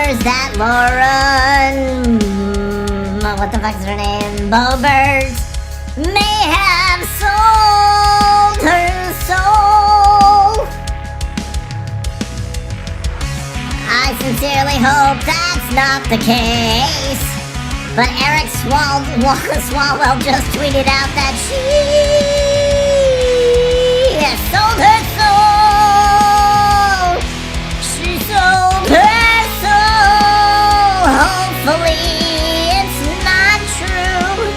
rumors that Lauren, what the fuck's her name, Boebert, may have sold her soul. I sincerely hope that's not the case. But Eric Swalwell just tweeted out that she has sold her soul. She sold her soul. Hopefully it's not true.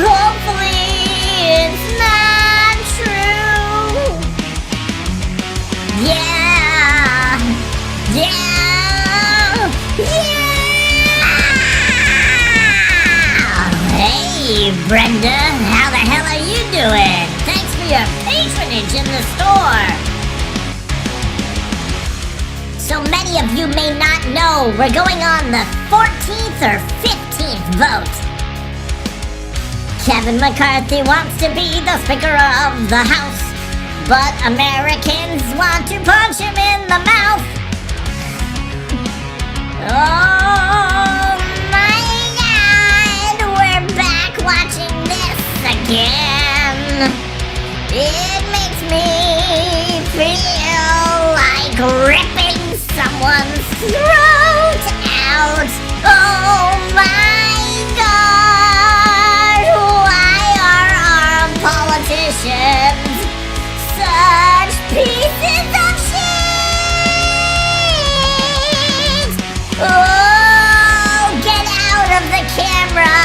Hopefully it's not true. Yeah. Hey, Brenda, how the hell are you doing? Thanks for your patronage in the store. So many of you may not know we're going on the 14th or 15th vote. Kevin McCarthy wants to be the Speaker of the House, but Americans want to punch him in the mouth. Oh my God, we're back watching this again. It makes me feel like ripping someone's throat out. Oh my God, why are our politicians such pieces of shit? Oh, get out of the camera,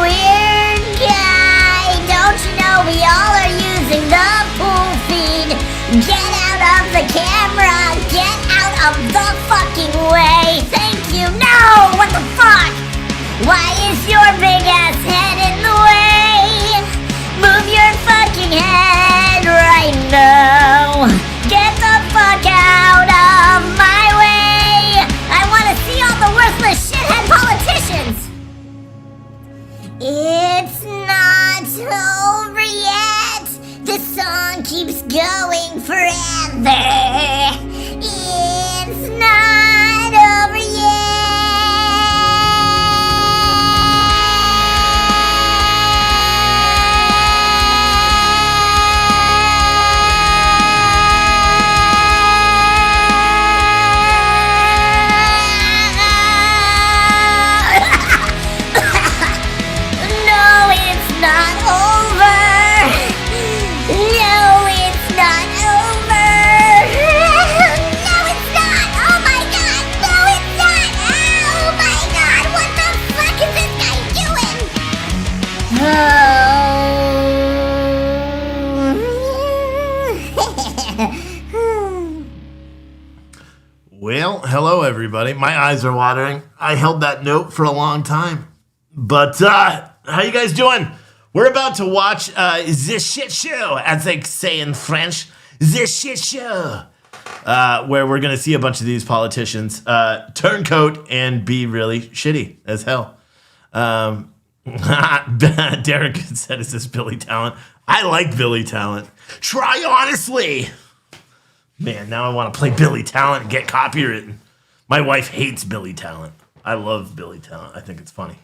weird guy. Don't you know we all are using the pool feed? Get out of the camera. Get out of the fucking way. Thank you. No, what the fuck? Why is your big ass head in the way? Move your fucking head right now. Get the fuck out of my way. I want to see all the worthless shithead politicians. It's not over yet. The song keeps going forever. It's not over yet. Not over. No, it's not over. No, it's not. Oh my God. No, it's not. Oh my God. What the fuck is this guy doing? Well, hello everybody. My eyes are watering. I held that note for a long time. But how you guys doing? We're about to watch this shit show, as they say in French. This shit show. Where we're going to see a bunch of these politicians turncoat and be really shitty as hell. Derek said, is this Billy Talent? I like Billy Talent. Try honestly. Man, now I want to play Billy Talent and get copywritten. My wife hates Billy Talent. I love Billy Talent. I think it's funny.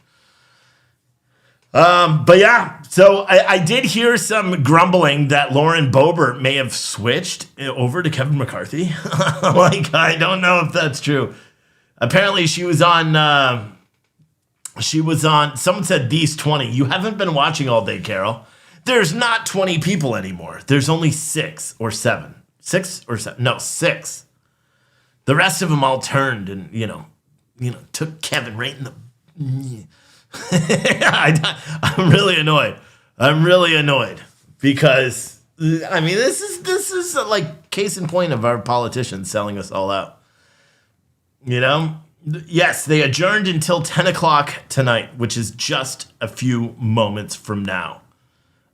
But yeah, so I did hear some grumbling that Lauren Boebert may have switched over to Kevin McCarthy. Like, I don't know if that's true. Apparently she was on, someone said these 20. You haven't been watching all day, Carol. There's not 20 people anymore. There's only 6 or 7. 6 or 7. No, 6. The rest of them all turned and, took Kevin right in the... I'm really annoyed. Because I mean this is like case in point of our politicians selling us all out. Yes, they adjourned until 10 o'clock tonight, which is just a few moments from now.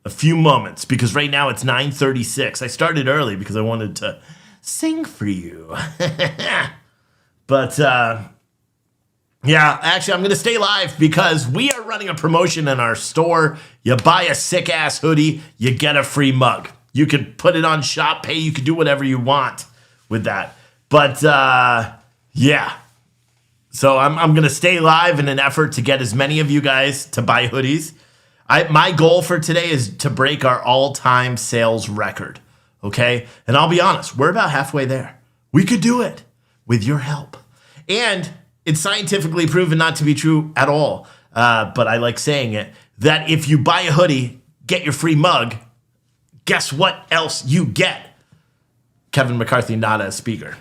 A few moments, because right now it's 9:36. I started early because I wanted to sing for you. But yeah, actually, I'm going to stay live because we are running a promotion in our store. You buy a sick-ass hoodie, you get a free mug. You could put it on Shop Pay. You could do whatever you want with that. But yeah. So I'm going to stay live in an effort to get as many of you guys to buy hoodies. My goal for today is to break our all-time sales record, okay? And I'll be honest, we're about halfway there. We could do it with your help. And it's scientifically proven not to be true at all, but I like saying it, that if you buy a hoodie, get your free mug, guess what else you get? Kevin McCarthy not as speaker.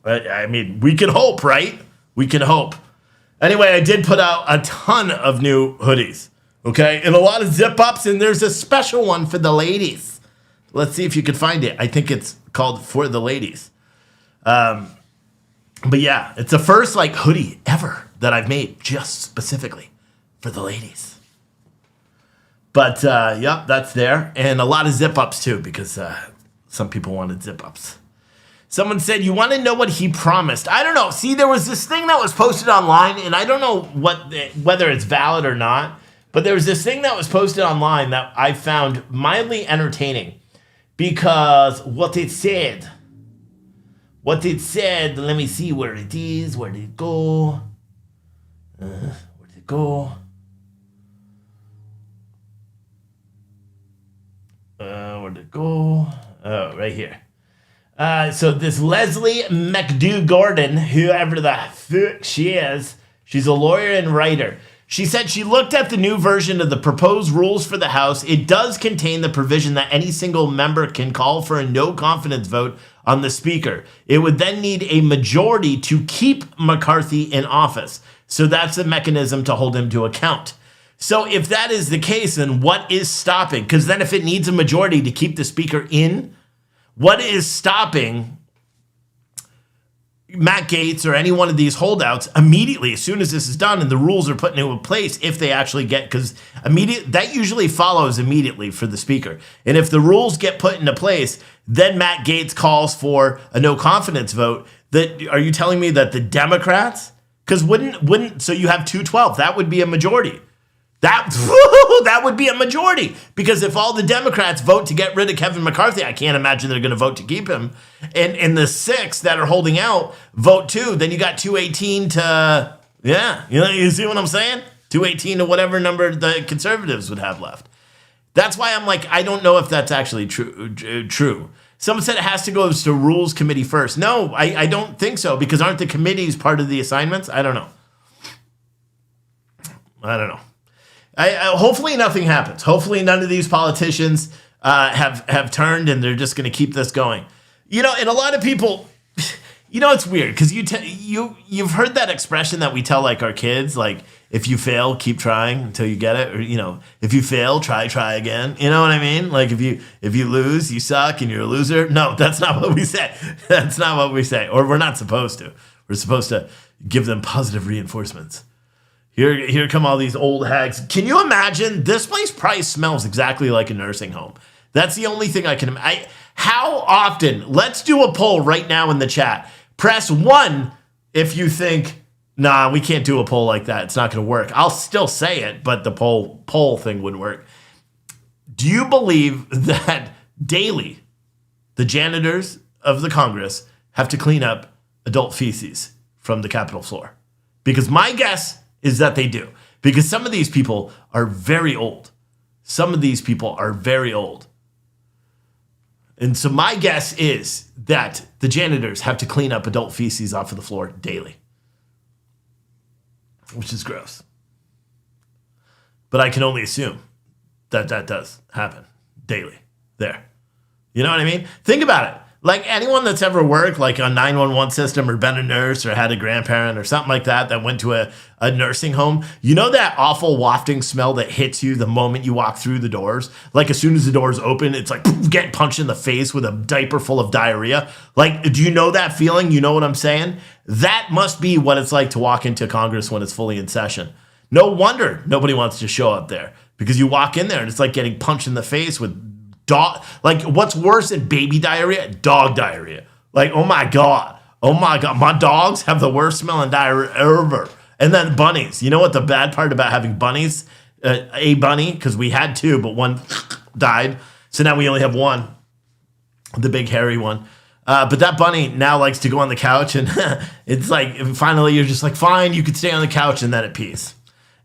I mean, we can hope, right? We can hope. Anyway, I did put out a ton of new hoodies, okay? And a lot of zip-ups, and there's a special one for the ladies. Let's see if you can find it. I think it's called For the Ladies. But yeah, it's the first like hoodie ever that I've made just specifically for the ladies. But yep, that's there. And a lot of zip-ups too, because some people wanted zip-ups. Someone said, you want to know what he promised? I don't know. See, there was this thing that was posted online, and I don't know whether it's valid or not, but there was this thing that was posted online that I found mildly entertaining because what it said, let me see where it is, where did it go? Where did it go? Oh, right here. So this Leslie McDo-Gordon, whoever the fuck she is, she's a lawyer and writer. She said she looked at the new version of the proposed rules for the House. It does contain the provision that any single member can call for a no confidence vote on the speaker. It would then need a majority to keep McCarthy in office. So that's a mechanism to hold him to account. So if that is the case, then what is stopping? Because then if it needs a majority to keep the speaker in, what is stopping Matt Gaetz or any one of these holdouts immediately, as soon as this is done and the rules are put into place, if they actually get, because that usually follows immediately for the speaker. And if the rules get put into place, then Matt Gaetz calls for a no confidence vote. Are you telling me that the Democrats, because wouldn't so you have 212, that would be a majority. That would be a majority, because if all the Democrats vote to get rid of Kevin McCarthy, I can't imagine they're going to vote to keep him. And the 6 that are holding out vote too. Then you got 218 to, yeah, you see what I'm saying? 218 to whatever number the conservatives would have left. That's why I'm like, I don't know if that's actually true. Someone said it has to go to Rules Committee first. No, I don't think so, because aren't the committees part of the assignments? I don't know. Hopefully nothing happens. Hopefully none of these politicians have turned and they're just going to keep this going. And a lot of people, it's weird because you've heard that expression that we tell like our kids, like if you fail, keep trying until you get it, or if you fail, try again. You know what I mean? Like if you lose, you suck and you're a loser. No, that's not what we say. That's not what we say, or we're not supposed to. We're supposed to give them positive reinforcements. Here come all these old hags. Can you imagine? This place probably smells exactly like a nursing home. That's the only thing I can imagine. How often? Let's do a poll right now in the chat. Press 1 if you think, nah, we can't do a poll like that. It's not going to work. I'll still say it, but the poll thing wouldn't work. Do you believe that daily the janitors of the Congress have to clean up adult feces from the Capitol floor? Because my guess is that they do. Because some of these people are very old. And so my guess is that the janitors have to clean up adult feces off of the floor daily. Which is gross. But I can only assume that does happen daily there. You know what I mean? Think about it. Like anyone that's ever worked like a 911 system or been a nurse or had a grandparent or something like that went to a nursing home, that awful wafting smell that hits you the moment you walk through the doors? Like as soon as the doors open, it's like getting punched in the face with a diaper full of diarrhea. Like, do you know that feeling? You know what I'm saying? That must be what it's like to walk into Congress when it's fully in session. No wonder nobody wants to show up there, because you walk in there and it's like getting punched in the face with like what's worse than baby diarrhea? Dog diarrhea. Like, oh my God. My dogs have the worst smelling diarrhea ever. And then bunnies. You know what the bad part about having bunnies a bunny because we had two, but one died. So now we only have one, the big hairy one. But that bunny now likes to go on the couch, and it's like finally you're just like, fine, you could stay on the couch, and then it pees.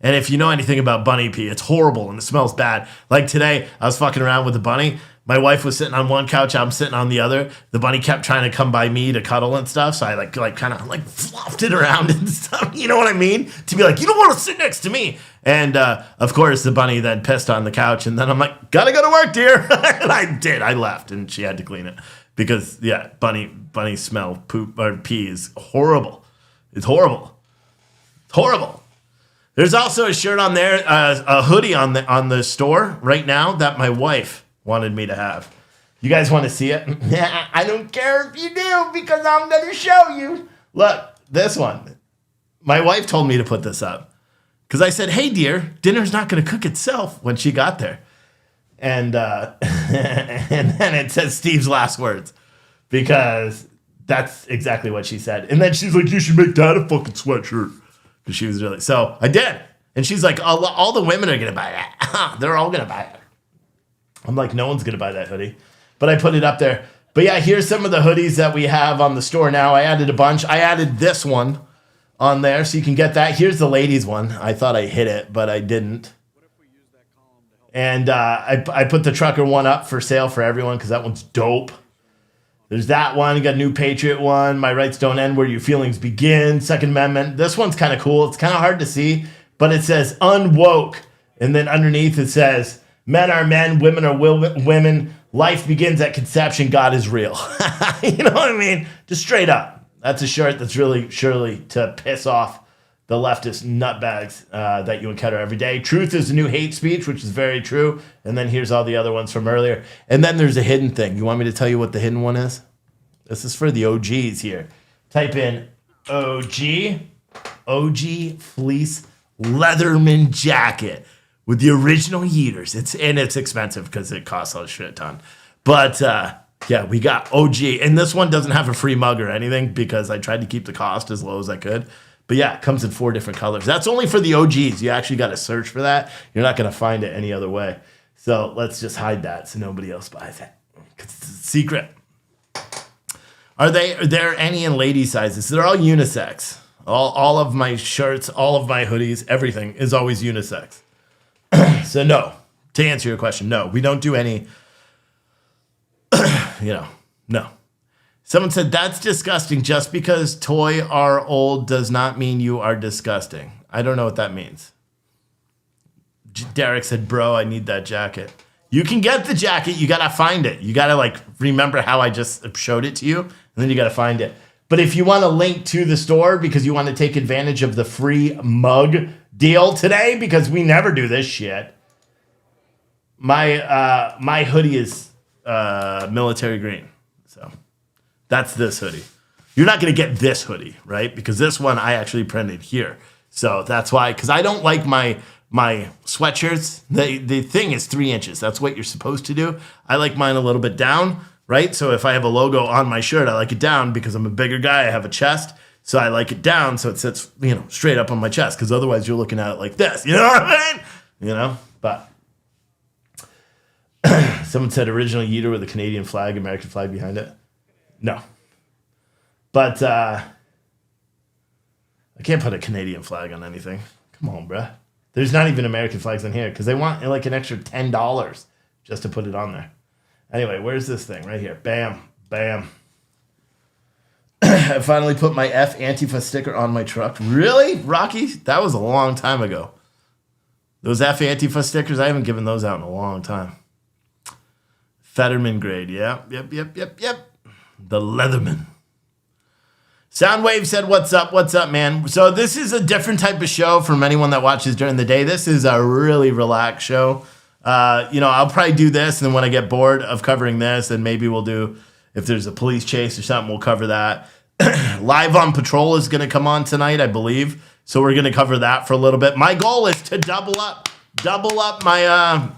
And if you know anything about bunny pee, it's horrible and it smells bad. Like today, I was fucking around with the bunny. My wife was sitting on one couch, I'm sitting on the other. The bunny kept trying to come by me to cuddle and stuff, so I like kind of like fluffed it around and stuff. You know what I mean? To be like, you don't want to sit next to me. And of course, the bunny then pissed on the couch, and then I'm like, gotta go to work, dear. And I did. I left, and she had to clean it because yeah, bunny smell poop or pee is horrible. It's horrible. It's horrible. There's also a shirt on there, a hoodie on the store right now that my wife wanted me to have. You guys want to see it? I don't care if you do because I'm going to show you. Look, this one. My wife told me to put this up because I said, hey, dear, dinner's not going to cook itself when she got there. And, and then it says Steve's last words because that's exactly what she said. And then she's like, you should make Dad a fucking sweatshirt. Because she was really, so I did. And she's like, all the women are going to buy that. They're all going to buy it. I'm like, no one's going to buy that hoodie. But I put it up there. But yeah, here's some of the hoodies that we have on the store now. I added a bunch. I added this one on there so you can get that. Here's the ladies one. I thought I hit it, but I didn't. And I put the trucker one up for sale for everyone because that one's dope. There's that one. You got a New Patriot one. My rights don't end where your feelings begin. Second Amendment. This one's kind of cool. It's kind of hard to see, but it says unwoke. And then underneath it says, men are men, women are women. Life begins at conception. God is real. You know what I mean? Just straight up. That's a shirt that's really surely to piss off the leftist nutbags that you encounter every day. Truth is the new hate speech, which is very true. And then here's all the other ones from earlier. And then there's a hidden thing. You want me to tell you what the hidden one is? This is for the OGs here. Type in OG fleece Leatherman jacket with the original heaters. It's expensive because it costs a shit ton. But yeah, we got OG. And this one doesn't have a free mug or anything because I tried to keep the cost as low as I could. But yeah, it comes in 4 different colors. That's only for the OGs. You actually got to search for that. You're not going to find it any other way. So let's just hide that so nobody else buys it. Because it's a secret. Are there any in lady sizes? They're all unisex. All of my shirts, all of my hoodies, everything is always unisex. So no. To answer your question, no. We don't do any, no. Someone said, that's disgusting. Just because toy are old does not mean you are disgusting. I don't know what that means. Derek said, bro, I need that jacket. You can get the jacket. You got to find it. You got to remember how I just showed it to you. And then you got to find it. But if you want a link to the store because you want to take advantage of the free mug deal today, because we never do this shit. My hoodie is military green. So that's this hoodie. You're not going to get this hoodie, right? Because this one I actually printed here. So that's why, because I don't like my sweatshirts. The thing is 3 inches. That's what you're supposed to do. I like mine a little bit down, right? So if I have a logo on my shirt, I like it down because I'm a bigger guy. I have a chest. So I like it down so it sits, straight up on my chest. Because otherwise you're looking at it like this. You know what I mean? But someone said original Yeeter with a Canadian flag, American flag behind it. No. But I can't put a Canadian flag on anything. Come on, bruh. There's not even American flags on here because they want an extra $10 just to put it on there. Anyway, where's this thing? Right here. Bam. Bam. I finally put my F Antifa sticker on my truck. Really? Rocky? That was a long time ago. Those F Antifa stickers, I haven't given those out in a long time. Fetterman grade. Yeah. Yep. The Leatherman. Soundwave said, what's up, man? So this is a different type of show from anyone that watches during the day. This is a really relaxed show. I'll probably do this, and then when I get bored of covering this, then maybe we'll do, if there's a police chase or something, we'll cover that. Live on Patrol is going to come on tonight, I believe. So we're going to cover that for a little bit. My goal is to double up my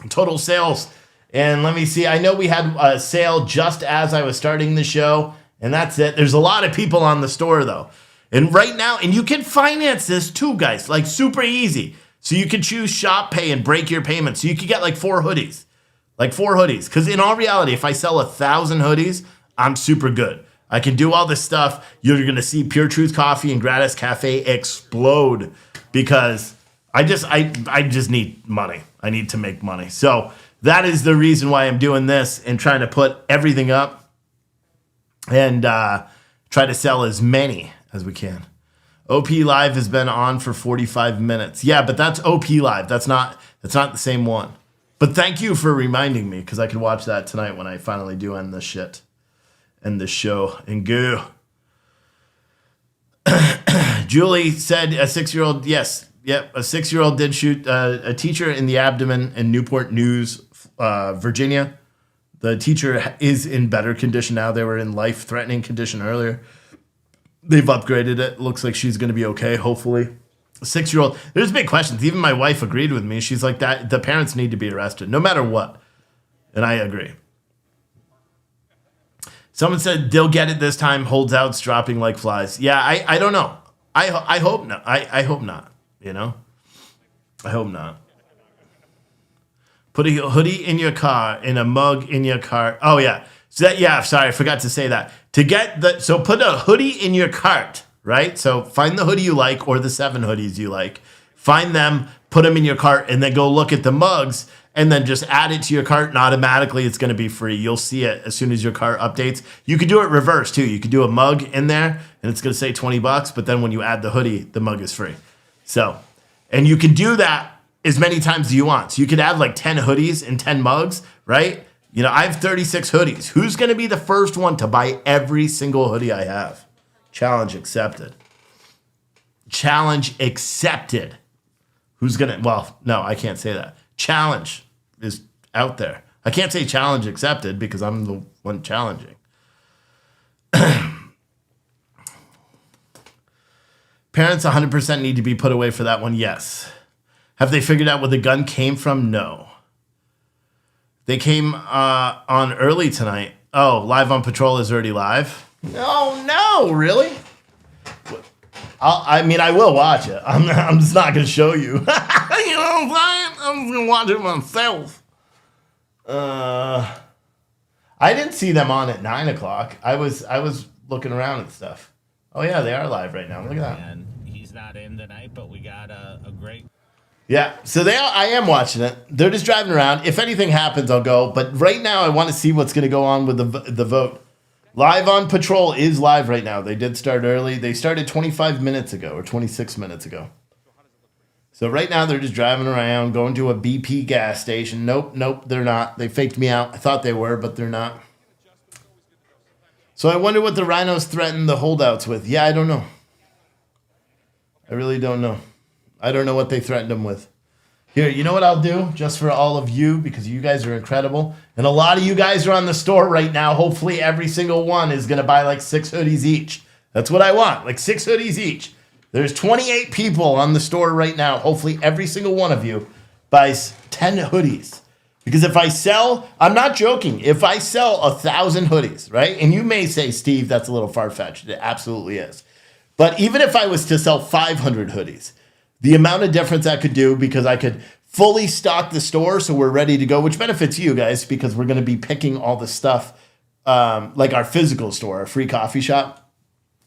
total sales. And let me see. I know we had a sale just as I was starting the show. And that's it. There's a lot of people on the store, though. And right now, and you can finance this too, guys, super easy. So you can choose shop pay and break your payment. So you could get like 4 hoodies. Like 4 hoodies. Because in all reality, if I sell 1,000 hoodies, I'm super good. I can do all this stuff. You're going to see Pure Truth Coffee and Gratis Cafe explode because I just need money. I need to make money. So that is the reason why I'm doing this and trying to put everything up and try to sell as many as we can. OP Live has been on for 45 minutes. Yeah, but that's OP Live. That's not the same one. But thank you for reminding me because I can watch that tonight when I finally do end this shit. End this show and go. Julie said a 6-year-old, yes. Yep, a 6-year-old did shoot a teacher in the abdomen in Newport News, Virginia. The teacher is in better condition now. They were in life-threatening condition earlier. They've upgraded it. Looks like she's going to be okay, hopefully. A 6-year-old. There's big questions. Even my wife agreed with me. She's like, that the parents need to be arrested, no matter what. And I agree. Someone said they'll get it this time. Holdouts dropping like flies. Yeah, I don't know. I hope not. I hope not. You know? I hope not. Put a hoodie in your car, in a mug in your car. Oh, yeah. So sorry, I forgot to say that. So put a hoodie in your cart, right? So find the hoodie you like or the 7 hoodies you like. Find them, put them in your cart, and then go look at the mugs, and then just add it to your cart, and automatically it's going to be free. You'll see it as soon as your cart updates. You could do it reverse, too. You could do a mug in there, and it's going to say $20, but then when you add the hoodie, the mug is free. So, and you can do that as many times as you want. So you could add like 10 hoodies and 10 mugs, right? You know, I have 36 hoodies. Who's going to be the first one to buy every single hoodie I have? Challenge accepted. Challenge accepted. Who's going to, well, no, I can't say that. Challenge is out there. I can't say challenge accepted because I'm the one challenging. Parents 100% need to be put away for that one. Yes. Have they figured out where the gun came from? No. They came on early tonight. Oh, Live on Patrol is already live? No, really? I will watch it. I'm just not going to show you. You know what I'm saying? I'm going to watch it myself. I didn't see them on at 9 o'clock. I was looking around and stuff. Oh, yeah, they are live right now. Look at that. And he's not in tonight, but we got a great... Yeah, so I am watching it. They're just driving around. If anything happens, I'll go. But right now, I want to see what's going to go on with the vote. Live on Patrol is live right now. They did start early. They started 25 minutes ago or 26 minutes ago. So right now, they're just driving around, going to a BP gas station. Nope, they're not. They faked me out. I thought they were, but they're not. So I wonder what the rhinos threatened the holdouts with. Yeah, I don't know. I really don't know. I don't know what they threatened them with. Here, you know what I'll do? Just for all of you, because you guys are incredible. And a lot of you guys are on the store right now. Hopefully every single one is going to buy like 6 hoodies each. That's what I want, like 6 hoodies each. There's 28 people on the store right now. Hopefully every single one of you buys 10 hoodies. Because if I sell, I'm not joking, if I sell 1,000 hoodies, right? And you may say, Steve, that's a little far-fetched. It absolutely is. But even if I was to sell 500 hoodies, the amount of difference that could do, because I could fully stock the store so we're ready to go, which benefits you guys because we're going to be picking all the stuff like our physical store, our free coffee shop.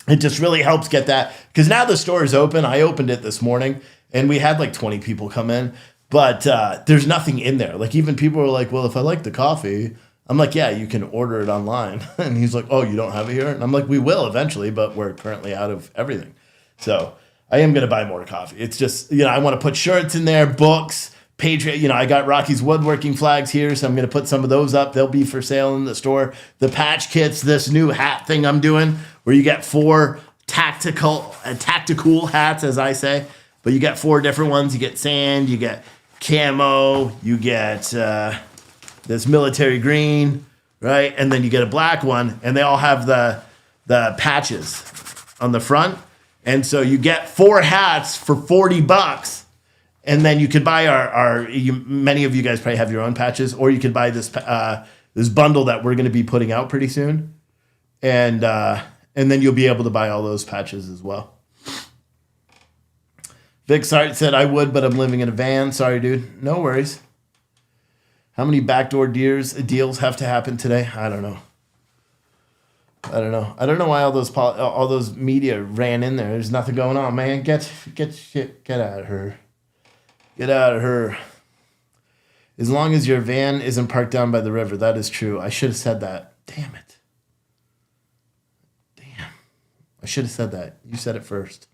It just really helps get that, because now the store is open. I opened it this morning and we had like 20 people come in. But there's nothing in there. Like, even people are like, well, if I like the coffee, I'm like, yeah, you can order it online. And he's like, oh, you don't have it here? And I'm like, we will eventually, but we're currently out of everything. So I am going to buy more coffee. It's just, I want to put shirts in there, books, Patriot. I got Rocky's woodworking flags here, so I'm going to put some of those up. They'll be for sale in the store. The patch kits, this new hat thing I'm doing, where you get 4 tactical hats, as I say. But you get 4 different ones. You get sand, you get camo, you get this military green, right? And then you get a black one, and they all have the patches on the front. And so you get 4 hats for $40, and then you could buy many of you guys probably have your own patches, or you could buy this bundle that we're going to be putting out pretty soon, and then you'll be able to buy all those patches as well. Vic Sart said, I would, but I'm living in a van. Sorry, dude. No worries. How many backdoor deals have to happen today? I don't know. I don't know why all those media ran in there. There's nothing going on, man. Get out of her. Get out of her. As long as your van isn't parked down by the river, that is true. I should have said that. Damn it. Damn. I should have said that. You said it first.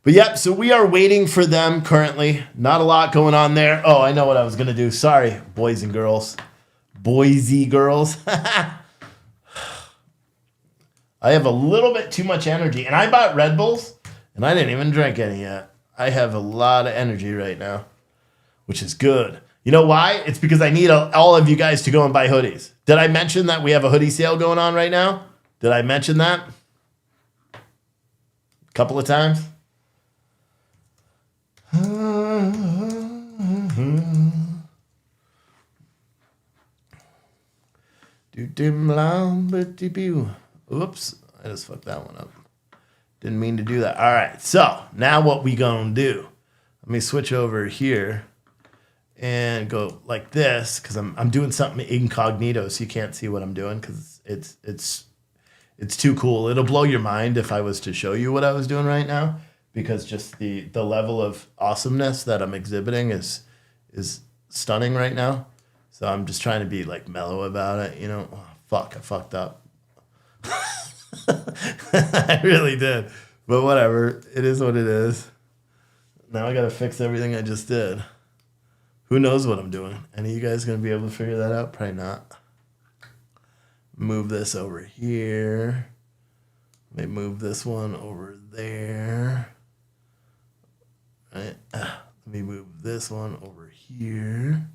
But yep, so we are waiting for them currently. Not a lot going on there. Oh, I know what I was going to do. Sorry, boys and girls. Boise girls. I have a little bit too much energy. And I bought Red Bulls, and I didn't even drink any yet. I have a lot of energy right now, which is good. You know why? It's because I need all of you guys to go and buy hoodies. Did I mention that we have a hoodie sale going on right now? Did I mention that? A couple of times? Oops, I just fucked that one up. Didn't mean to do that. All right, so now what we gonna do? Let me switch over here and go like this because I'm doing something incognito so you can't see what I'm doing because it's too cool. It'll blow your mind if I was to show you what I was doing right now because just the level of awesomeness that I'm exhibiting is stunning right now. So I'm just trying to be like mellow about it, you know. Oh, fuck, I fucked up. I really did. But whatever. It is what it is. Now I gotta fix everything I just did. Who knows what I'm doing? Any of you guys gonna be able to figure that out? Probably not. Move this over here. Let me move this one over there. Right. Let me move this one over here.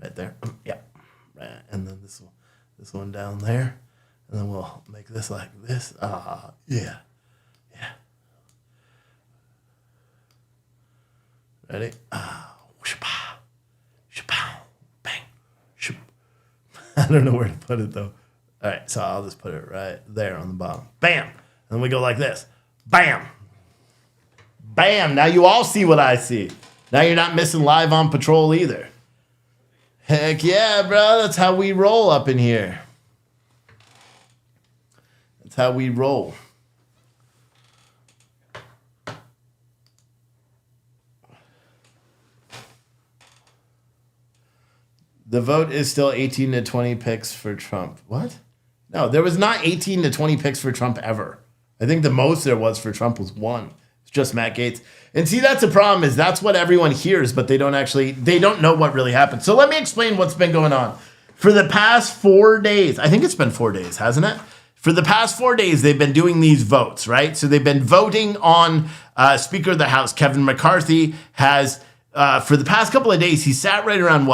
Right there. Yeah. Right. And then this one down there. And then we'll make this like this. Yeah. Yeah. Ready? Bang. I don't know where to put it though. All right, so I'll just put it right there on the bottom. Bam. And then we go like this. Bam. Bam. Now you all see what I see. Now you're not missing live on patrol either. Heck yeah, bro. That's how we roll up in here. That's how we roll. The vote is still 18 to 20 picks for Trump. What? No, there was not 18 to 20 picks for Trump ever. I think the most there was for Trump was 1. It's just Matt Gaetz. And see, that's the problem is that's what everyone hears, but they don't know what really happened. So let me explain what's been going on. For the past 4 days, I think it's been 4 days, hasn't it? For the past 4 days, they've been doing these votes, right? So they've been voting on Speaker of the House. Kevin McCarthy has, for the past couple of days, he sat right around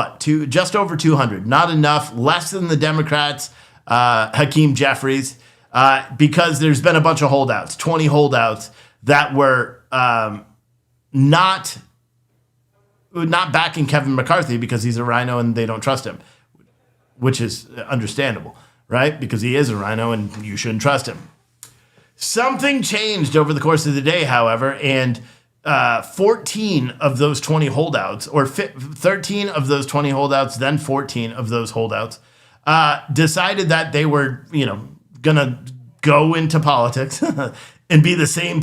just over 200. Not enough, less than the Democrats, Hakeem Jeffries, because there's been a bunch of holdouts, 20 holdouts that were not backing Kevin McCarthy because he's a rhino and they don't trust him, which is understandable, right? Because he is a rhino and you shouldn't trust him. Something changed over the course of the day, however, and 14 of those 20 holdouts, or 13 of those 20 holdouts, then 14 of those holdouts, decided that they were, gonna go into politics and be the same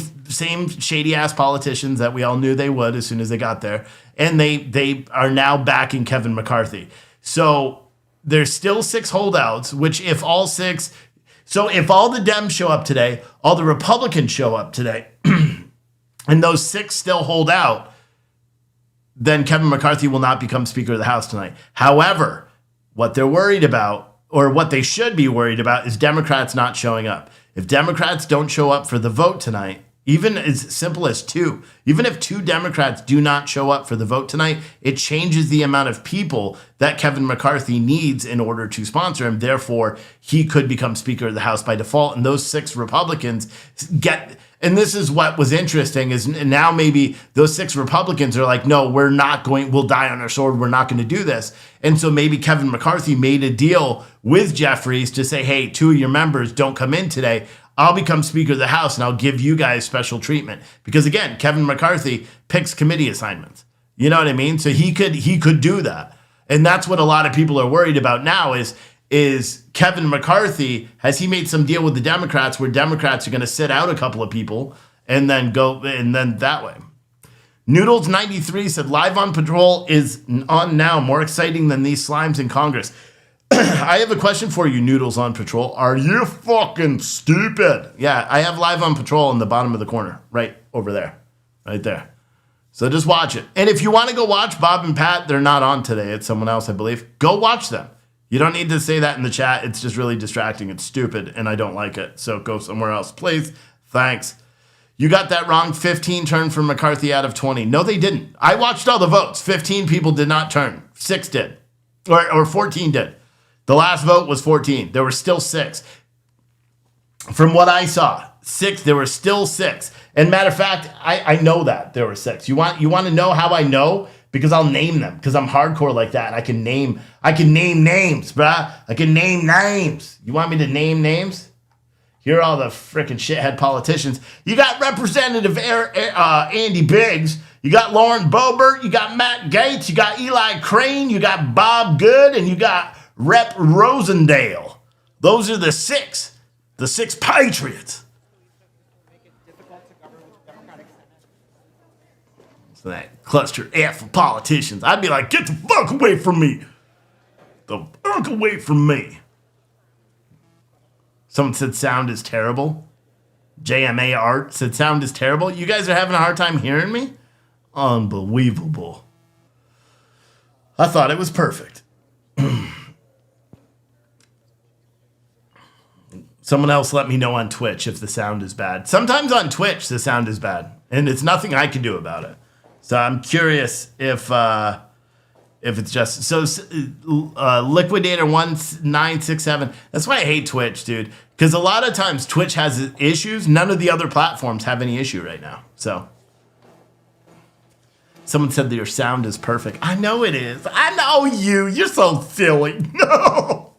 shady ass politicians that we all knew they would as soon as they got there. And they are now backing Kevin McCarthy. So there's still 6 holdouts, which if all the Dems show up today, all the Republicans show up today, and those 6 still hold out, then Kevin McCarthy will not become Speaker of the House tonight. However, what they're worried about, or what they should be worried about, is Democrats not showing up. If Democrats don't show up for the vote tonight, even as simple as 2, even if 2 Democrats do not show up for the vote tonight, it changes the amount of people that Kevin McCarthy needs in order to sponsor him. Therefore, he could become Speaker of the House by default. And those 6 Republicans and this is what was interesting, is now maybe those 6 Republicans are like, no, we'll die on our sword. We're not going to do this. And so maybe Kevin McCarthy made a deal with Jeffries to say, hey, 2 of your members don't come in today. I'll become Speaker of the House and I'll give you guys special treatment. Because again, Kevin McCarthy picks committee assignments. You know what I mean? So he could do that. And that's what a lot of people are worried about now is Kevin McCarthy, has he made some deal with the Democrats where Democrats are going to sit out a couple of people and then go and then that way. Noodles93 said, live on patrol is on now, more exciting than these slimes in Congress. I have a question for you, Noodles on Patrol. Are you fucking stupid? Yeah, I have live on patrol in the bottom of the corner, right over there, right there. So just watch it. And if you want to go watch Bob and Pat, they're not on today. It's someone else, I believe. Go watch them. You don't need to say that in the chat. It's just really distracting. It's stupid, and I don't like it. So go somewhere else, please. Thanks. You got that wrong. 15 turned for McCarthy out of 20. No, they didn't. I watched all the votes. 15 people did not turn. 6 did. Or 14 did. The last vote was 14. There were still 6. From what I saw, 6. There were still 6. And matter of fact, I know that there were 6. You want to know how I know? Because I'll name them. Because I'm hardcore like that. I can name names, bruh. I can name names. You want me to name names? Here are all the freaking shithead politicians. You got Representative Andy Biggs. You got Lauren Boebert. You got Matt Gaetz. You got Eli Crane. You got Bob Good. And you got Rep Rosendale. Those are the 6. The 6 patriots. So that cluster F of politicians. I'd be like, get the fuck away from me. The fuck away from me. Someone said sound is terrible. JMA Art said sound is terrible. You guys are having a hard time hearing me? Unbelievable. I thought it was perfect. Someone else let me know on Twitch if the sound is bad. Sometimes on Twitch the sound is bad, and it's nothing I can do about it. So I'm curious if it's just so. Liquidator 1967. That's why I hate Twitch, dude. Because a lot of times Twitch has issues. None of the other platforms have any issue right now. So someone said that your sound is perfect. I know it is. I know you. You're so silly. No. All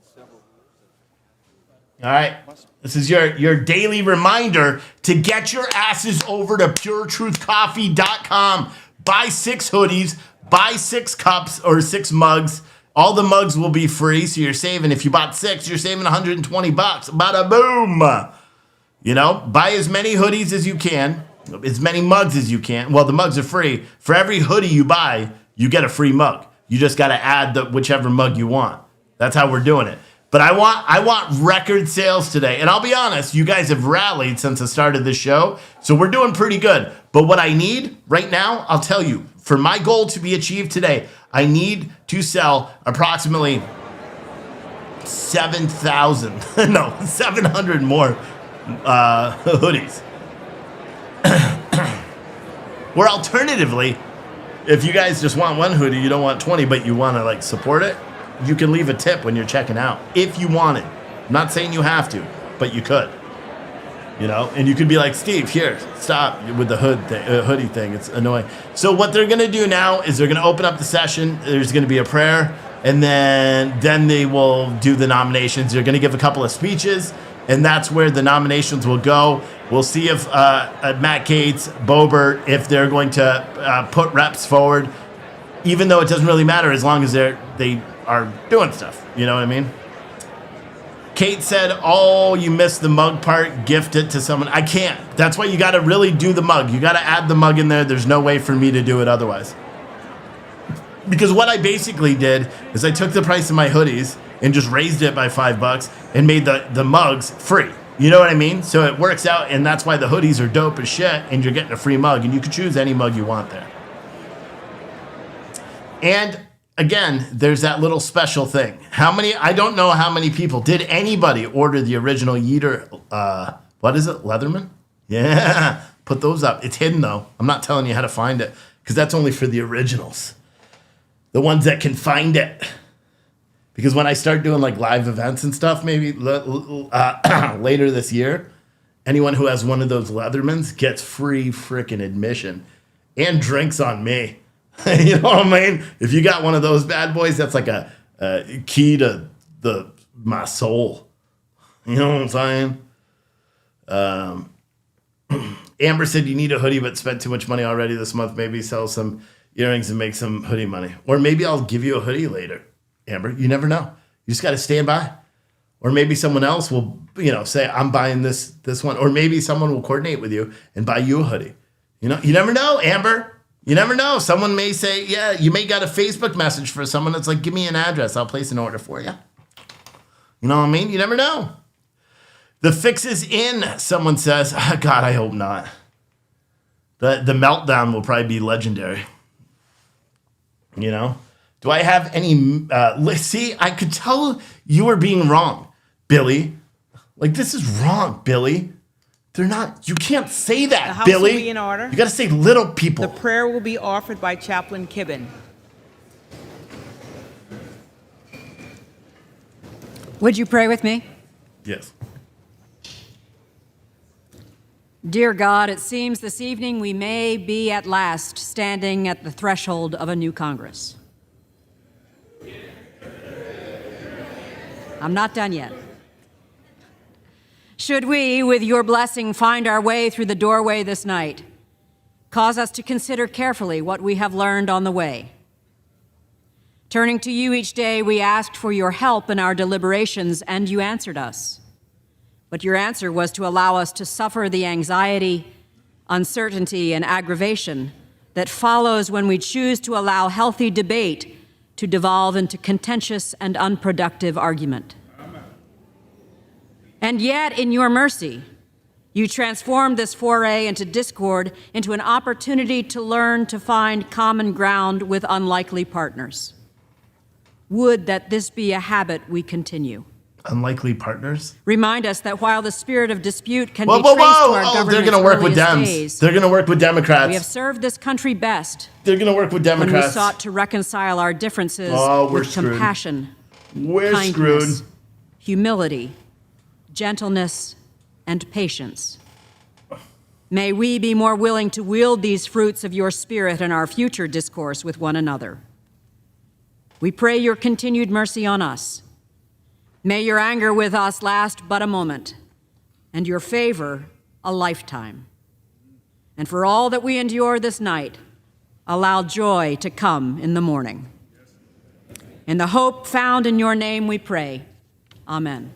right. This is your daily reminder to get your asses over to puretruthcoffee.com. Buy 6 hoodies. Buy 6 cups or 6 mugs. All the mugs will be free, so you're saving. If you bought 6, you're saving $120. Bada boom. You know, buy as many hoodies as you can, as many mugs as you can. Well, the mugs are free. For every hoodie you buy, you get a free mug. You just got to add whichever mug you want. That's how we're doing it. But I want record sales today. And I'll be honest, you guys have rallied since the start of this show, so we're doing pretty good. But what I need right now, I'll tell you, for my goal to be achieved today, I need to sell approximately 700 more hoodies. Or alternatively, if you guys just want 1 hoodie, you don't want 20, but you want to like support it, you can leave a tip when you're checking out if you want it. I'm not saying you have to, but you could. You know, and you could be like, Steve, here, stop with the hoodie thing. It's annoying. So what they're going to do now is they're going to open up the session. There's going to be a prayer, and then they will do the nominations. They're going to give a couple of speeches, and that's where the nominations will go. We'll see if Matt Gaetz, Boebert, if they're going to put reps forward, even though it doesn't really matter as long as they are doing stuff. You know what I mean? Kate said, oh, you missed the mug part. Gift it to someone. I can't. That's why you got to really do the mug. You got to add the mug in there. There's no way for me to do it otherwise. Because what I basically did is I took the price of my hoodies and just raised it by $5 and made the mugs free. You know what I mean? So it works out, and that's why the hoodies are dope as shit, and you're getting a free mug, and you can choose any mug you want there. And again, there's that little special thing. I don't know how many people, did anybody order the original Yeater, what is it, Leatherman? Yeah, put those up. It's hidden though. I'm not telling you how to find it, because that's only for the originals. The ones that can find it. Because when I start doing like live events and stuff, maybe later this year, anyone who has one of those Leathermans gets free freaking admission and drinks on me. You know what I mean? If you got one of those bad boys, that's like a key to my soul. You know what I'm saying? Amber said you need a hoodie, but spent too much money already this month. Maybe sell some earrings and make some hoodie money. Or maybe I'll give you a hoodie later, Amber. You never know. You just got to stand by. Or maybe someone else will, say, I'm buying this one. Or maybe someone will coordinate with you and buy you a hoodie. You never know, Amber. You never know. Someone may say, yeah, you may got a Facebook message for someone that's like, give me an address. I'll place an order for you. You know what I mean? You never know. The fix is in, someone says. Oh, God, I hope not. The meltdown will probably be legendary. Do I have any... see, I could tell you were being wrong, Billy. Like, this is wrong, Billy. They're not... You can't say that, the House Billy. Will be in order. You got to say little people. The prayer will be offered by Chaplain Kibben. Would you pray with me? Yes. Dear God, it seems this evening we may be at last standing at the threshold of a new Congress. I'm not done yet. Should we, with your blessing, find our way through the doorway this night, cause us to consider carefully what we have learned on the way. Turning to you each day, we asked for your help in our deliberations, and you answered us. But your answer was to allow us to suffer the anxiety, uncertainty, and aggravation that follows when we choose to allow healthy debate to devolve into contentious and unproductive argument. And yet, in your mercy, you transformed this foray into discord into an opportunity to learn to find common ground with unlikely partners. Would that this be a habit we continue. Unlikely partners? Remind us that while the spirit of dispute can Whoa, be whoa, traced whoa. to our Oh, government's they're going to work with earliest Dems. days, They're going to work with Democrats. we have served this country best They're going to work with when we Democrats. sought to reconcile our differences Oh, we're with screwed. compassion, We're kindness, screwed. humility, gentleness, and patience. May we be more willing to wield these fruits of your spirit in our future discourse with one another. We pray your continued mercy on us. May your anger with us last but a moment, and your favor a lifetime. And for all that we endure this night, allow joy to come in the morning. In the hope found in your name we pray. Amen.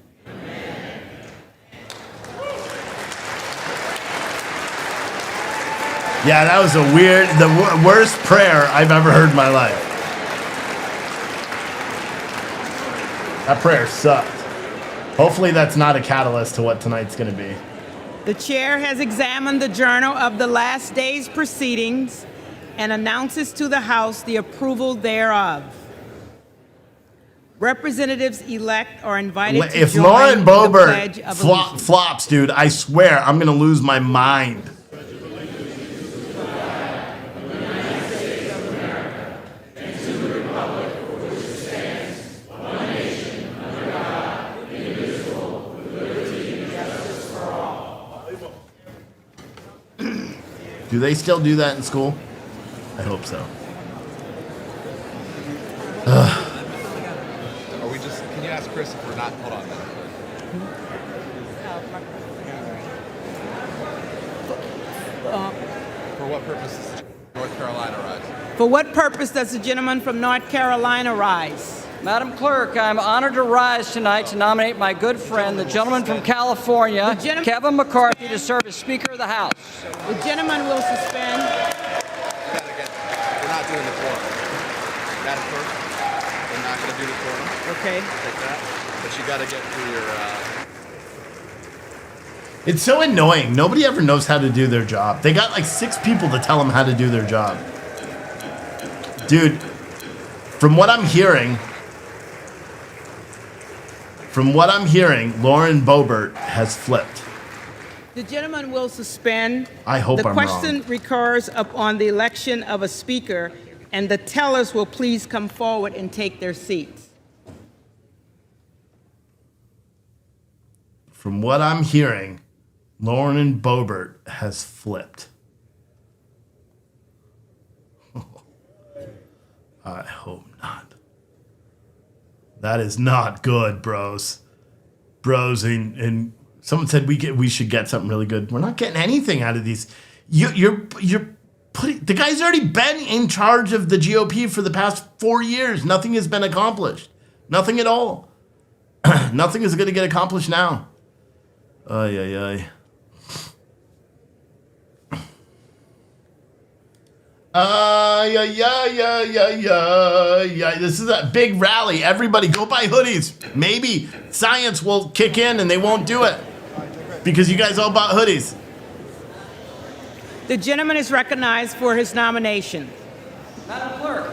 Yeah, that was the worst prayer I've ever heard in my life. That prayer sucked. Hopefully that's not a catalyst to what tonight's going to be. The chair has examined the journal of the last day's proceedings and announces to the House the approval thereof. Representatives-elect are invited to If join Lauren in the Pledge Boebert of Allegiance. flops, dude, I swear I'm going to lose my mind. Do they still do that in school? I hope so. Are we just, can you ask Chris if we're not, hold on a minute. For what purpose does North Carolina rise? For what purpose does the gentleman from North Carolina rise? Madam Clerk, I'm honored to rise tonight to nominate my good friend, the gentleman from California, Kevin McCarthy, to serve as Speaker of the House. The gentleman will suspend. We're not doing the quorum. Madam Clerk, we're not going to do the quorum. Okay. Take that. But you got to get through your... It's so annoying. Nobody ever knows how to do their job. They got like 6 people to tell them how to do their job. Dude, from what I'm hearing, Lauren Boebert has flipped. The gentleman will suspend. I hope The I'm question wrong. recurs upon the election of a speaker, and the tellers will please come forward and take their seats. From what I'm hearing, Lauren Boebert has flipped. I hope not. That is not good, bros. Bros in Someone said we should get something really good. We're not getting anything out of these. You're putting the guy's already been in charge of the GOP for the past 4 years. Nothing has been accomplished. Nothing at all. Nothing is going to get accomplished now. Ay, ay, ay. This is a big rally. Everybody go buy hoodies. Maybe science will kick in and they won't do it because you guys all bought hoodies. The gentleman is recognized for his nomination. Madam Clerk,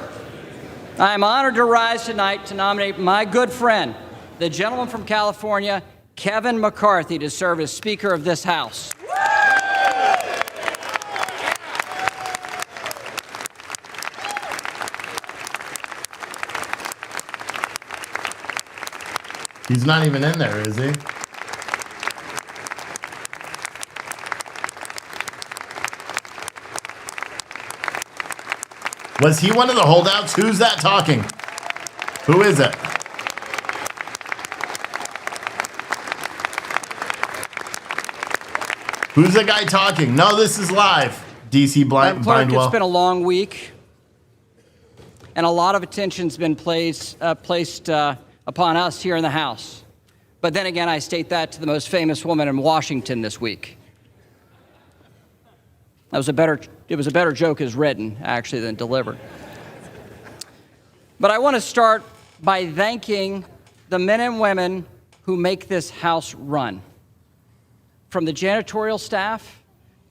I am honored to rise tonight to nominate my good friend, the gentleman from California, Kevin McCarthy, to serve as Speaker of this House. He's not even in there, is he? Was he one of the holdouts? Who's that talking? Who is it? Who's the guy talking? No, this is live. DC Madam Clerk, Bindwell. it's been a long week, and a lot of attention's been placed upon us here in the House. But then again, I state that to the most famous woman in Washington this week. It was a better joke as written, actually, than delivered. But I want to start by thanking the men and women who make this House run. From the janitorial staff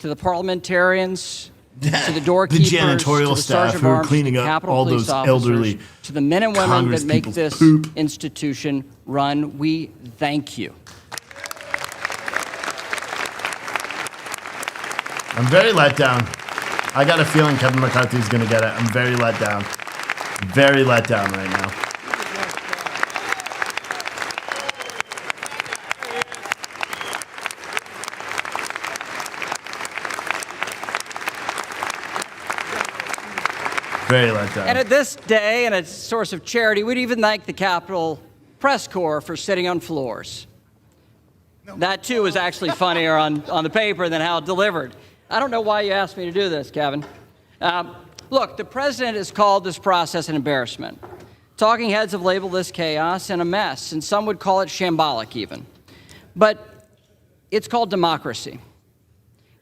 to the parliamentarians, to the doorkeepers, the janitorial to the staff sergeant who are arms, cleaning to up Capitol all Police those officers, elderly to the men and women Congress that make people's this poop. institution run, we thank you. I'm very let down. I got a feeling Kevin McCarthy is going to get it. I'm very let down. Very let down right now. Very let down. And at this day, and a source of charity, we'd even thank the Capitol Press Corps for sitting on floors. That, too, is actually funnier on the paper than how it delivered. I don't know why you asked me to do this, Kevin. Look, the president has called this process an embarrassment. Talking heads have labeled this chaos and a mess, and some would call it shambolic even. But it's called democracy.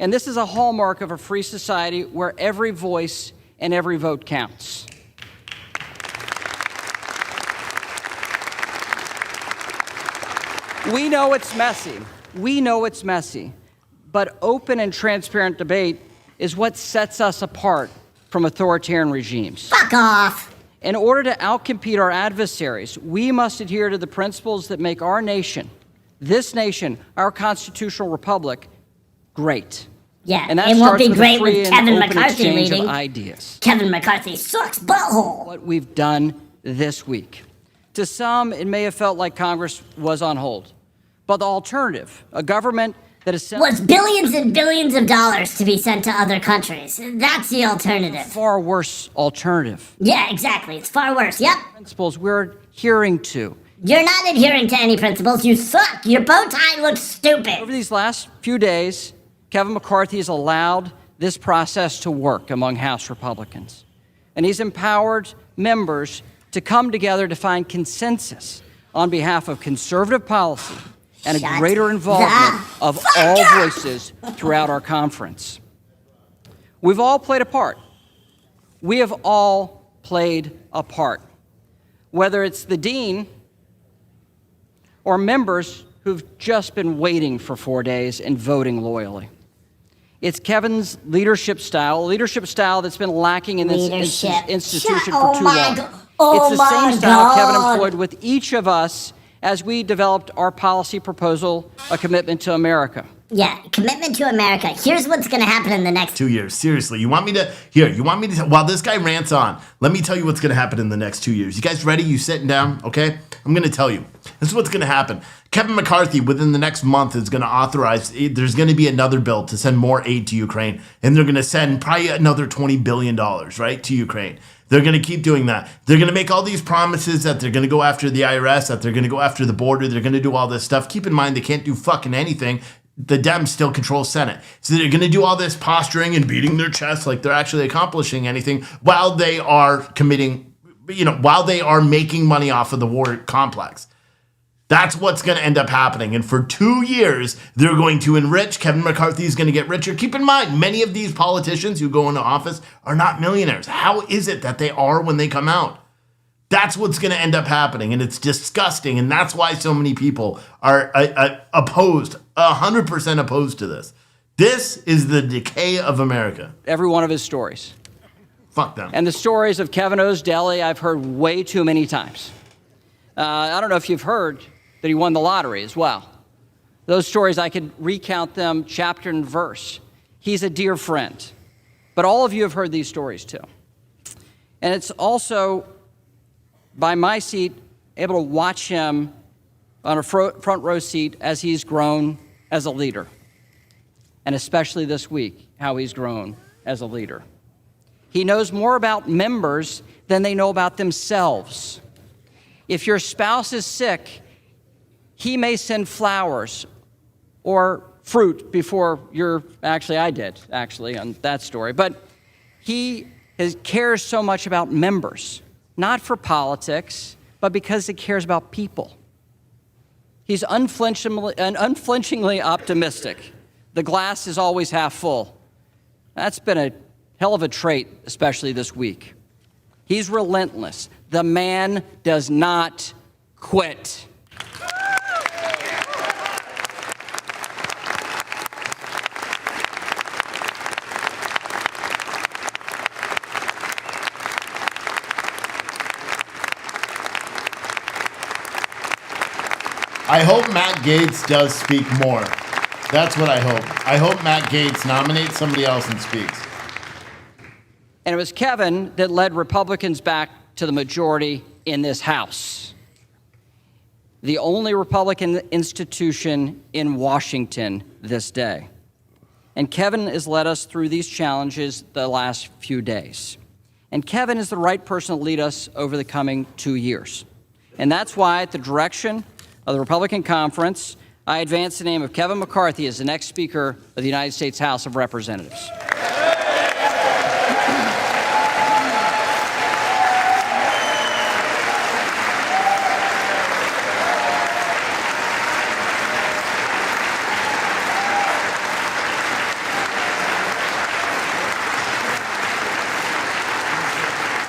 And this is a hallmark of a free society where every voice and every vote counts. We know it's messy. We know it's messy. But open and transparent debate is what sets us apart from authoritarian regimes. Fuck off. In order to outcompete our adversaries, we must adhere to the principles that make our nation, this nation, our constitutional republic, great. Yeah, And that it won't starts be with a great free with and Kevin open McCarthy exchange leading. of ideas. Kevin McCarthy sucks butthole. What we've done this week. To some, it may have felt like Congress was on hold. But the alternative, a government that is Was billions and billions of dollars to be sent to other countries. That's the alternative. far worse alternative. Yeah, exactly. It's far worse. Yep. Principles we're adhering to. You're not adhering to any principles. You suck. Your bow tie looks stupid. Over these last few days, Kevin McCarthy has allowed this process to work among House Republicans. And he's empowered members to come together to find consensus on behalf of conservative policy and Shut a greater involvement the of fuck all up. voices throughout our conference. We've all played a part. We have all played a part. Whether it's the dean or members who've just been waiting for 4 days and voting loyally. It's Kevin's leadership style that's been lacking in this institution for too long. It's the same style Kevin employed with each of us as we developed our policy proposal, A Commitment to America. Yeah, commitment to America. Here's what's going to happen in the next 2 years. Seriously, you want me to, while this guy rants on, let me tell you what's going to happen in the next 2 years. You guys ready? You sitting down? Okay? I'm going to tell you. This is what's going to happen. Kevin McCarthy, within the next month, is going to authorize, there's going to be another bill to send more aid to Ukraine, and they're going to send probably another $20 billion, right, to Ukraine. They're going to keep doing that. They're going to make all these promises that they're going to go after the IRS, that they're going to go after the border, they're going to do all this stuff. Keep in mind, they can't do fucking anything. The Dems still control Senate. So they're going to do all this posturing and beating their chests like they're actually accomplishing anything while they are committing, while they are making money off of the war complex. That's what's going to end up happening. And for 2 years, they're going to enrich. Kevin McCarthy is going to get richer. Keep in mind, many of these politicians who go into office are not millionaires. How is it that they are when they come out? That's what's going to end up happening, and it's disgusting, and that's why so many people are opposed, 100% opposed to this. This is the decay of America. Every one of his stories. Fuck them. And the stories of Kevin O's Deli, I've heard way too many times. I don't know if you've heard that he won the lottery as well. Those stories, I could recount them chapter and verse. He's a dear friend. But all of you have heard these stories too. And it's also, by my seat, able to watch him on a front row seat as he's grown as a leader. And especially this week, how he's grown as a leader. He knows more about members than they know about themselves. If your spouse is sick, he may send flowers or fruit before I did on that story. But he cares so much about members, not for politics, but because he cares about people. He's unflinchingly optimistic. The glass is always half full. That's been a hell of a trait, especially this week. He's relentless. The man does not quit. I hope Matt Gaetz does speak more. That's what I hope. I hope Matt Gaetz nominates somebody else and speaks. And it was Kevin that led Republicans back to the majority in this House, the only Republican institution in Washington this day. And Kevin has led us through these challenges the last few days. And Kevin is the right person to lead us over the coming 2 years. And that's why, at the direction of the Republican Conference, I advance the name of Kevin McCarthy as the next Speaker of the United States House of Representatives.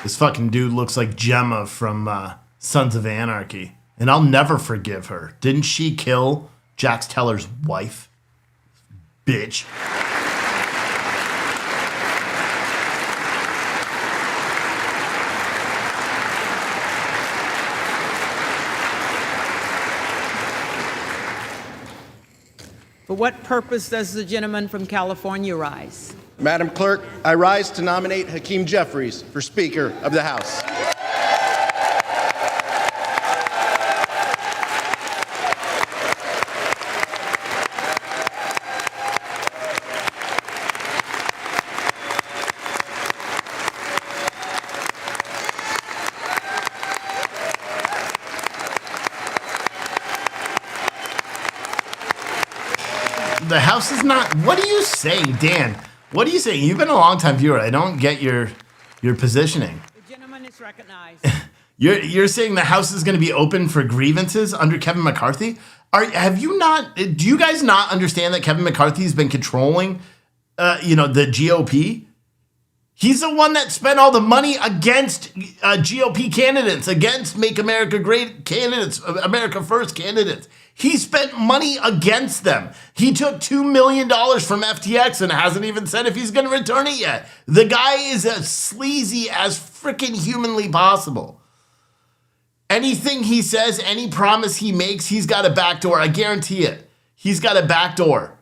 This fucking dude looks like Gemma from Sons of Anarchy. And I'll never forgive her. Didn't she kill Jax Teller's wife? Bitch. For what purpose does the gentleman from California rise? Madam Clerk, I rise to nominate Hakeem Jeffries for Speaker of the House. The House is not. What are you saying, Dan? What are you saying? You've been a long time viewer. I don't get your positioning. The gentleman is recognized. You're saying the House is going to be open for grievances under Kevin McCarthy? Do you guys not understand that Kevin McCarthy's been controlling, the GOP? He's the one that spent all the money against GOP candidates, against Make America Great candidates, America First candidates. He spent money against them. He took $2 million from FTX and hasn't even said if he's going to return it yet. The guy is as sleazy as freaking humanly possible. Anything he says, any promise he makes, he's got a backdoor. I guarantee it. He's got a backdoor.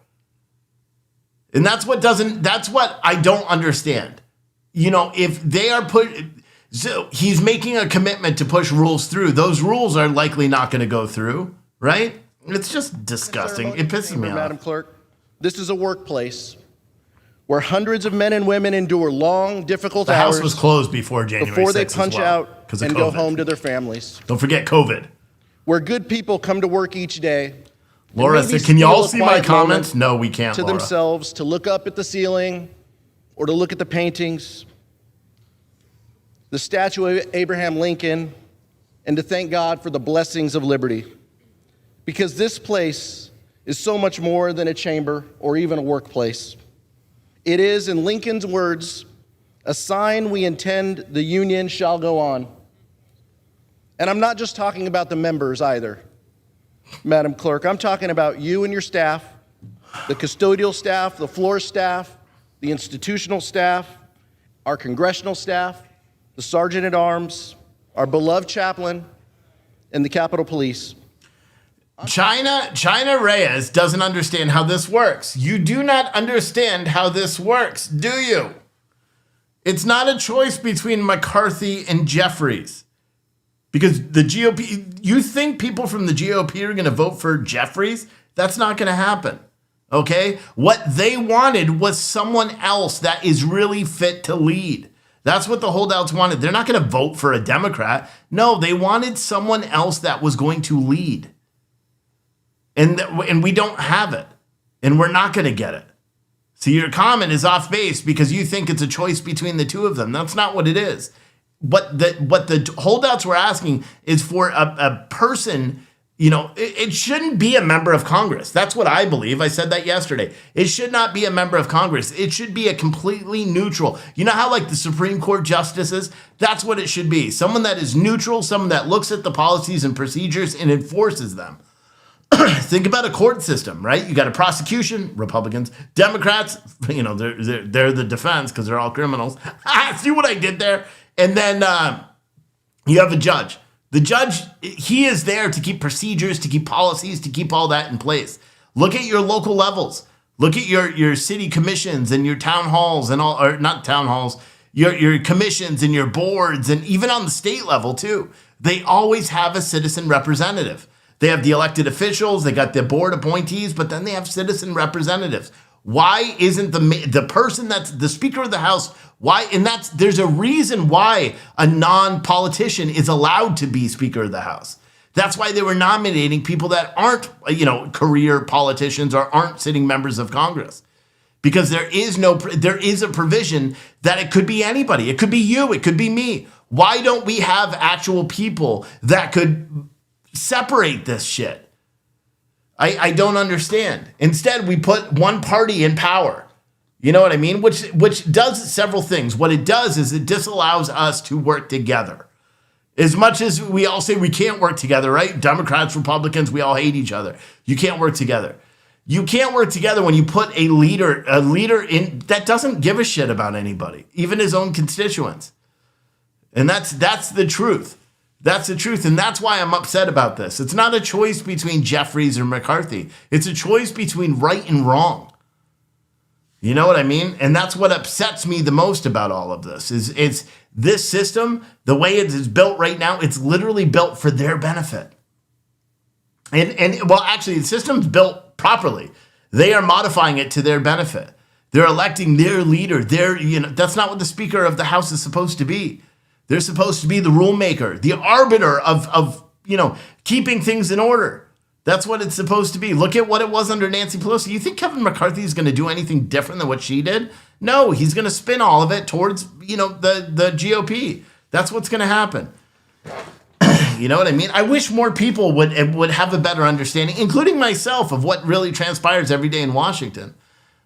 And that's what I don't understand. If they are so he's making a commitment to push rules through. Those rules are likely not going to go through, right? It's just disgusting. It pisses me off. Madam Clerk, this is a workplace where hundreds of men and women endure long, difficult The hours house was closed before January 6th before they punch out 'cause of and go COVID. home to their families. Don't forget COVID. Where good people come to work each day. Laura and maybe said, can you all steal a see my quiet comments? moment No, we can't, to Laura. themselves to look up at the ceiling or to look at the paintings, the statue of Abraham Lincoln, and to thank God for the blessings of liberty. Because this place is so much more than a chamber or even a workplace. It is, in Lincoln's words, a sign we intend the union shall go on. And I'm not just talking about the members either, Madam Clerk. I'm talking about you and your staff, the custodial staff, the floor staff, the institutional staff, our congressional staff, the sergeant at arms, our beloved chaplain, and the Capitol Police. China Reyes doesn't understand how this works. You do not understand how this works, do you? It's not a choice between McCarthy and Jeffries. Because the GOP, you think people from the GOP are going to vote for Jeffries? That's not going to happen. Okay? What they wanted was someone else that is really fit to lead. That's what the holdouts wanted. They're not going to vote for a Democrat. No, they wanted someone else that was going to lead. And we don't have it. And we're not going to get it. So your comment is off base because you think it's a choice between the two of them. That's not what it is. What the holdouts were asking is for a person, it shouldn't be a member of Congress. That's what I believe. I said that yesterday. It should not be a member of Congress. It should be a completely neutral. You know how like the Supreme Court justices? That's what it should be. Someone that is neutral, someone that looks at the policies and procedures and enforces them. Think about a court system, right? You got a prosecution, Republicans, Democrats, they're the defense because they're all criminals. See what I did there? And then you have a judge. The judge, he is there to keep procedures, to keep policies, to keep all that in place. Look at your local levels. Look at your city commissions and your town halls and all, or not town halls, your commissions and your boards, and even on the state level too. They always have a citizen representative. They have the elected officials, they got the board appointees, but then they have citizen representatives. Why isn't the person that's the Speaker of the House, there's a reason why a non-politician is allowed to be Speaker of the House. That's why they were nominating people that aren't, career politicians or aren't sitting members of Congress. Because there is a provision that it could be anybody. It could be you, it could be me. Why don't we have actual people that could separate this shit? I don't understand. Instead, we put one party in power. You know what I mean? Which does several things. What it does is it disallows us to work together. As much as we all say we can't work together, right? Democrats, Republicans, we all hate each other. You can't work together. You can't work together when you put a leader in that doesn't give a shit about anybody, even his own constituents. And that's the truth. That's the truth, and that's why I'm upset about this. It's not a choice between Jeffries or McCarthy. It's a choice between right and wrong. You know what I mean? And that's what upsets me the most about all of this. It's this system, the way it is built right now, it's literally built for their benefit. And well, actually, the system's built properly. They are modifying it to their benefit. They're electing their leader. That's not what the Speaker of the House is supposed to be. They're supposed to be the rule maker, the arbiter of keeping things in order. That's what it's supposed to be. Look at what it was under Nancy Pelosi. You think Kevin McCarthy is going to do anything different than what she did? No, he's going to spin all of it towards, the GOP. That's what's going to happen. You know what I mean? I wish more people would have a better understanding, including myself, of what really transpires every day in Washington.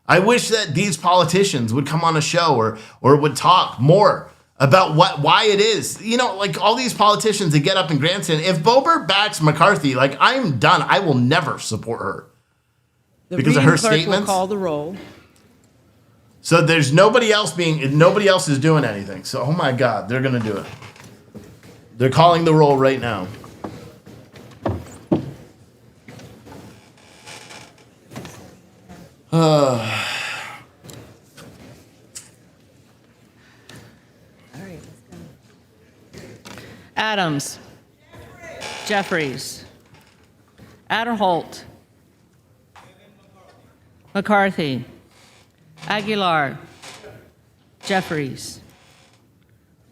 I wish that these politicians would come on a show or would talk more about why it is. Like all these politicians that get up in grandstand. If Boebert backs McCarthy, I'm done. I will never support her because of her statements. Will call the roll. So there's nobody else is doing anything. So, oh my God, they're going to do it. They're calling the roll right now. Adams. Jeffries. Adderholt. McCarthy. Aguilar. Jeffries.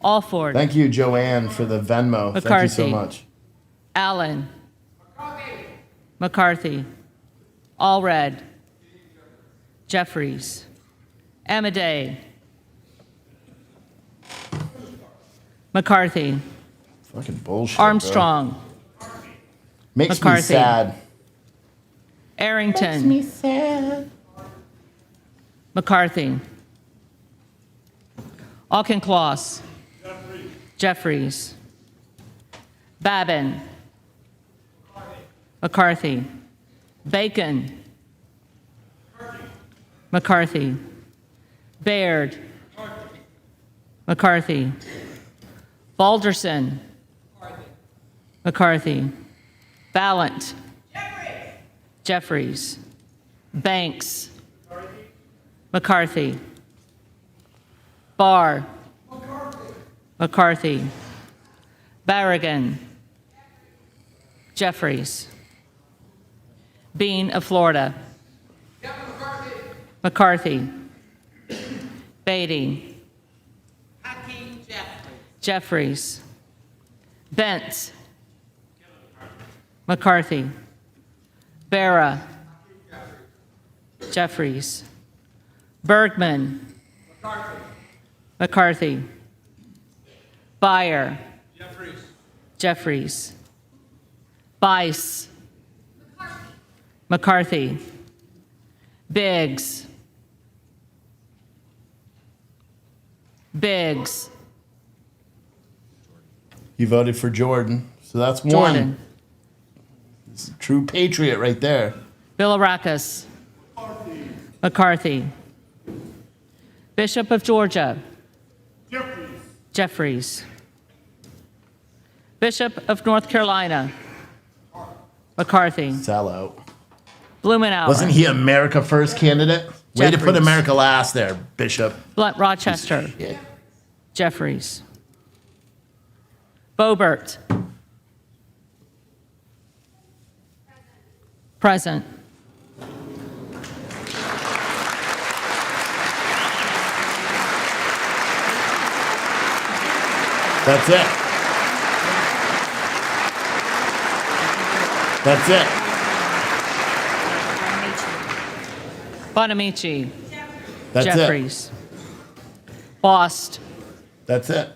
Alford. Thank you, Joanne, for the Venmo. Thank you so McCarthy. much. Allen. McCarthy. Allred. Jeffries. Amadei. McCarthy. Fucking bullshit. Bro. Armstrong. Makes McCarthy. me sad. Arrington. Makes me sad. McCarthy. Auchincloss. Jeffries. Babin. McCarthy. Bacon. McCarthy. Baird. McCarthy. Balderson. McCarthy. Ballant. Jeffries. Banks. McCarthy. Barr. McCarthy. Barragan. Jeffries. Bean of Florida. McCarthy. Beatty. Jeffries. Bentz. McCarthy. Barra. Jeffries. Bergman. McCarthy. Beyer. Jeffries. Bice. McCarthy. Biggs. Biggs. You voted for Jordan, so that's one. Jordan. It's a true patriot right there. Bilirakis. McCarthy. Bishop of Georgia. Jeffries. Bishop of North Carolina. McCarthy. Sellout. Blumenauer. Wasn't he America First candidate? Way to put Jeffries. America last there, Bishop. Blunt Rochester. Shit. Jeffries. Boebert. Present. That's it. That's it. Bonamici. That's Jeffries. Bost. That's it.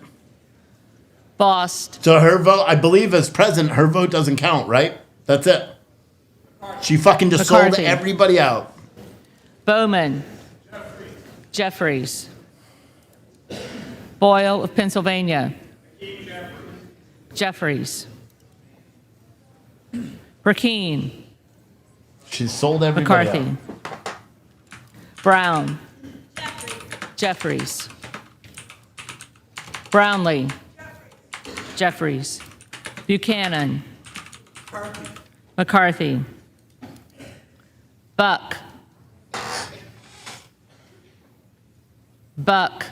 Bost. So her vote, I believe, as president, her vote doesn't count, right? That's it. She fucking just sold McCarthy. everybody out. Bowman. Jeffries. Boyle of Pennsylvania. Jeffries. Burkeen. She sold everybody McCarthy. out. Brown. Jeffries. Brownlee. Jeffries. Buchanan. McCarthy. Buck. Buck.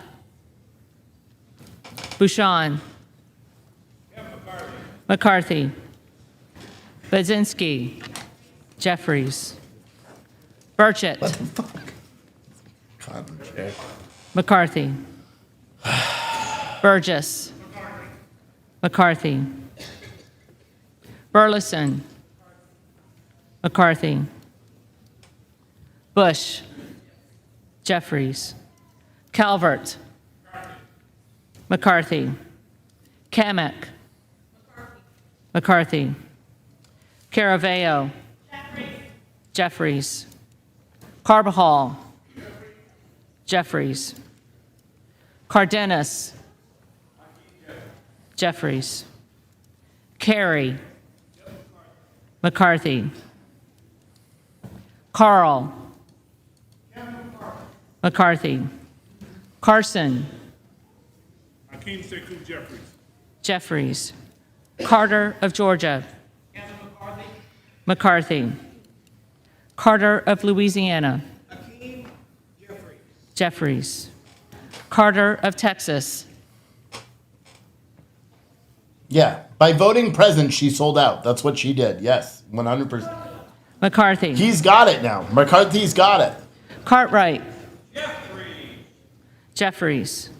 Bouchon. McCarthy. Budzinski. Jeffries. Burchett. What the fuck? Cotton chair. McCarthy. Burgess. McCarthy. Burleson. McCarthy. Bush. Jeffries. Calvert. McCarthy. Kamek. McCarthy. Caraveo. Jeffries. Carbajal. Jeffries. Cardenas. Jeffries. Carey. McCarthy. Carl. McCarthy. Carson. Jeffries. Carter of Georgia. McCarthy. Carter of Louisiana. Jeffries. Carter of Texas. Yeah. By voting present, she sold out. That's what she did. Yes. 100%. McCarthy. He's got it now. McCarthy's got it. Cartwright. Jeffries.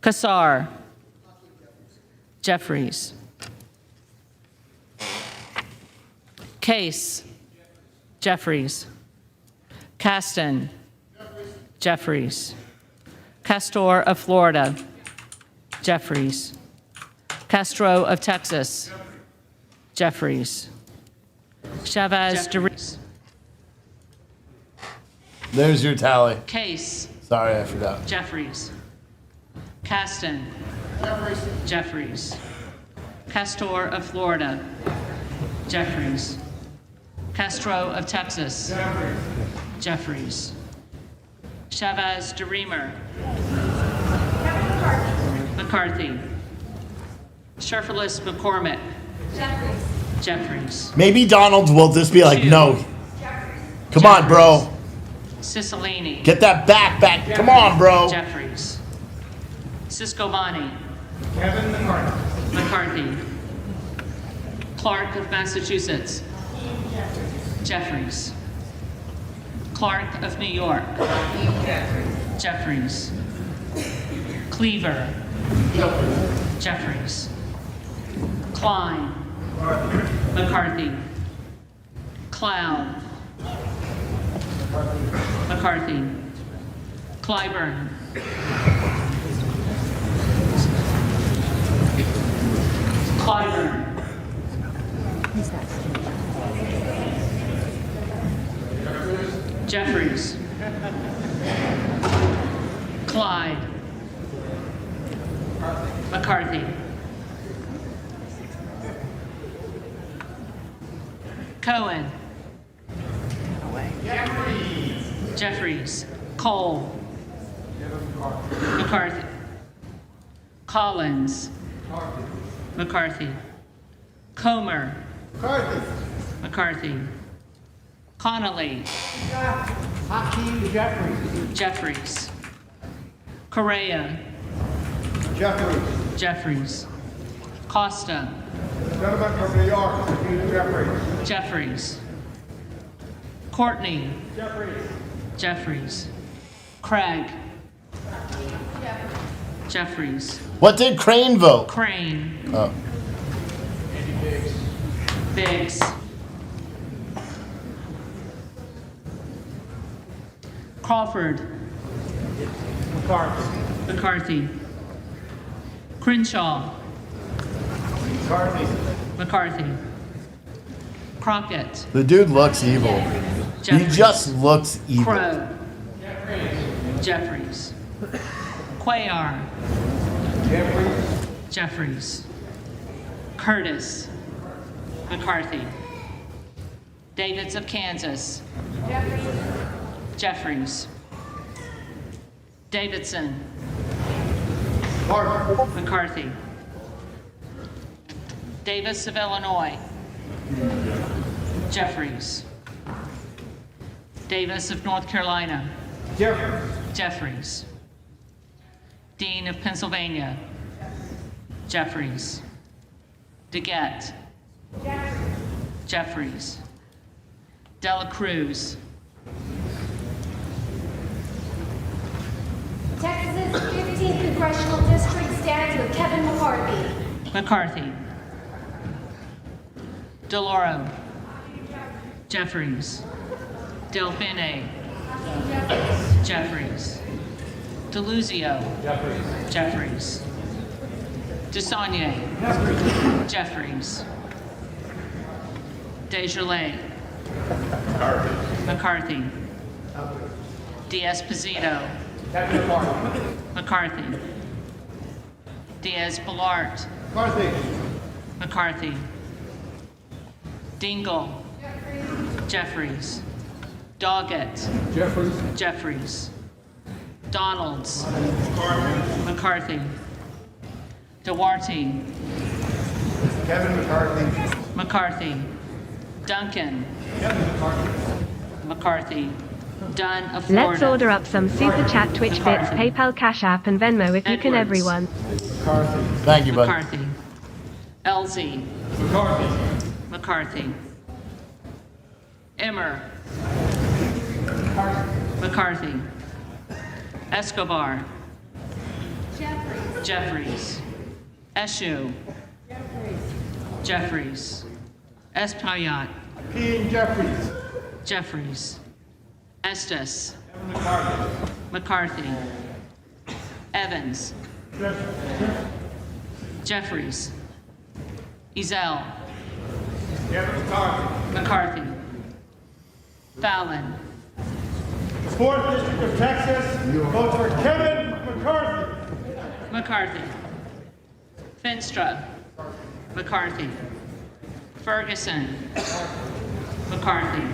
Kassar. Jeffries. Case. Jeffries. Caston. Jeffries. Castor of Florida. Jeffries. Castro of Texas. Jeffries. Chavez. There's your tally. Case. Sorry, I forgot. Jeffries. Caston. Jeffries. Castor of Florida. Jeffries. Castro of Texas. Jeffries. Chavez DeReamer. McCarthy. Sherfilis McCormick. Jeffries. Maybe Donald will just be like, no. Come on, bro. Cicilline. Get that back. Come on, bro. Jeffries. Ciscomani. Kevin McCarthy. McCarthy. Clark of Massachusetts. Jeffries. Clark of New York. Jeffries. Cleaver. Jeffries. Klein. McCarthy. Cloud. McCarthy. Clyburn. Clyburn. Jeffries. Clyde. McCarthy. Cohen. Jeffries. Cole. McCarthy. Collins. McCarthy. Comer. McCarthy. Connolly. Jeffries. Correa. Jeffries. Costa. Gentleman from New York, Jeffries. Courtney. Jeffries. Craig. Jeffries. What did Crane vote? Crane. Oh. Biggs. Crawford. McCarthy. Crenshaw. McCarthy. Crockett. The dude looks evil. He Jeffries. just looks evil. Crow. Jeffries. Cuellar. Jeffries. Curtis. McCarthy. Davids of Kansas. Jeffries. Davidson. McCarthy. Davis of Illinois. Jeffries. Davis of North Carolina. Jeffries. Dean of Pennsylvania. Jeffries. DeGette. Jeffries. Dela Cruz. Texas 15th Congressional District stands with Kevin McCarthy. McCarthy. DeLauro. Jeffries. Delphine. Jeffries. DeLuzio. Jeffries. DeSaulnier. Jeffries. Desjardins. McCarthy. Diaz-Pizito. McCarthy. Diaz-Balart. McCarthy. Dingle. Jeffries. Doggett. Jeffries. Donalds. McCarthy. Duarte. Kevin McCarthy. McCarthy. Duncan. McCarthy. Dunn of Florida. Let's order up some Super Chat, Twitch bits, PayPal, Cash App, and Venmo if you can, Edwards. everyone. Thank you, buddy. McCarthy. Elsie. McCarthy. McCarthy. Emmer. McCarthy. Escobar. Jeffries. Eshu. Jeffries. Espaillat. King Jeffries. Jeffries. Estes. McCarthy. McCarthy. Evans. Jeffries. Ezell. Kevin McCarthy. McCarthy. Fallon. 4th District of Texas, vote for Kevin McCarthy. McCarthy. Finstra. McCarthy. Ferguson. McCarthy.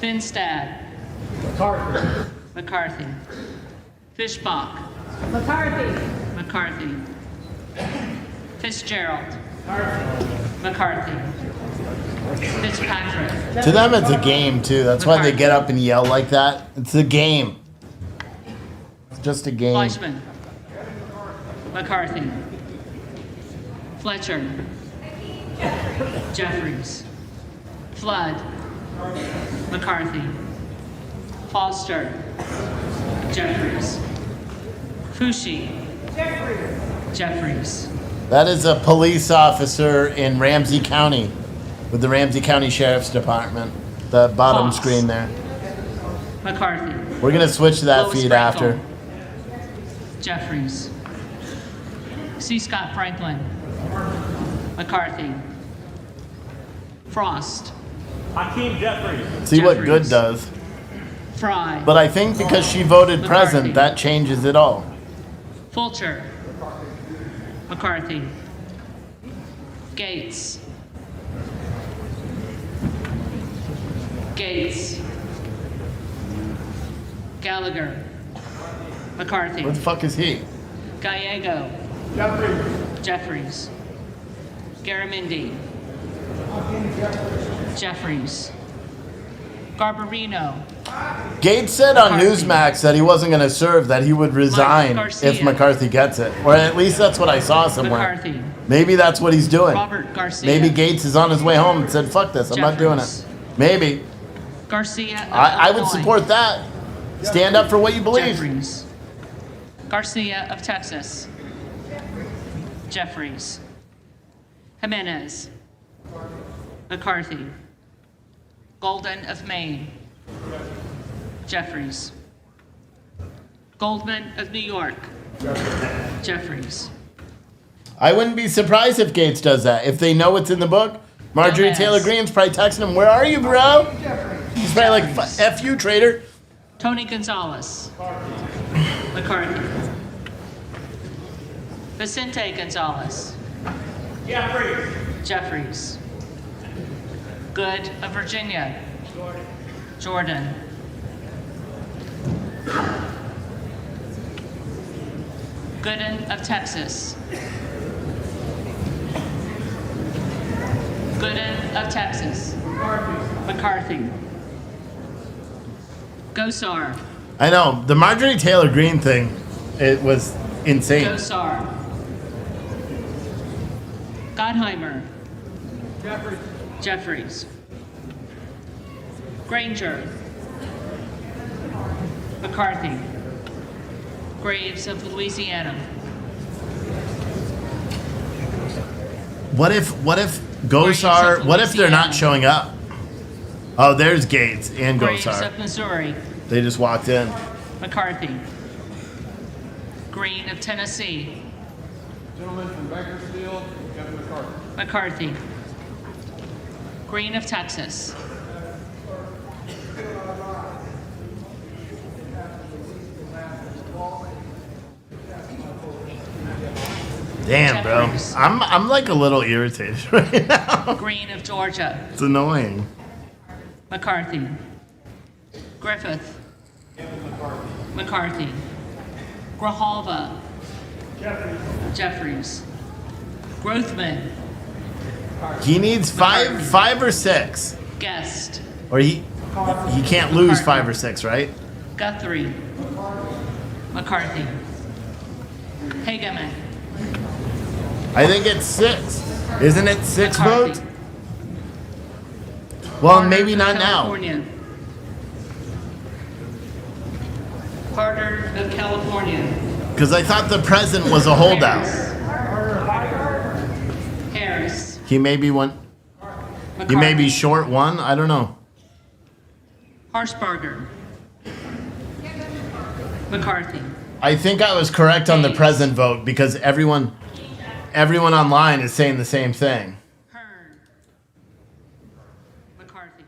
Finstad. McCarthy. McCarthy. Fishbach. McCarthy. McCarthy. Fitzgerald. McCarthy. Fitzpatrick. To them, it's a game, too. That's why they get up and yell like that. It's a game. It's just a game. Fleischman. McCarthy. Fletcher. Jeffries. Flood. McCarthy. Foster. Jeffries. Fushi. Jeffries. That is a police officer in Ramsey County with the Ramsey County Sheriff's Department. The bottom Fox. screen there. McCarthy. We're going to switch to that Lois feed Frankel. after. Jeffries. C. Scott Franklin. McCarthy. Frost. Hakeem Jeffries. See what good Jeffries. does. Fry. But I think because she voted McCarthy. present, that changes it all. Fulcher. McCarthy. Gates. Gates. Gallagher. McCarthy. Where the fuck is he? Gallego. Jeffries. Jeffries. Garamendi. Jeffries. Garbarino. Gates said on McCarthy. Newsmax that he wasn't going to serve, that he would resign Garcia. if McCarthy gets it. Or at least that's what I saw somewhere. McCarthy. Maybe that's what he's doing. Robert Garcia. Maybe Gates is on his way home and said, fuck this, I'm not doing it. Jeffries. Maybe. Garcia. of I would Illinois. support that. Stand up for what you believe. Jeffries. Garcia of Texas. Jeffries. Jimenez. McCarthy. Golden of Maine. Jeffries. Goldman of New York. Jeffries. I wouldn't be surprised if Gates does that. If they know what's in the book, Marjorie Gomez. Taylor Greene's probably texting him, where are you, bro? He's probably like, F you, traitor. Tony Gonzalez. McCarthy. Vicente Gonzalez. Jeffries. Jeffries. Good of Virginia. Jordan. Gooden of Texas. Gooden of Texas. McCarthy. Gosar. I know, the Marjorie Taylor Greene thing, it was insane. Gosar. Gottheimer. Jeffries. Granger. McCarthy. Graves of Louisiana. What if Graves Gosar, of what if they're not Louisiana. showing up? Oh, there's Gates and Graves Gosar. of Missouri. They just walked in. McCarthy. Green of Tennessee. Gentleman from Bakersfield, Kevin McCarthy. McCarthy. Green of Texas. Damn, bro. Jeffries. I'm like a little irritated right now. Green of Georgia. It's annoying. McCarthy. Griffith. McCarthy. Grijalva. Jeffries. Grothman. He needs five or six. Guest. Or he can't lose 5 or 6, right? Guthrie. McCarthy. Hageman. I think it's 6. Isn't it 6 McCarthy. votes? Well, Carter maybe of not now. California. Carter of California. Because I thought the president was a holdout. Harris. He may be one. He may be short one. I don't know. Harshbarger. McCarthy. I think I was correct on the present vote because everyone online is saying the same thing. Hearn. McCarthy.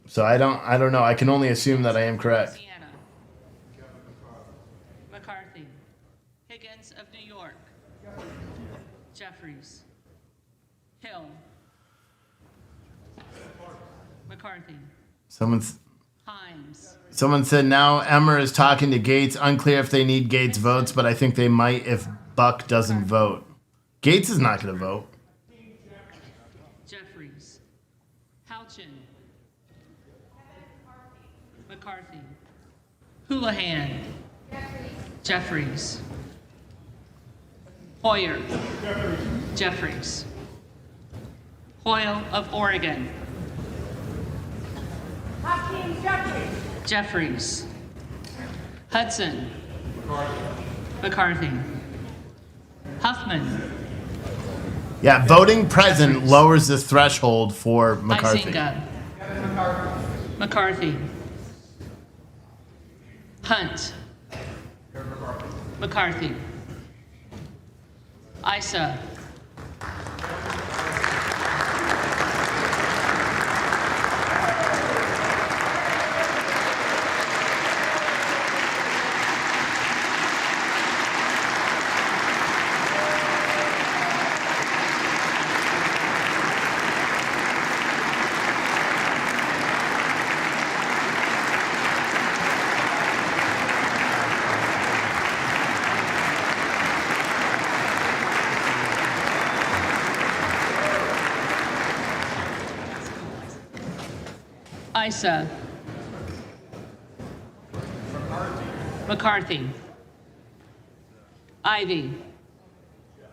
So I don't know. I can only assume that I am correct. Louisiana. McCarthy. Higgins of New York. Jeffries. Hill. McCarthy. Someone said now Emmer is talking to Gates. Unclear if they need Gates votes, but I think they might if Buck doesn't vote. Gates is not going to vote. Jeffries. Houchin. McCarthy. Houlihan. Jeffries. Hoyer. Jeffries. Hoyle of Oregon. Jeffries. Hudson. McCarthy. Huffman. Yeah, voting present lowers the threshold for McCarthy. Isinga. McCarthy. Hunt. McCarthy. Issa. Issa. McCarthy. Ivy.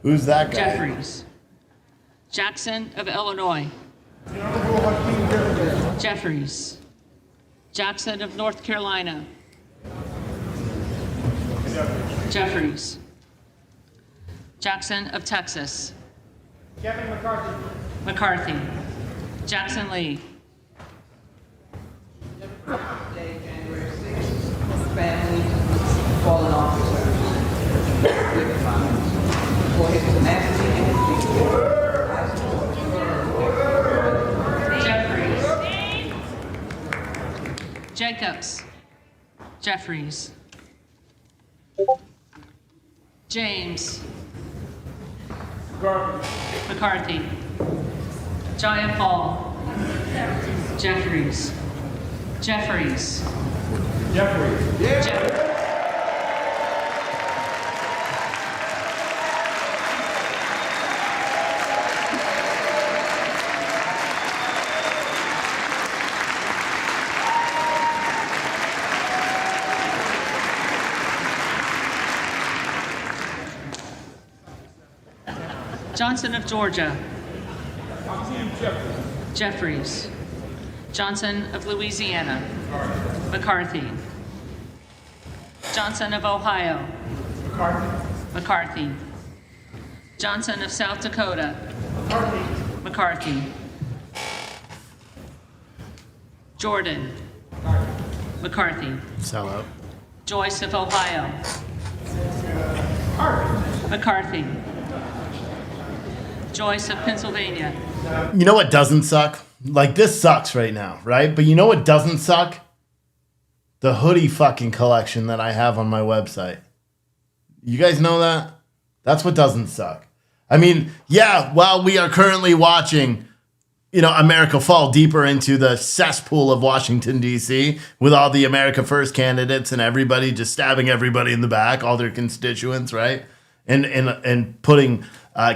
Who's that guy? Jeffries. Jackson of Illinois. Jeffries. Jackson of North Carolina. Jeffries. Jackson of Texas. Kevin McCarthy. McCarthy. Jackson Lee. Day, January 6th, family, fallen officers, for his tenacity and Jeffries. Jacobs. Jeffries. James. McCarthy. Jayapal. Jeffries. Jeffries. Johnson of Georgia. Jeffries. Johnson of Louisiana. McCarthy. Johnson of Ohio. McCarthy. Johnson of South Dakota. McCarthy. Jordan. McCarthy. Sellout. Joyce of Ohio. McCarthy. Joyce of Pennsylvania. You know what doesn't suck? Like, this sucks right now, right? But you know what doesn't suck? The hoodie fucking collection that I have on my website. You guys know that? That's what doesn't suck. I mean, yeah, while we are currently watching, America fall deeper into the cesspool of Washington, D.C., with all the America First candidates and everybody just stabbing everybody in the back, all their constituents, right? And putting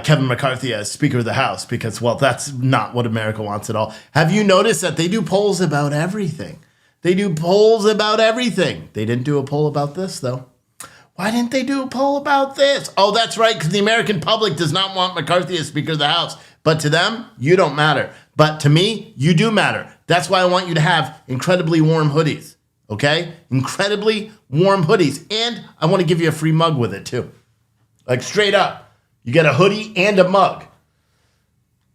Kevin McCarthy as Speaker of the House because, well, that's not what America wants at all. Have you noticed that they do polls about everything? They do polls about everything. They didn't do a poll about this, though. Why didn't they do a poll about this? Oh, that's right, because the American public does not want McCarthy as Speaker of the House. But to them, you don't matter. But to me, you do matter. That's why I want you to have incredibly warm hoodies, okay? Incredibly warm hoodies. And I want to give you a free mug with it, too. Like, straight up. You get a hoodie and a mug.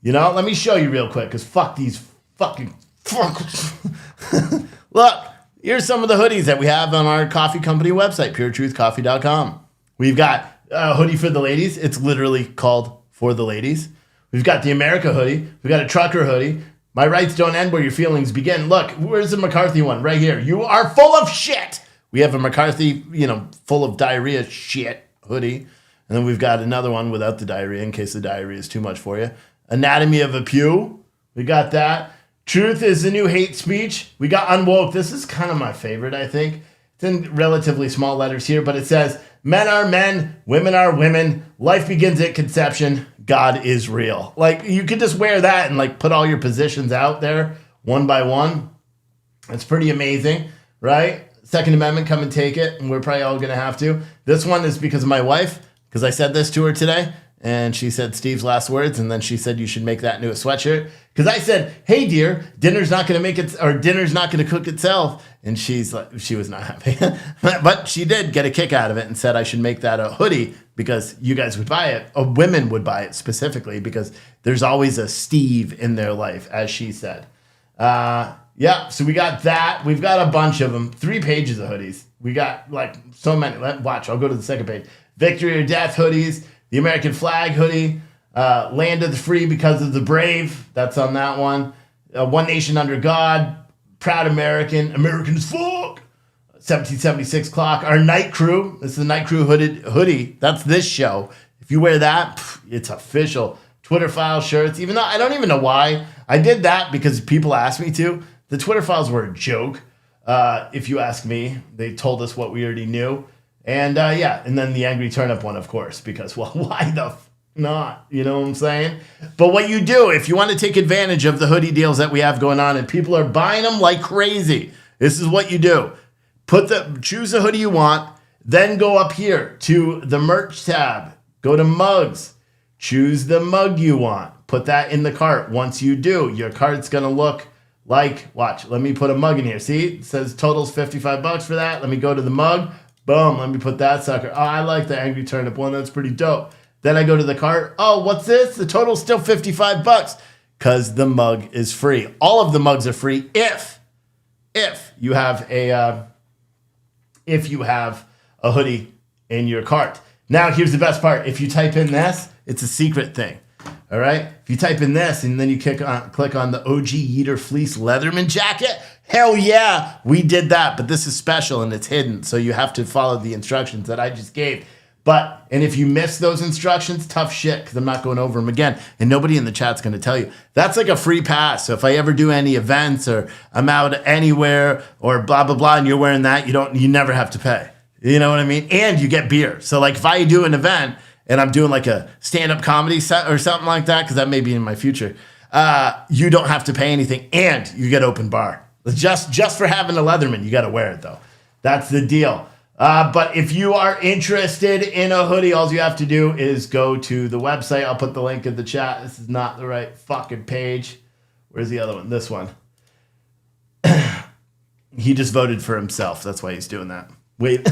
You know, let me show you real quick, because fuck these fucking fuckers. Look. Here's some of the hoodies that we have on our coffee company website, puretruthcoffee.com. We've got a hoodie for the ladies. It's literally called For the Ladies. We've got the America hoodie. We've got a trucker hoodie. My rights don't end where your feelings begin. Look, where's the McCarthy one? Right here. You are full of shit. We have a McCarthy, full of diarrhea shit hoodie. And then we've got another one without the diarrhea in case the diarrhea is too much for you. Anatomy of a Pew. We got that. Truth is the new hate speech. We got unwoke. This is kind of my favorite, I think. It's in relatively small letters here, but it says, men are men, women are women, life begins at conception, God is real. Like, you could just wear that and, like, put all your positions out there one by one. It's pretty amazing, right? Second Amendment, come and take it, and we're probably all going to have to. This one is because of my wife, because I said this to her today. And she said Steve's last words, and then she said you should make that into a sweatshirt. Because I said, hey, dear, dinner's not going to make it, or dinner's not going to cook itself. And she's like, she was not happy. But she did get a kick out of it and said I should make that a hoodie because you guys would buy it, or women would buy it specifically, because there's always a Steve in their life, as she said. Yeah, so we got that. We've got a bunch of them. 3 pages of hoodies. We got, like, so many. Watch, I'll go to the second page. Victory or death hoodies. The American flag hoodie, land of the free because of the brave. That's on that one. One nation under God, proud American, Americans fuck. 1776 clock. Our night crew. This is the night crew hoodie. That's this show. If you wear that, it's official. Twitter file shirts. Even though I don't even know why I did that, because people asked me to. The Twitter files were a joke. If you ask me, they told us what we already knew. And and then the angry turnip one, of course, because, well, why the not? You know what I'm saying? But what you do, if you want to take advantage of the hoodie deals that we have going on and people are buying them like crazy, this is what you do. Choose the hoodie you want, then go up here to the merch tab, go to mugs, choose the mug you want, put that in the cart. Once you do, your cart's going to look like, watch, let me put a mug in here. See, it says totals $55 for that. Let me go to the mug. Boom, let me put that sucker. Oh, I like the angry turnip one. That's pretty dope. Then I go to the cart. Oh, what's this? The total's still $55 because the mug is free. All of the mugs are free if you have a hoodie in your cart. Now, here's the best part. If you type in this, it's a secret thing. All right? If you type in this and then you click on the OG Yeater Fleece Leatherman jacket, hell yeah, we did that. But this is special and it's hidden, so you have to follow the instructions that I just gave. And if you miss those instructions, tough shit, because I'm not going over them again. And nobody in the chat's going to tell you. That's like a free pass. So if I ever do any events or I'm out anywhere or blah, blah, blah, and you're wearing that, you never have to pay. You know what I mean? And you get beer. So like if I do an event and I'm doing like a stand-up comedy set or something like that, because that may be in my future, you don't have to pay anything and you get open bar. Just for having a Leatherman, you got to wear it though. That's the deal. But if you are interested in a hoodie, all you have to do is go to the website. I'll put the link in the chat. This is not the right fucking page. Where's the other one? This one. He just voted for himself. That's why he's doing that. Wait.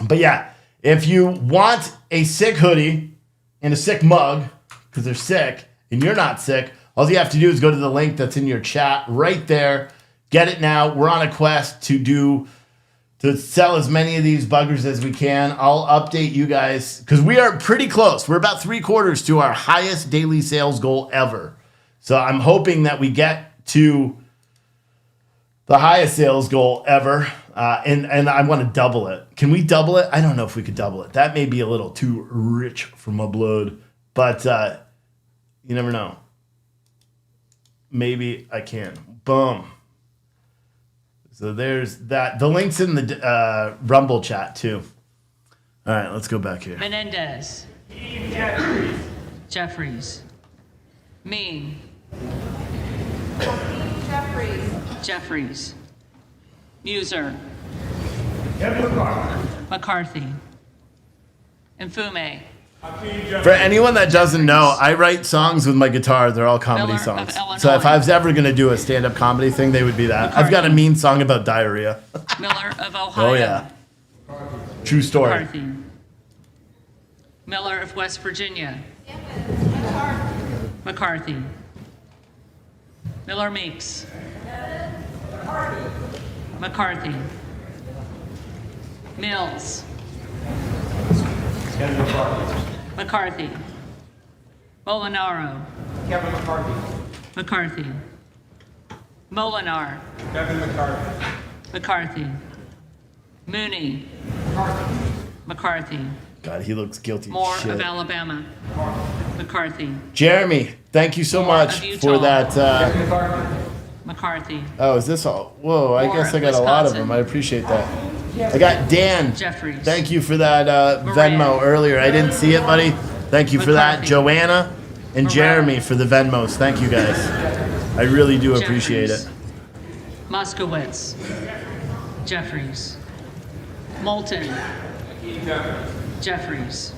But yeah, if you want a sick hoodie and a sick mug, because they're sick and you're not sick, all you have to do is go to the link that's in your chat right there. Get it now. We're on a quest to sell as many of these buggers as we can. I'll update you guys because we are pretty close. We're about 3/4 to our highest daily sales goal ever. So I'm hoping that we get to the highest sales goal ever. And I want to double it. Can we double it? I don't know if we could double it. That may be a little too rich for my blood. But you never know. Maybe I can. Boom. So there's that. The link's in the Rumble chat, too. All right, let's go back here. Menendez. Jeffries. Mean. Jeffries. Jeffries. Muser. Kevin McCarthy. McCarthy. Mfume. For anyone that doesn't know, I write songs with my guitar. They're all comedy Miller of songs. Illinois. So if I was ever going to do a stand-up comedy thing, they would be that. I've got a mean song about diarrhea. Miller of Ohio. Oh, yeah. True story. McCarthy. Miller of West Virginia. McCarthy. Miller Meeks. McCarthy. Mills. McCarthy. Molinaro. Kevin McCarthy. McCarthy. Molinar. Kevin McCarthy. McCarthy. Mooney. McCarthy. God, he looks guilty. Moore as shit. of Alabama. McCarthy. Jeremy, thank you so Moore much of Utah. for that. Kevin McCarthy. McCarthy. Oh, is this all? Whoa, I Moore guess I of got a lot of Wisconsin. them. I appreciate that. I got Dan. Jeffries. Thank you for that Moran. Venmo earlier. I didn't see it, buddy. Thank you for that. McCarthy. Joanna and Moran. Jeremy for the Venmos. Thank you guys. I really do appreciate Jeffries. it. Moskowitz. Jeffries. Moulton. Jeffries.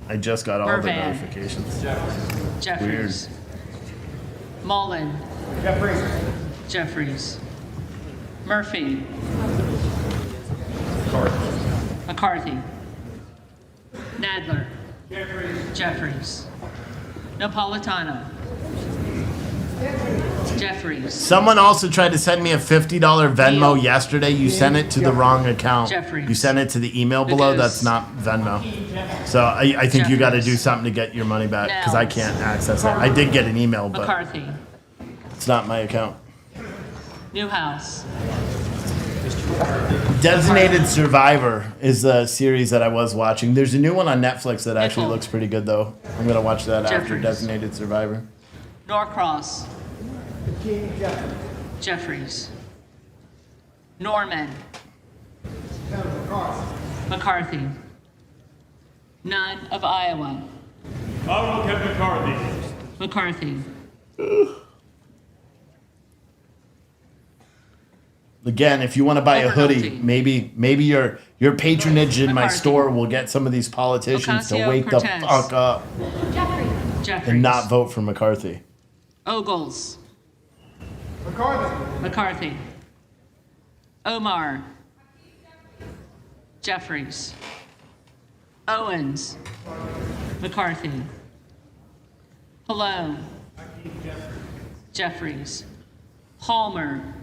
I just got all the Mervan. notifications. Jeffries. Mullen. Jeffries. Jeffries. Murphy. McCarthy. Nadler. Jeffries. Napolitano. Jeffries. Someone also tried to send me a $50 Venmo Neal. yesterday. You sent it to the wrong account. Jeffries. You sent it to the email below. Caduce. That's not Venmo. So I think you got to Jeffries. do something to get your money back because I Nels. can't access it. I did get an email, but McCarthy. it's not my account. Newhouse. Designated Survivor is the series that I was watching. There's a new one on Netflix that actually Nickel. looks pretty good, though. I'm going to watch that after Jeffries. Designated Survivor. Norcross. Jeffries. Norman. McCarthy. Nunn of Iowa. Honorable Kevin McCarthy. McCarthy. Again, if you want to buy a hoodie, Overnolte. maybe your patronage in my McCarthy. store will get some of these politicians to wake the Ocasio-Cortez. fuck up Jeffries. and not vote for McCarthy. Ogles. McCarthy. McCarthy. Omar. Jeffries. Owens. McCarthy. Pallone. Jeffries. Palmer.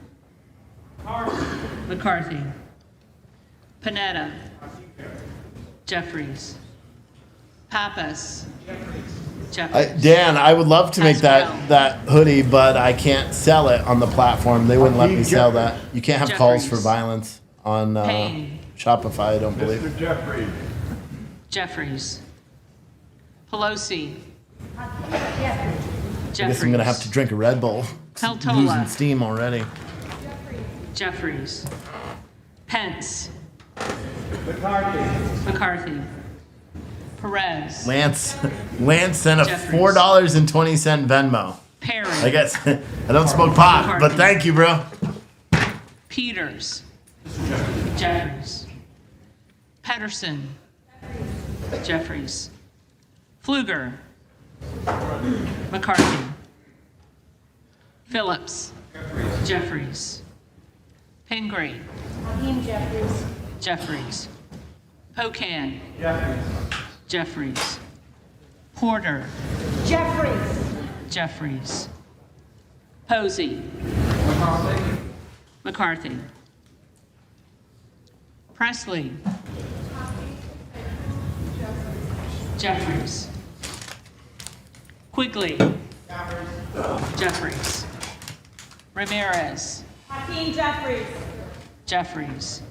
McCarthy. Panetta. Jeffries. Pappas. Jeffries. Dan, I would love to make Pasquale. that hoodie, but I can't sell it on the platform. They wouldn't let me sell that. You can't have calls for Jeffries. violence on Payne. Shopify, I don't believe. Mr. Jeffries. Jeffries. Pelosi. I guess I'm going to have to drink a Red Bull. Peltola. Losing steam already. Jeffries. Pence. McCarthy. McCarthy. Perez. Lance sent a Jeffries. $4.20 Venmo. Perry. I guess I don't smoke pot, but McCarthy. thank you, bro. Peters. Jeffries. Pedersen. Jeffries. Pfluger. McCarthy. Phillips. Jeffries. Pingree. Jeffries. Pocan. Jeffries. Porter. Jeffries. Posey. McCarthy. Presley. Jeffries. Quigley. Jeffries. Ramirez. Jeffries.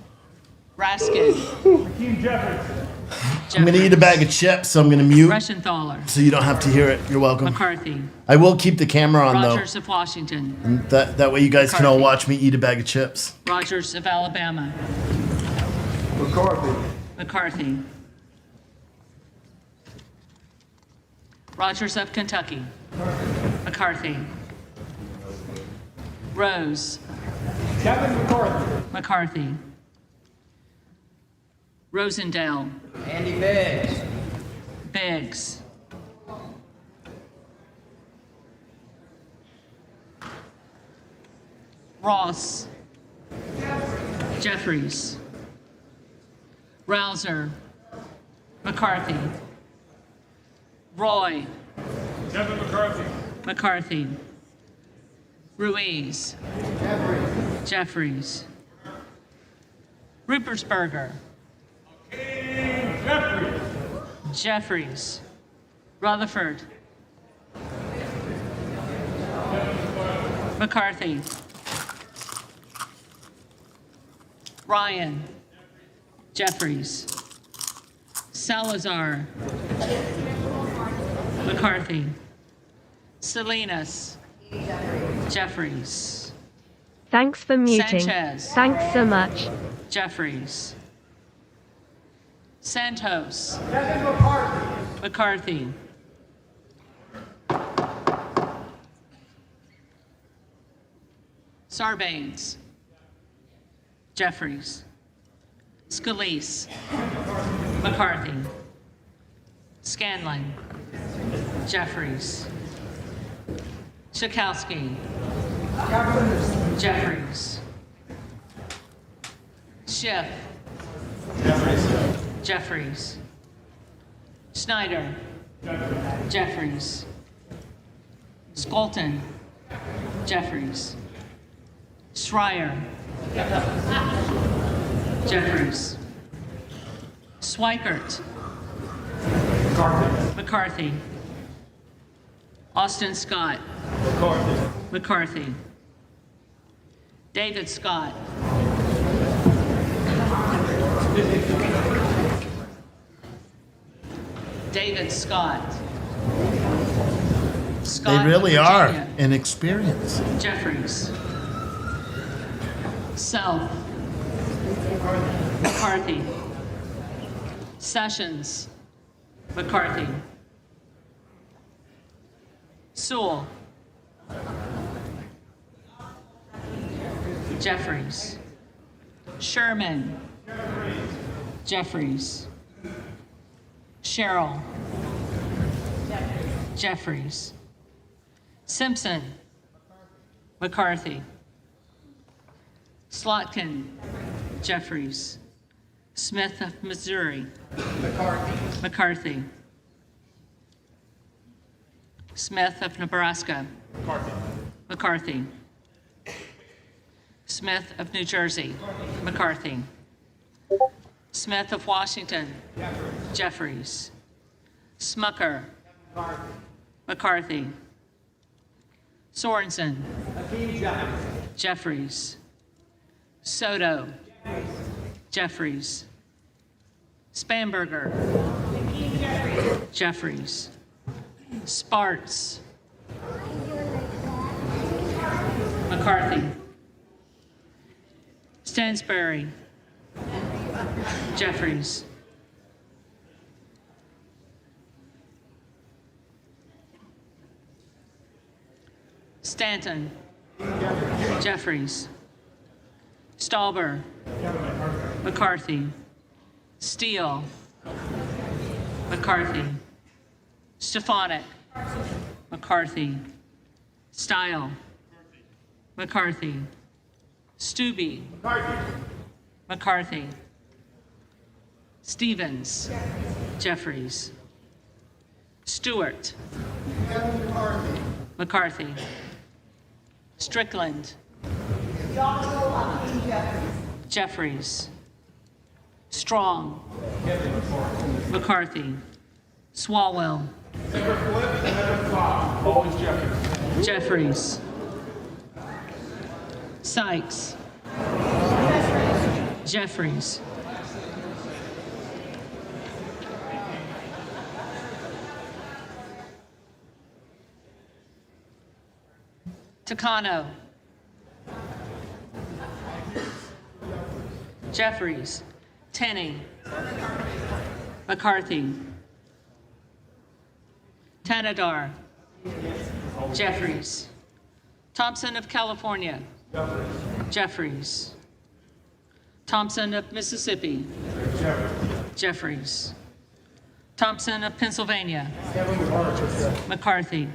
Raskin. I'm going to eat a bag of chips, so I'm going to mute Reschenthaler. so you don't have to hear it. You're welcome. McCarthy. I will keep the camera on, Rogers of Washington. though. That way you guys can all McCarthy. watch me eat a bag of chips. Rogers of Alabama. McCarthy. McCarthy. Rogers of Kentucky. McCarthy. Rose. Kevin McCarthy. McCarthy. Rosendale. Andy Biggs. Biggs. Ross. Jeffries. Rouser. McCarthy. Roy. Kevin McCarthy. McCarthy. Ruiz. Jeffries. Rupersberger. Jeffries. Jeffries. Rutherford. McCarthy. Ryan. Jeffries. Salazar. McCarthy. Salinas. Jeffries. Thanks for muting. Sanchez. Thanks so much. Jeffries. Santos. Kevin McCarthy. McCarthy. Sarbanes. Jeffries. Scalise. McCarthy. Scanlon. Jeffries. Schakowsky. Jeffries. Schiff. Jeffries. Schneider. Jeffries. Skolton. Jeffries. Schreier. Jeffries. Swikert. McCarthy. Austin Scott. McCarthy. David Scott. David Scott. Scott They really of are Virginia. inexperienced. Jeffries. Self. McCarthy. Sessions. McCarthy. Sewell. Jeffries. Sherman. Jeffries. Sherrill. Jeffries. Simpson. McCarthy. Slotkin. Jeffries. Smith of Missouri. McCarthy. Smith of Nebraska. McCarthy. Smith of New Jersey. McCarthy. Smith of Washington. Jeffries. Smucker. McCarthy. Sorensen. Jeffries. Soto. Jeffries. Spanberger. Jeffries. Sparts. McCarthy. Stansberry. Jeffries. Stanton. Jeffries. Stauber. McCarthy. Steele. McCarthy. Stefanik. McCarthy. Style. McCarthy. Stubbe. McCarthy. Stevens. Jeffries. Stewart. McCarthy. Strickland. Jeffries. Strong. McCarthy. Swalwell. Always Jeffries. Jeffries. Sykes. Jeffries. Takano. Jeffries. Tenney. McCarthy. Tanadar. Jeffries. Thompson of California. Jeffries. Thompson of Mississippi. Jeffries. Thompson of Pennsylvania. McCarthy.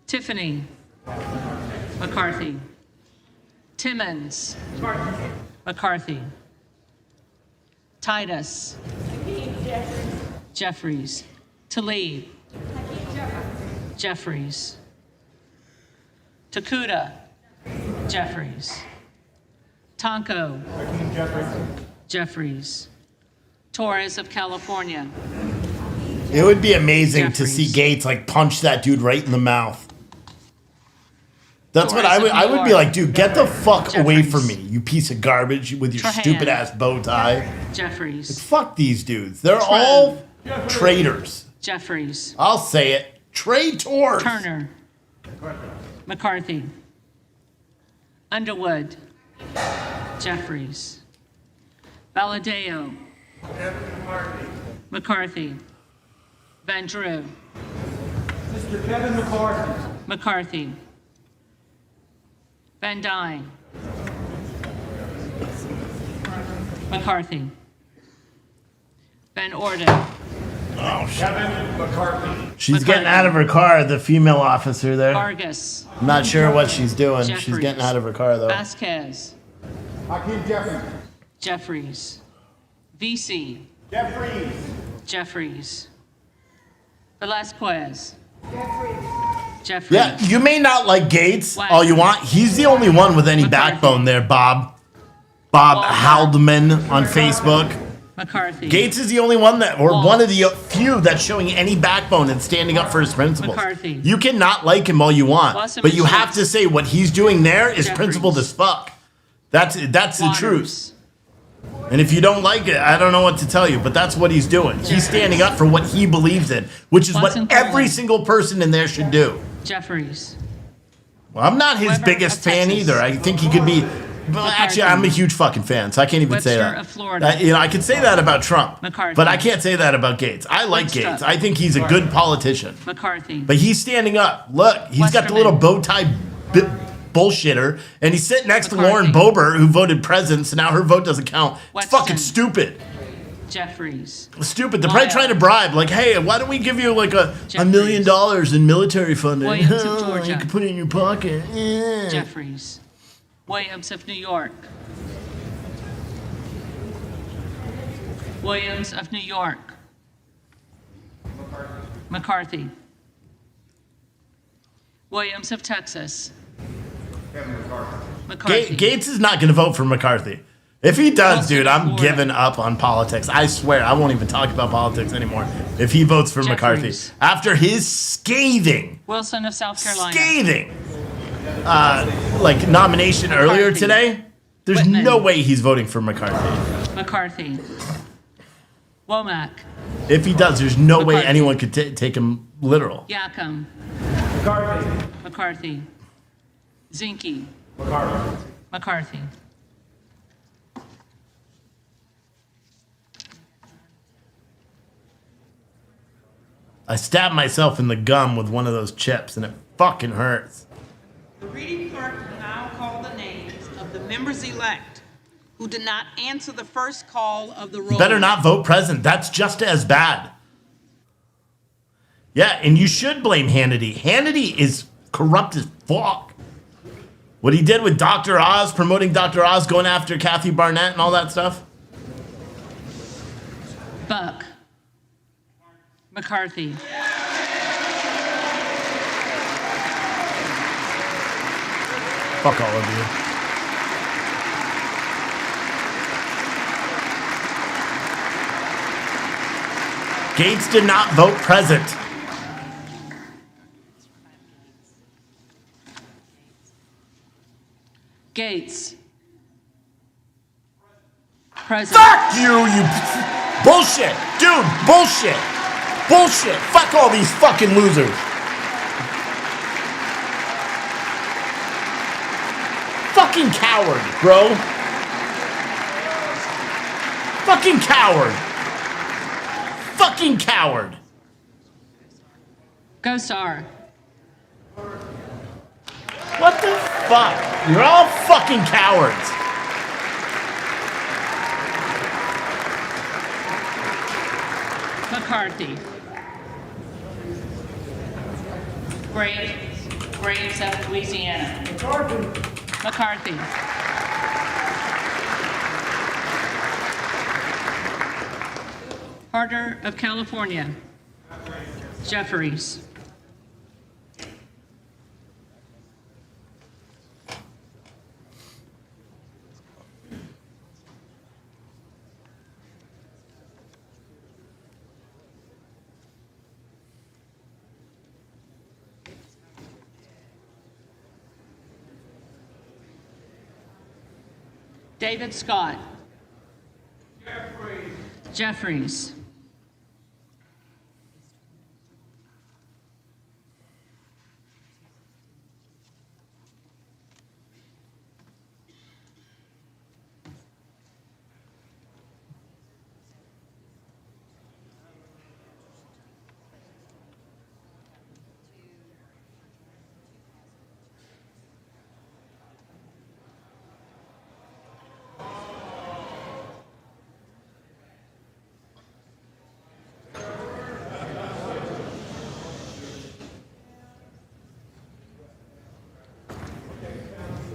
Tiffany. McCarthy. Timmons. McCarthy. Titus. Jeffries. Tlaib. Jeffries. Takuda. Jeffries. Tonko. Jeffries. Torres of California. It would be amazing to see Jeffries. Gates like punch that dude right in the mouth. That's what Torres I would. of I New would be York. like, dude, get the fuck away Jeffries. from me, you piece of garbage with your Trahan. stupid ass bow tie. Jeffries. Fuck these dudes. They're Trump. all traitors. Jeffries. I'll say it. Traitors. Turner. McCarthy. Underwood. Jeffries. Valadeo. McCarthy. Van Drew. Mr. Kevin McCarthy. McCarthy. Van Dyne. McCarthy. Van Orden. Oh, shit. Kevin McCarthy. She's getting out of her car, the female officer there. Vargas. I'm not sure what she's doing. She's Jeffries. getting out of her car, though. Vasquez. Hakeem Jeffries. Jeffries. VC. Jeffries. Jeffries. Velasquez. Jeffries. Yeah, you may not like Gates Wow. all you want. He's the only one with any McCarthy. backbone there, Bob. Bob Walker. Haldeman on Facebook. McCarthy. Gates is the only one that, or Walsh. one of the few that's showing any backbone and standing up for his principles. McCarthy. You cannot like him all you want, Wasserman but you have Schultz. to say what he's doing there is Jeffries. principled as fuck. That's the truth. Waters. And if you don't like it, I don't know what to tell you, but that's what he's doing. He's standing up for what he believes in, which is Watson what every Coleman. single person in there should do. Jeffries. Well, I'm not his Weber biggest of fan Texas. either. I think he could be. Well, actually, I'm a huge fucking fan, so I can't even say Webster that. of Florida. You know, I could say that about Trump, McCarthy. but I can't say that about Gates. I like Woodstock. Gates. I think he's a good politician, McCarthy. but he's standing up. Look, he's got the Westerman. little bow tie bullshitter, and he's sitting next to Lauren McCarthy. Boebert, who voted president, so now her vote doesn't count. It's Weston. fucking stupid. Jeffries. Stupid. They're probably trying to bribe. Like, hey, why don't we give you like $1 million in military funding? Williams of Georgia. You can put it in your pocket. Yeah. Jeffries. Williams of New York. Williams of New York. McCarthy. Williams of Texas. McCarthy. Gates is not going to vote for McCarthy. If he does, Wilson dude, of I'm Florida. giving up on politics. I swear, I won't even talk about politics anymore if he votes for McCarthy. Jeffries. After his scathing, Wilson of South Carolina. like nomination earlier McCarthy. today, there's Whitman. no way he's voting for McCarthy. McCarthy. Womack. If he does, there's no way McCarthy. anyone could take him literal. Yacom. McCarthy. McCarthy. Zinke. McCarthy. McCarthy. I stabbed myself in the gum with one of those chips, and it fucking hurts. The reading clerk will now call the names of the members-elect who did not answer the first call of the roll. Better not vote president. That's just as bad. Yeah, and you should blame Hannity. Hannity is corrupt as fuck. What he did with Dr. Oz, promoting Dr. Oz, going after Kathy Barnett and all that stuff. Buck. McCarthy. Fuck all of you. Gates did not vote present. Gates. President. Fuck you bullshit. Dude, bullshit. Bullshit. Fuck all these fucking losers. Fucking coward, bro. Fucking coward. Fucking coward. Gosar. What the fuck? You're all fucking cowards. McCarthy. Graves of Louisiana. McCarthy. Harder of California. Jeffries. David Scott. Jeffries.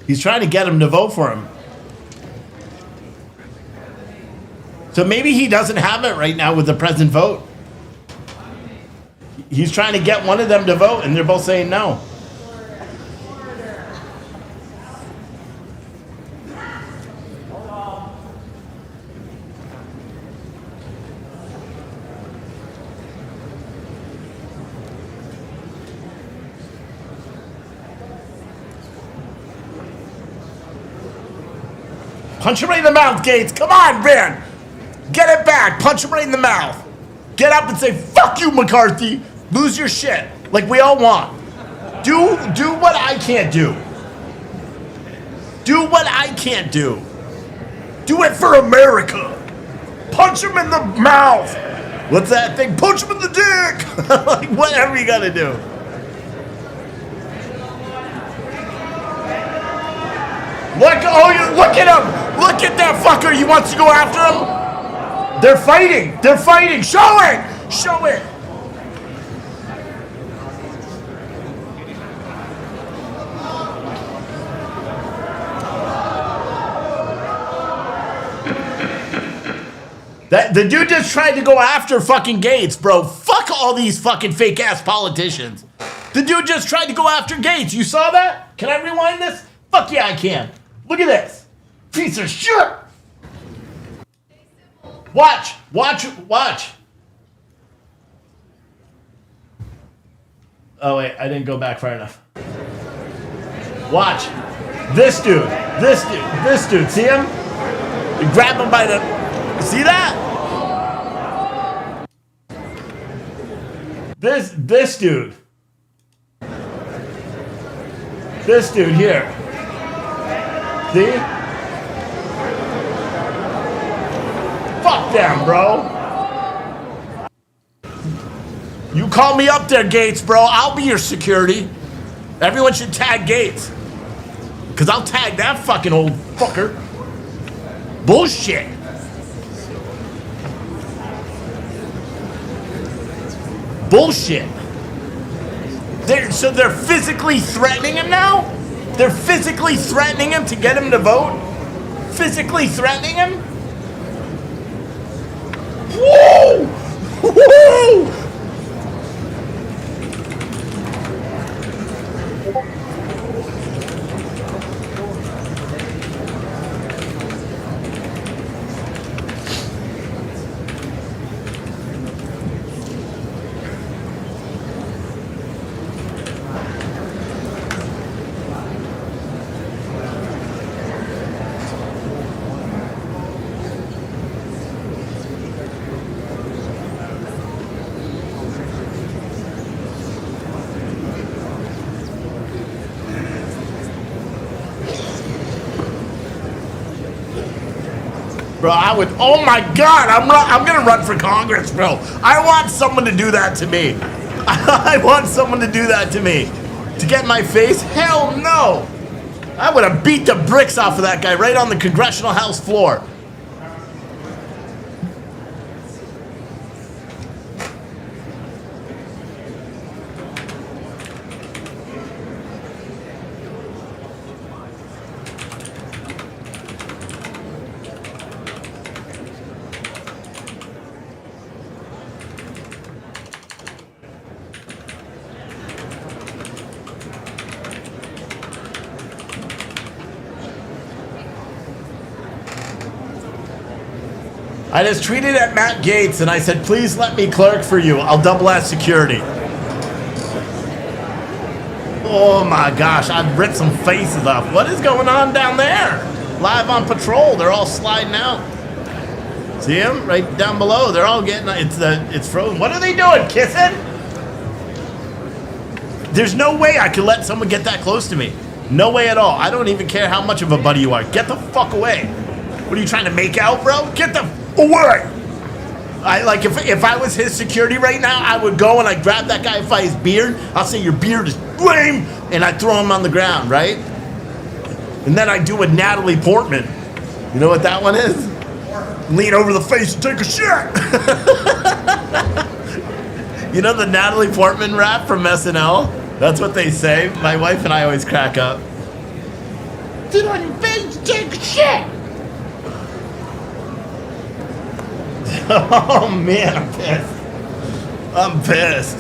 He's trying to get him to vote for him. So maybe he doesn't have it right now with the present vote. He's trying to get one of them to vote, and they're both saying no. Punch him right in the mouth, Gates. Come on, man. Get it back. Punch him right in the mouth. Get up and say, fuck you, McCarthy. Lose your shit, like we all want. Do what I can't do. Do what I can't do. Do it for America. Punch him in the mouth. What's that thing? Punch him in the dick. Like, whatever you gotta do. Look at him! Look at that fucker! He wants to go after him! They're fighting! They're fighting! Show it! Show it! The dude just tried to go after fucking Gates, bro. Fuck all these fucking fake ass politicians. The dude just tried to go after Gates. You saw that? Can I rewind this? Fuck yeah, I can. Look at this. Piece of shit. Watch. Oh, wait. I didn't go back far enough. Watch. This dude. See him? You grab him by the... See that? This dude. This dude here. See? Fuck them, bro. You call me up there, Gates, bro. I'll be your security. Everyone should tag Gates. Because I'll tag that fucking old fucker. Bullshit. Bullshit. So they're physically threatening him now? They're physically threatening him to get him to vote? Physically threatening him? Whoa! Whoa! Bro, oh my God, I'm gonna run for Congress, bro. I want someone to do that to me. I want someone to do that to me. To get in my face? Hell no. I would have beat the bricks off of that guy right on the Congressional House floor. I just tweeted at Matt Gaetz and I said, please let me clerk for you. I'll double as security. Oh my gosh, I've ripped some faces off. What is going on down there? Live on patrol, they're all sliding out. See them right down below? They're all getting, it's frozen. What are they doing, kissing? There's no way I could let someone get that close to me. No way at all. I don't even care how much of a buddy you are. Get the fuck away. What are you trying to make out, bro? Get the away. If I was his security right now, I would go and I'd grab that guy by his beard. I'll say your beard is lame, and I'd throw him on the ground, right? And then I'd do a Natalie Portman. You know what that one is? Lean over the face and take a shit. You know the Natalie Portman rap from SNL? That's what they say. My wife and I always crack up. Sit on your face and take a shit. Oh man, I'm pissed. I'm pissed.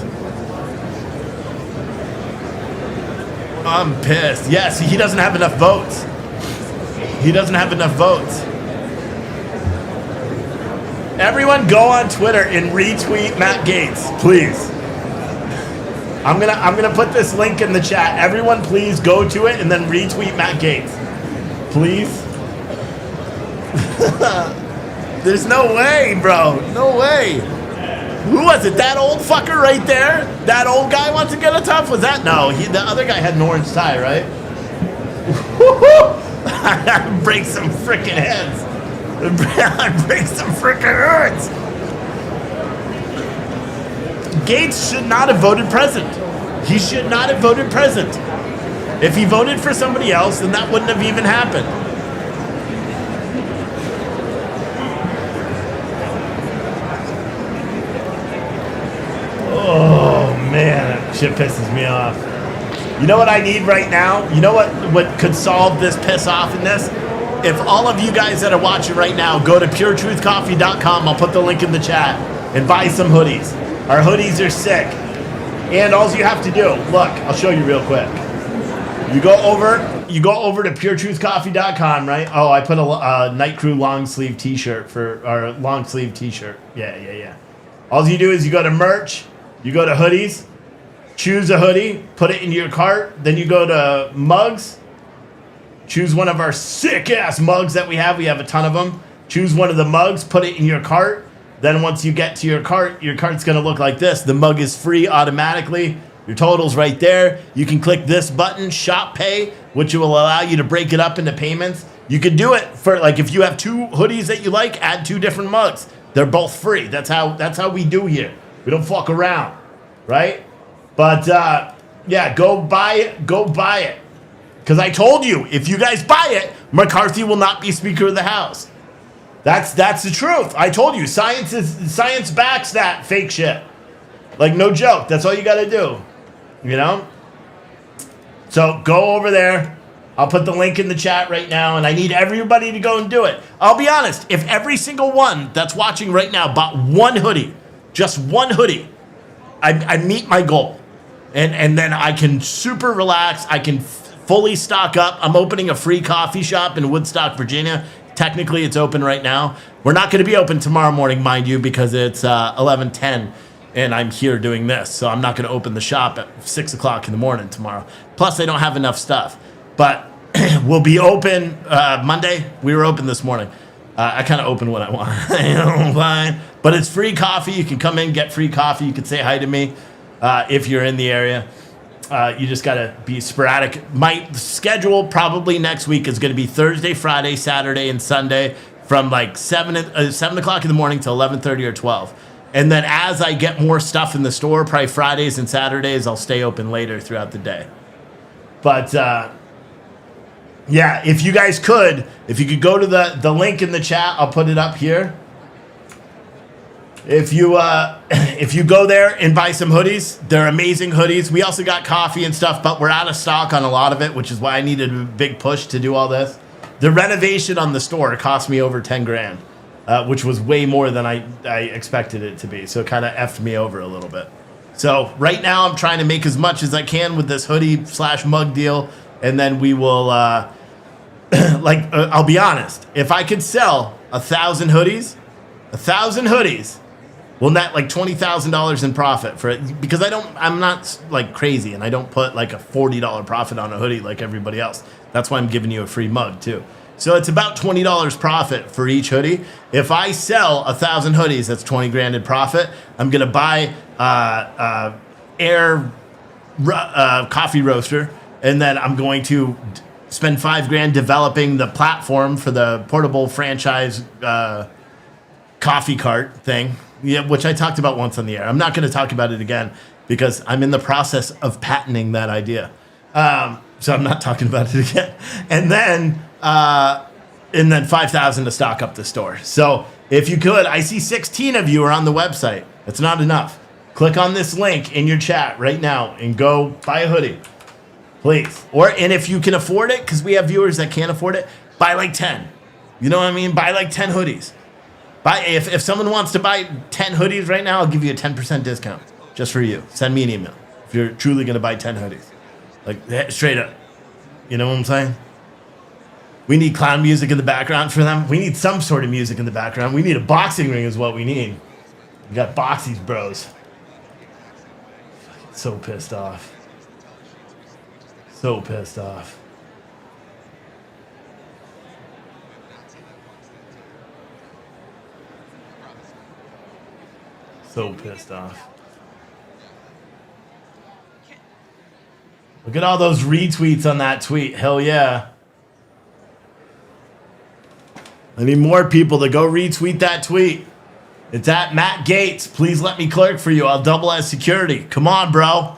I'm pissed. Yes, he doesn't have enough votes. He doesn't have enough votes. Everyone go on Twitter and retweet Matt Gaetz, please. I'm gonna put this link in the chat. Everyone please go to it and then retweet Matt Gaetz. Please. There's no way, bro. No way. Who was it? That old fucker right there? That old guy wants to get a tough? Was that? No, the other guy had an orange tie, right? I break some freaking heads. I break some freaking heads. Gaetz should not have voted president. He should not have voted president. If he voted for somebody else, then that wouldn't have even happened. Oh man, that shit pisses me off. You know what I need right now? You know what could solve this piss off in this? If all of you guys that are watching right now go to puretruthcoffee.com, I'll put the link in the chat, and buy some hoodies. Our hoodies are sick. And all you have to do, look, I'll show you real quick. You go over to puretruthcoffee.com, right? Oh, I put a Night Crew long sleeve t-shirt for our long sleeve t-shirt. Yeah. All you do is you go to merch, you go to hoodies, choose a hoodie, put it into your cart, then you go to mugs, choose one of our sick ass mugs that we have a ton of them. Choose one of the mugs, put it in your cart. Then once you get to your cart's gonna look like this. The mug is free automatically. Your total's right there. You can click this button, Shop Pay, which will allow you to break it up into payments. You could do it for, like, if you have 2 hoodies that you like, add 2 different mugs. They're both free. That's how we do here. We don't fuck around, right? But yeah, go buy it. Because I told you, if you guys buy it, McCarthy will not be Speaker of the House. That's the truth. I told you, science backs that fake shit. Like, no joke. That's all you got to do. You know? So go over there. I'll put the link in the chat right now, and I need everybody to go and do it. I'll be honest, if every single one that's watching right now bought one hoodie, just one hoodie, I meet my goal. And then I can super relax. I can fully stock up. I'm opening a free coffee shop in Woodstock, Virginia. Technically, it's open right now. We're not going to be open tomorrow morning, mind you, because it's 11:10, and I'm here doing this. So I'm not going to open the shop at 6 o'clock in the morning tomorrow. Plus, I don't have enough stuff. But we'll be open Monday. We were open this morning. I kind of open what I want. Fine. But it's free coffee. You can come in, get free coffee. You can say hi to me if you're in the area. You just got to be sporadic. My schedule probably next week is going to be Thursday, Friday, Saturday, and Sunday from like 7 o'clock in the morning to 11:30 or 12. And then as I get more stuff in the store, probably Fridays and Saturdays, I'll stay open later throughout the day. But yeah, if you guys could, if you could go to the link in the chat, I'll put it up here. If you go there and buy some hoodies, they're amazing hoodies. We also got coffee and stuff, but we're out of stock on a lot of it, which is why I needed a big push to do all this. The renovation on the store cost me over 10 grand, which was way more than I expected it to be. So it kind of effed me over a little bit. So right now I'm trying to make as much as I can with this hoodie/mug deal. And then we will, I'll be honest, if I could sell 1,000 hoodies, 1,000 hoodies will net like $20,000 in profit for it, because I'm not like crazy, and I don't put like a $40 profit on a hoodie like everybody else. That's why I'm giving you a free mug too. So it's about $20 profit for each hoodie. If I sell 1,000 hoodies, that's 20 grand in profit. I'm gonna buy coffee roaster, and then I'm going to spend 5 grand developing the platform for the portable franchise coffee cart thing, which I talked about once on the air. I'm not going to talk about it again because I'm in the process of patenting that idea. So I'm not talking about it again. And then 5,000 to stock up the store. So if you could, I see 16 of you are on the website. That's not enough. Click on this link in your chat right now and go buy a hoodie, please. And if you can afford it, because we have viewers that can't afford it, buy like 10. You know what I mean? Buy like 10 hoodies. If someone wants to buy 10 hoodies right now, I'll give you a 10% discount just for you. Send me an email if you're truly going to buy 10 hoodies. Like, straight up. You know what I'm saying? We need clown music in the background for them. We need some sort of music in the background. We need a boxing ring is what we need. We got Boxies bros. So pissed off. So pissed off. So pissed off. Look at all those retweets on that tweet. Hell yeah. I need more people to go retweet that tweet. It's at Matt Gates. Please let me clerk for you. I'll double as security. Come on, bro.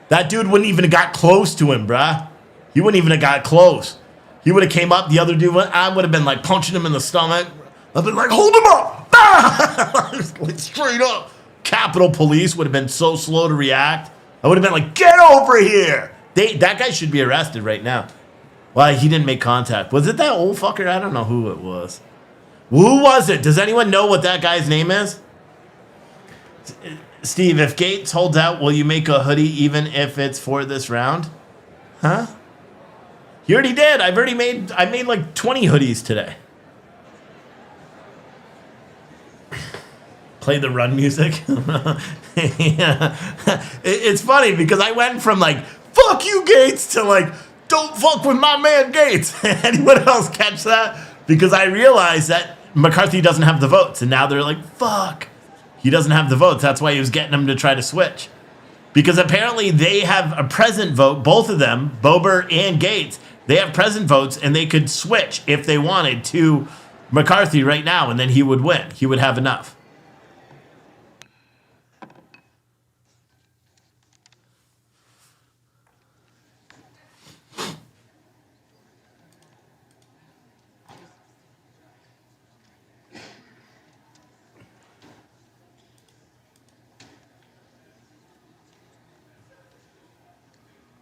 That dude wouldn't even have got close to him, bruh. He wouldn't even have got close. He would have came up. The other dude, I would have been like punching him in the stomach. I've been like, hold him up. Like, straight up. Capitol Police would have been so slow to react. I would have been like, get over here. That guy should be arrested right now. Well, he didn't make contact. Was it that old fucker? I don't know who it was. Who was it? Does anyone know what that guy's name is? Steve, if Gates holds out, will you make a hoodie even if it's for this round? Huh? He already did. I made like 20 hoodies today. Play the run music. Yeah. It's funny because I went from like, fuck you, Gates, to like, don't fuck with my man Gates. Anyone else catch that? Because I realized that McCarthy doesn't have the votes, and now they're like, fuck. He doesn't have the votes. That's why he was getting them to try to switch. Because apparently they have a present vote, both of them, Boebert and Gates. They have present votes, and they could switch if they wanted to McCarthy right now, and then he would win. He would have enough.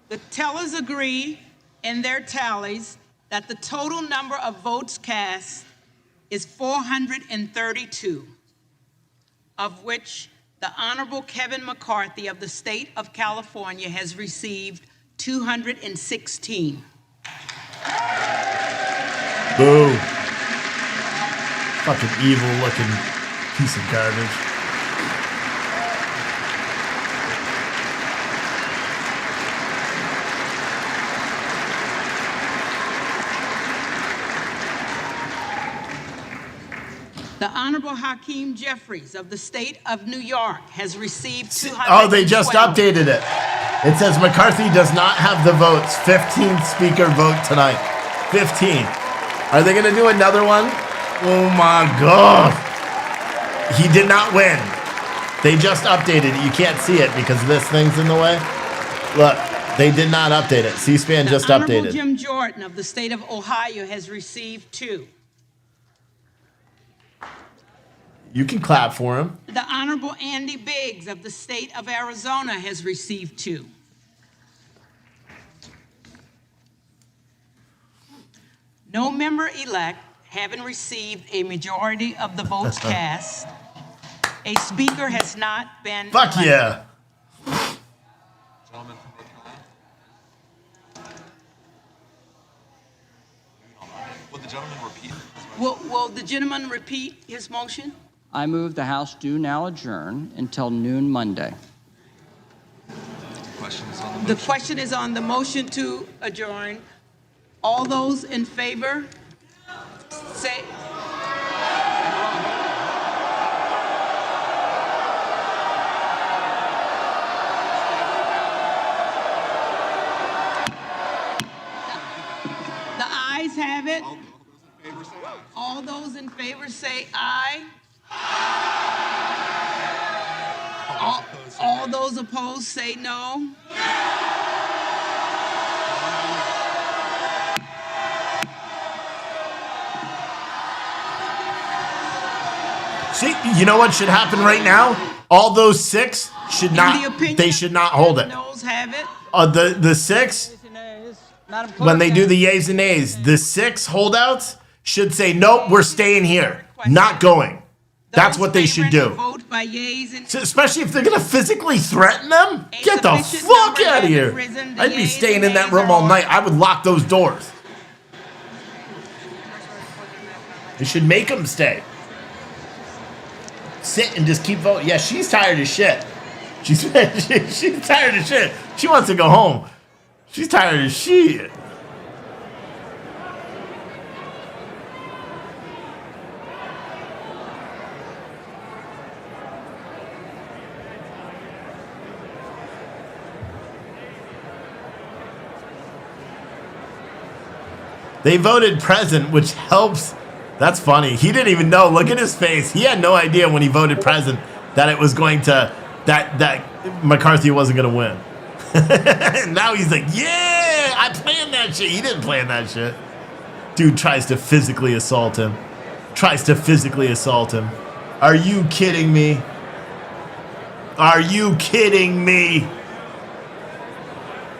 The tellers agree in their tallies that the total number of votes cast is 432, of which the Honorable Kevin McCarthy of the state of California has received 216. Boo. Fucking evil looking piece of garbage. The Honorable Hakeem Jeffries of the state of New York has received 212. Oh, they just updated it. It says McCarthy does not have the votes. 15th speaker vote tonight. 15. Are they going to do another one? Oh my God. He did not win. They just updated it. You can't see it because this thing's in the way. Look, they did not update it. C-SPAN just updated. The Honorable Jim Jordan of the state of Ohio has received 2. You can clap for him. The Honorable Andy Biggs of the state of Arizona has received 2. No member-elect having received a majority of the votes cast, a speaker has not been Fuck elected. yeah. Gentlemen from North Carolina. Would the gentleman repeat his Will the gentleman repeat his motion? I move the House do now adjourn until noon Monday. The question is on the motion to adjourn. All those in favor, say. The ayes have it. All those in favor say aye. All those opposed say no. See, you know what should happen right now? All those 6 should not. They should not hold it. Noes have it. The 6, when they do the yays and nays, the 6 holdouts should say, nope, we're staying here, not going. That's what they should do. Vote by yeas and So especially if they're going to physically threaten them. Get the fuck out of here. I'd be staying in that room all night. I would lock those doors. They should make them stay. Sit and just keep voting. Yeah, she's tired as shit. She's tired as shit. She wants to go home. She's tired as shit. They voted present, which helps. That's funny. He didn't even know. Look at his face. He had no idea when he voted present that it was going to, that McCarthy wasn't going to win. And now he's like, yeah, I planned that shit. He didn't plan that shit. Dude tries to physically assault him. Are you kidding me? Are you kidding me?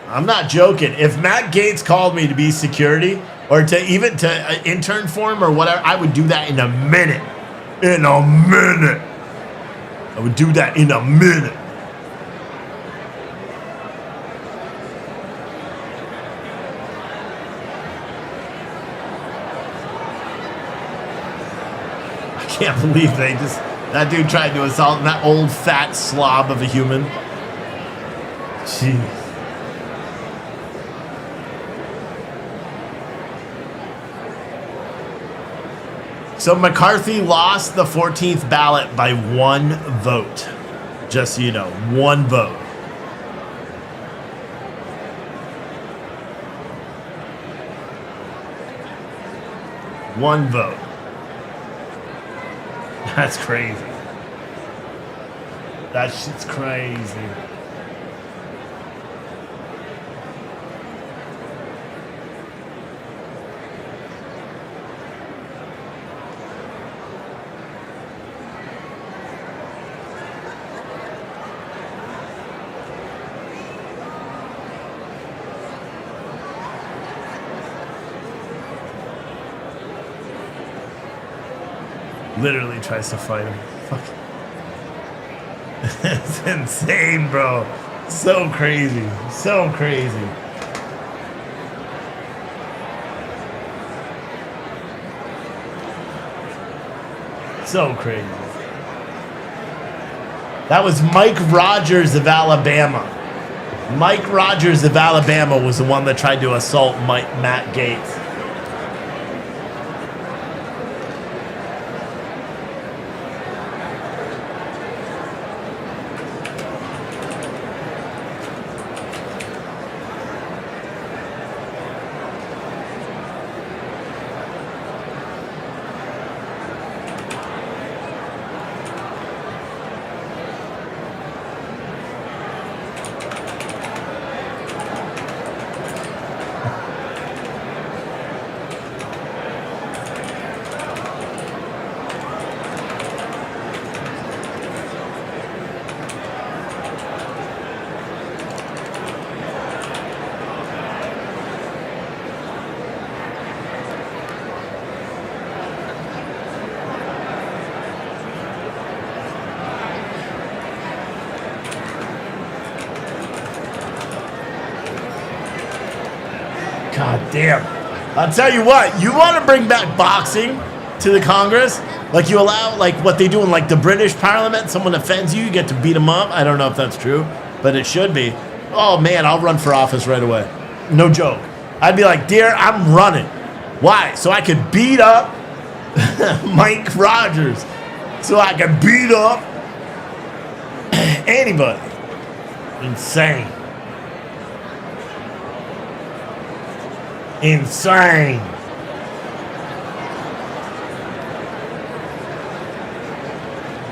I'm not joking. If Matt Gaetz called me to be security or to even to intern for him or whatever, I would do that in a minute. I would do that in a minute. I can't believe that dude tried to assault that old fat slob of a human. Jeez. So McCarthy lost the 14th ballot by 1 vote. Just so you know, 1 vote. One vote. That's crazy. That shit's crazy. Literally tries to fight him. Fuck. It's insane, bro. So crazy. So crazy. So crazy. That was Mike Rogers of Alabama. Mike Rogers of Alabama was the one that tried to assault Matt Gaetz. God damn. I'll tell you what, you want to bring back boxing? to the Congress. Like you allow, like what they do in like the British Parliament, someone offends you, you get to beat them up. I don't know if that's true, but it should be. Oh man, I'll run for office right away. No joke. I'd be like, dear, I'm running. Why? So I could beat up Mike Rogers. So I could beat up anybody. Insane. Insane.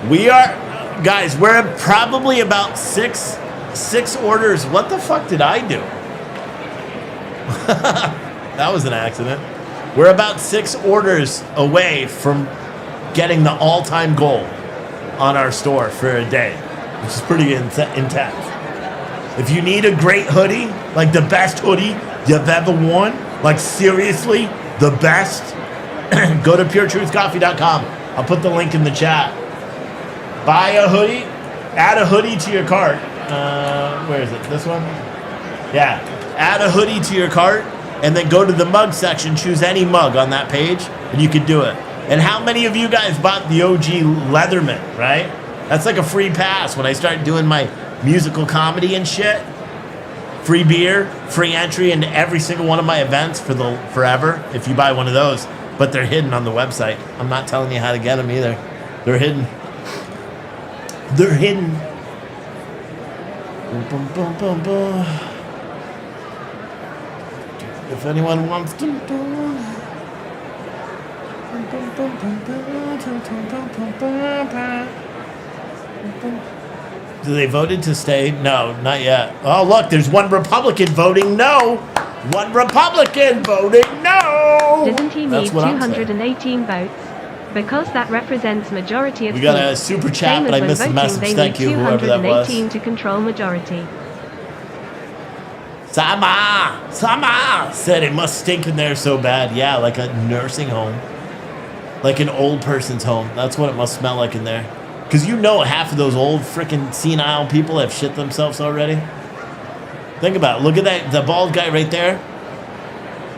We are, guys, we're probably about six orders. What the fuck did I do? That was an accident. We're about 6 orders away from getting the all-time goal on our store for a day, which is pretty intense. If you need a great hoodie, like the best hoodie you've ever worn, like seriously, the best, go to puretruthcoffee.com. I'll put the link in the chat. Buy a hoodie, add a hoodie to your cart. Where is it? This one? Yeah. Add a hoodie to your cart, and then go to the mug section, choose any mug on that page, and you can do it. And how many of you guys bought the OG Leatherman, right? That's like a free pass when I start doing my musical comedy and shit. Free beer, free entry into every single one of my events for the forever if you buy one of those. But they're hidden on the website. I'm not telling you how to get them either. They're hidden. They're hidden. Boom, boom, boom, boom, boom. If anyone wants to. Do they voted to stay? No, not yet. Oh, look, there's one Republican voting no. One Republican voting no. Doesn't he need 218 votes? Because that represents majority of seats. We got a super chat, but I missed the message. Thank you, whoever that was. 218 to control majority. Sama said it must stink in there so bad. Yeah, like a nursing home. Like an old person's home. That's what it must smell like in there. Because you know half of those old freaking senile people have shit themselves already. Think about it. Look at that, the bald guy right there.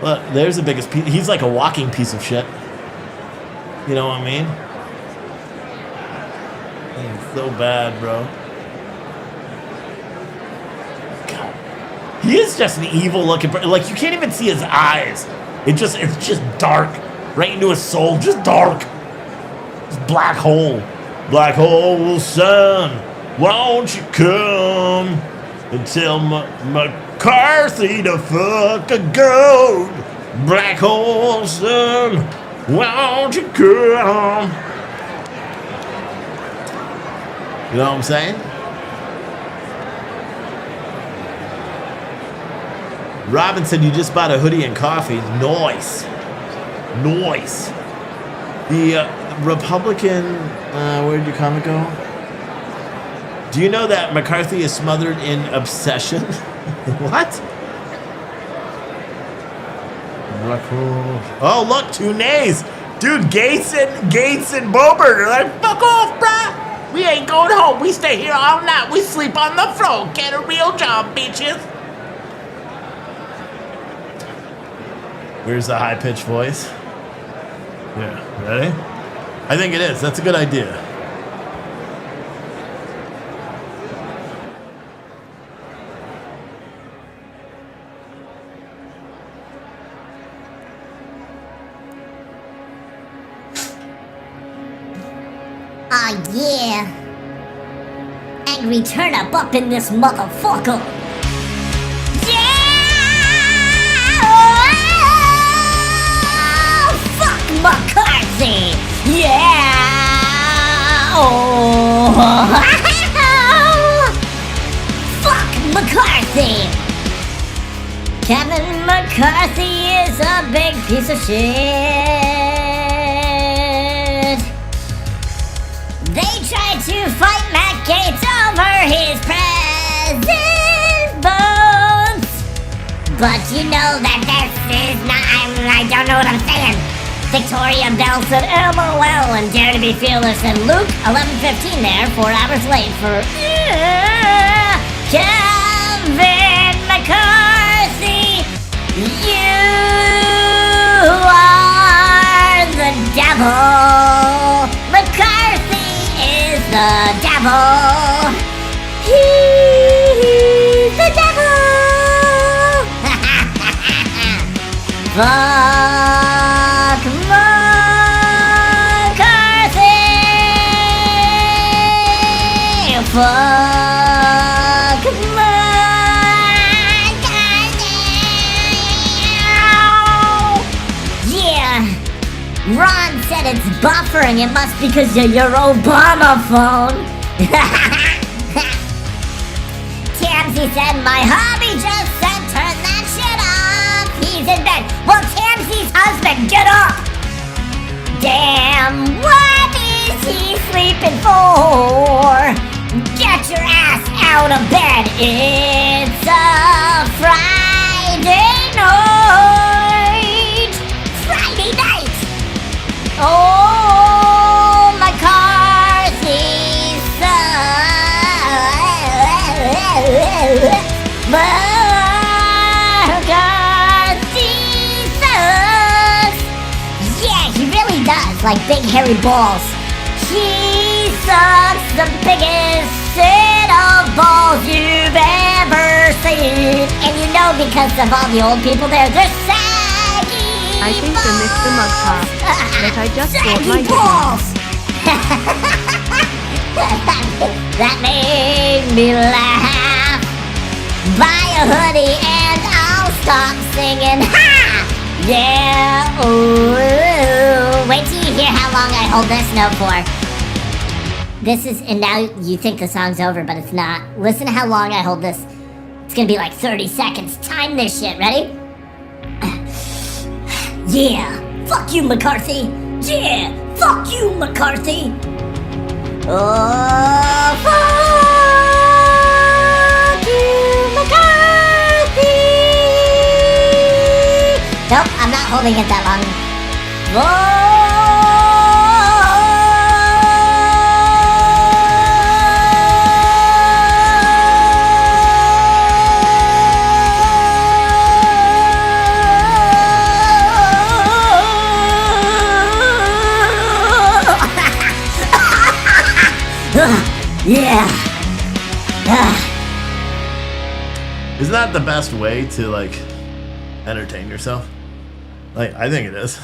Look, there's the biggest piece. He's like a walking piece of shit. You know what I mean? It's so bad, bro. God. He is just an evil looking person. Like, you can't even see his eyes. It's just dark. Right into his soul. Just dark. Just black hole. Black hole sun. Won't you come and tell McCarthy to fuck a goat? Black hole sun. Won't you come? You know what I'm saying? Robin said you just bought a hoodie and coffee. Nice. Nice. The Republican, where'd your comment go? Do you know that McCarthy is smothered in obsession? What? Oh, look, 2 nays. Dude, Gates and Boebert are like, fuck off, bruh. We ain't going home. We stay here all night. We sleep on the floor. Get a real job, bitches. Where's the high-pitched voice? Yeah, ready? I think it is. That's a good idea. Ah, yeah. Angry turnip up in this motherfucker. Yeah! Oh, fuck McCarthy! Yeah! Oh! Fuck McCarthy! Kevin McCarthy is a big piece of shit. They tried to fight Matt Gaetz over his president votes. But you know that this is not, I don't know what I'm saying. Victoria Bell said LOL and Dare to be Fearless, and Luke 11:15 there, 4 hours late for Kevin McCarthy. You are the devil. Oh, McCarthy is the devil. He's the devil. Fuck McCarthy. Fuck McCarthy. Yeah. Ron said it's buffering. It must be because of your Obama phone. Tamsy said, my hubby just said turn that shit off. He's in bed. Well, Tamsy's husband, get up. Damn, what is he sleeping for? Get your ass out of bed. It's a Friday night. Friday night. Oh, McCarthy sucks. McCarthy sucks. Yeah, he really does, like big hairy balls. He sucks the biggest set of balls you've ever seen. And you know, because of all the old people there, they're saggy. I think the Mr. Mugcart that I just bought my balls. That made me laugh. Buy a hoodie and I'll stop singing. Ha! Yeah. Ooh. Wait till you hear how long I hold this note for. This is, and now you think the song's over, but it's not. Listen to how long I hold this. It's gonna be like 30 seconds. Time this shit. Ready? Yeah, fuck you, McCarthy. Yeah, fuck you, McCarthy. Oh, fuck you, McCarthy. Nope, I'm not holding it that long. Oh. Yeah. Isn't that the best way to like entertain yourself? Like, I think it is.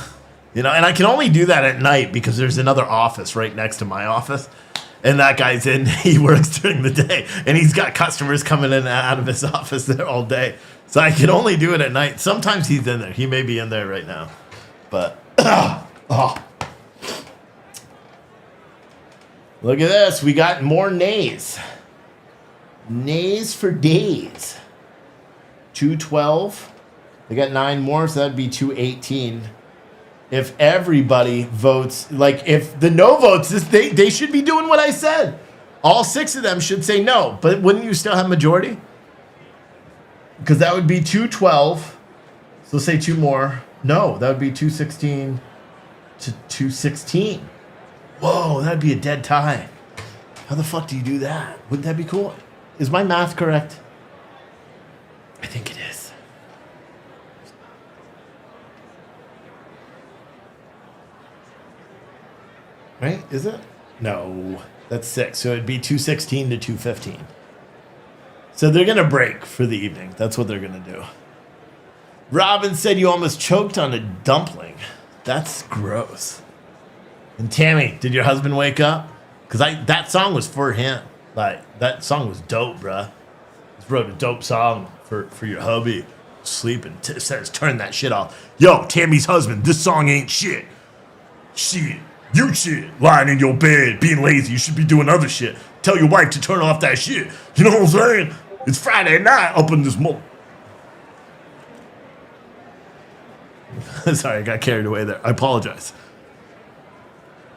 You know, and I can only do that at night because there's another office right next to my office. And that guy's in, he works during the day. And he's got customers coming in and out of his office there all day. So I can only do it at night. Sometimes he's in there. He may be in there right now. But, oh. Look at this. We got more nays. Nays for days. 212. They got 9 more, so that'd be 218. If everybody votes, like if the no votes, they should be doing what I said. All 6 of them should say no, but wouldn't you still have majority? Because that would be 212. So say 2 more. No, that would be 216 to 216. Whoa, that'd be a dead tie. How the fuck do you do that? Wouldn't that be cool? Is my math correct? I think it is. Right? Is it? No, that's 6. So it'd be 216 to 215. So they're going to break for the evening. That's what they're going to do. Robin said you almost choked on a dumpling. That's gross. And Tammy, did your husband wake up? Because that song was for him. Like, that song was dope, bruh. Just wrote a dope song for your hubby. Sleeping. Says, turn that shit off. Yo, Tammy's husband, this song ain't shit. Shit. You shit. Lying in your bed, being lazy. You should be doing other shit. Tell your wife to turn off that shit. You know what I'm saying? It's Friday night up in this Sorry, I got carried away there. I apologize.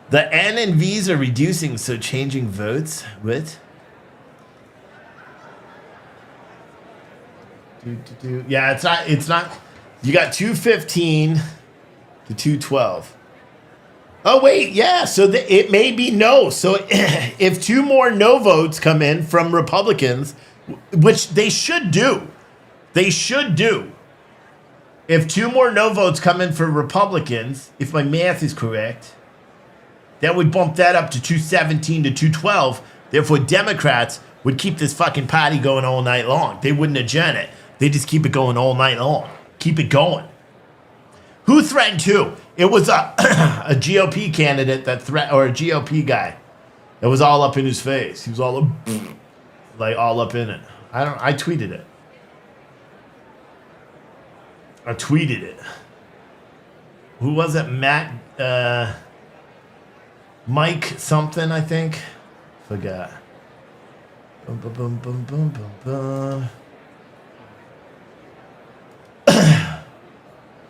The N and V's are reducing, so changing votes with. Yeah, it's not. You got 215 to 212. Oh wait, yeah. So it may be no. So if 2 more no votes come in from Republicans, which they should do, If 2 more no votes come in for Republicans, if my math is correct, That would bump that up to 217 to 212. Therefore, Democrats would keep this fucking party going all night long. They wouldn't adjourn it. They just keep it going all night long. Keep it going. Who threatened who? It was a GOP candidate that or a GOP guy. It was all up in his face. He was all up, like all up in it. I tweeted it. I tweeted it. Who was it? Mike something, I think. Forgot. Bum, bum, bum, bum, bum, bum, bum.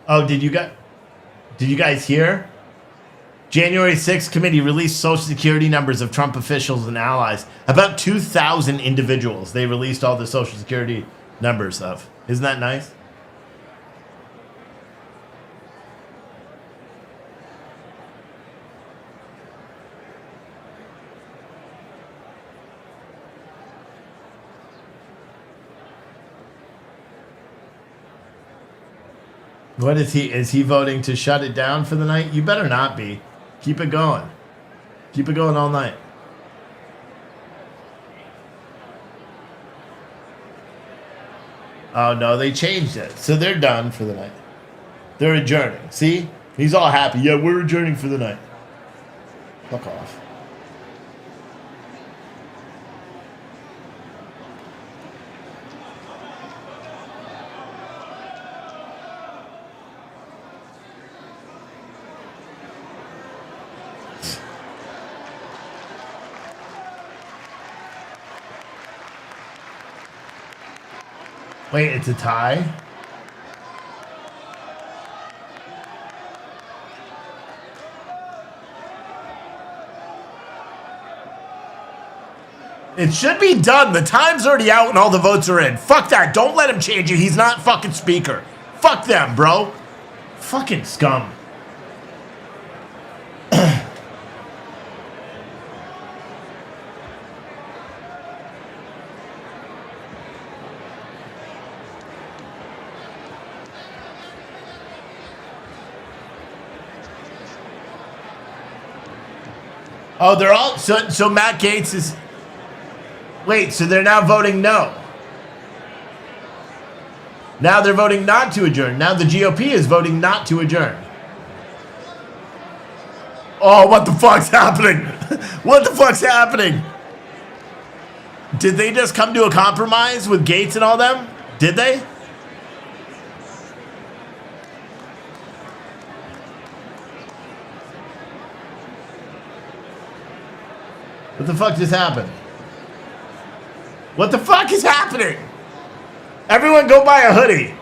Oh, did you guys hear? January 6th committee released Social Security numbers of Trump officials and allies. About 2,000 individuals. They released all the Social Security numbers of. Isn't that nice? What is he? Is he voting to shut it down for the night? You better not be. Keep it going. Keep it going all night. Oh, no, they changed it. So they're done for the night. They're adjourning. See? He's all happy. Yeah, we're adjourning for the night. Fuck off. Wait, it's a tie? It should be done. The time's already out and all the votes are in. Fuck that. Don't let him change it. He's not fucking speaker. Fuck them, bro. Fucking scum. Oh, they're all so Matt Gaetz is. Wait, so they're now voting no. Now they're voting not to adjourn. Now the GOP is voting not to adjourn. Oh, what the fuck's happening? What the fuck's happening? Did they just come to a compromise with Gaetz and all them? Did they? What the fuck just happened? What the fuck is happening? Everyone go buy a hoodie.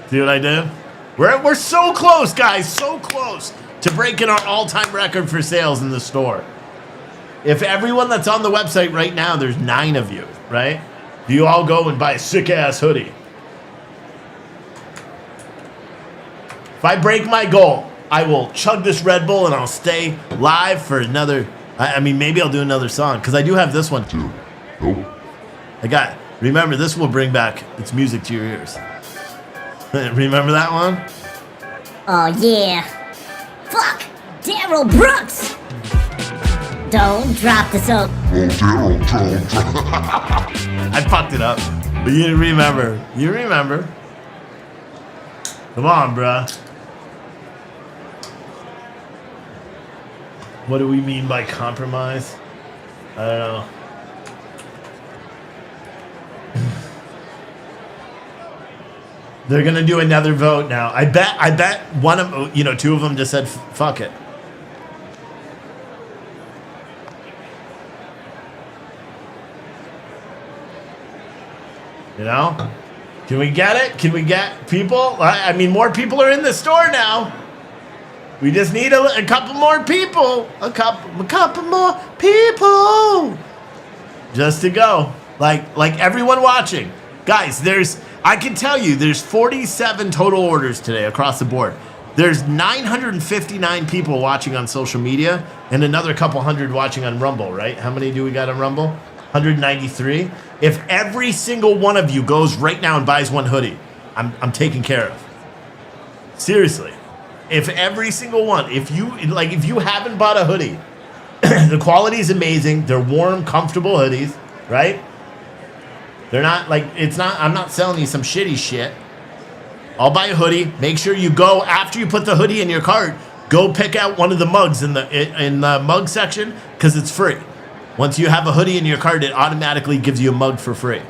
See what I did? We're so close, guys. So close to breaking our all-time record for sales in the store. If everyone that's on the website right now, there's 9 of you, right? You all go and buy a sick-ass hoodie. If I break my goal, I will chug this Red Bull and I'll stay live for another. I mean, maybe I'll do another song because I do have this one too. Nope. Remember, this will bring back its music to your ears. Remember that one? Oh, yeah. Fuck! Daryl Brooks! Don't drop the soap. Oh, Daryl. I fucked it up. But you remember. You remember. Come on, bruh. What do we mean by compromise? I don't know. They're gonna do another vote now. I bet one of 2 of them just said fuck it. You know? Can we get it? Can we get people? I mean, more people are in the store now. We just need a couple more people. A couple more people. Just to go. Like everyone watching. Guys, I can tell you, there's 47 total orders today across the board. There's 959 people watching on social media and another couple hundred watching on Rumble, right? How many do we got on Rumble? 193. If every single one of you goes right now and buys one hoodie, I'm taken care of. Seriously. If every single one, if you haven't bought a hoodie, the quality is amazing. They're warm, comfortable hoodies, right? They're not like, I'm not selling you some shitty shit. I'll buy a hoodie. Make sure you go, after you put the hoodie in your cart, go pick out one of the mugs in the mug section, because it's free. Once you have a hoodie in your cart, it automatically gives you a mug for free.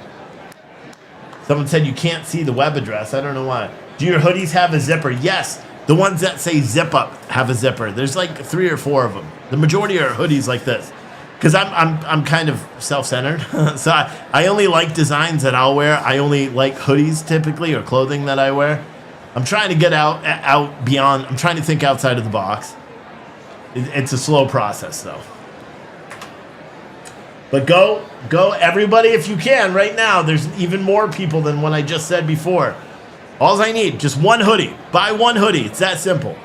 Someone said you can't see the web address. I don't know why. Do your hoodies have a zipper? Yes. The ones that say zip up have a zipper. There's like 3 or 4 of them. The majority are hoodies like this. Because I'm kind of self-centered. So I only like designs that I'll wear. I only like hoodies typically, or clothing that I wear. I'm trying to get out beyond. I'm trying to think outside of the box. It's a slow process though. But go everybody if you can right now. There's even more people than what I just said before. All I need, just one hoodie. Buy one hoodie. It's that simple.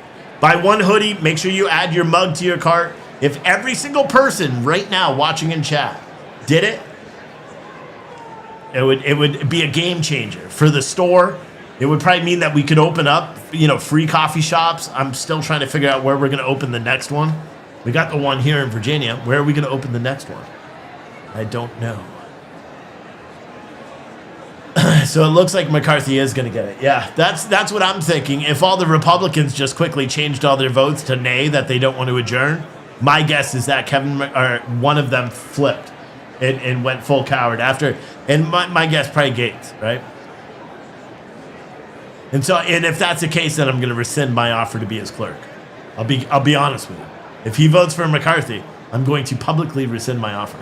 Buy one hoodie. Make sure you add your mug to your cart. If every single person right now watching in chat did it, it would be a game changer for the store. It would probably mean that we could open up, free coffee shops. I'm still trying to figure out where we're going to open the next one. We got the one here in Virginia. Where are we going to open the next one? I don't know. So it looks like McCarthy is going to get it. Yeah, that's what I'm thinking. If all the Republicans just quickly changed all their votes to nay, that they don't want to adjourn, my guess is that one of them flipped and went full coward after. And my guess, probably Gates, right? And if that's the case, then I'm going to rescind my offer to be his clerk. I'll be honest with you. If he votes for McCarthy, I'm going to publicly rescind my offer.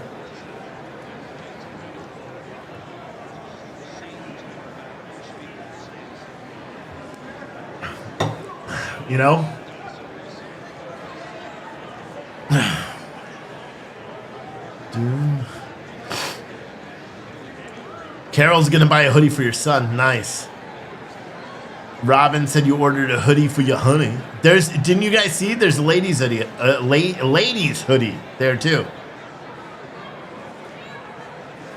Carol's gonna buy a hoodie for your son. Nice. Robin said you ordered a hoodie for your honey. Didn't you guys see? There's a ladies hoodie, ladies hoodie there too.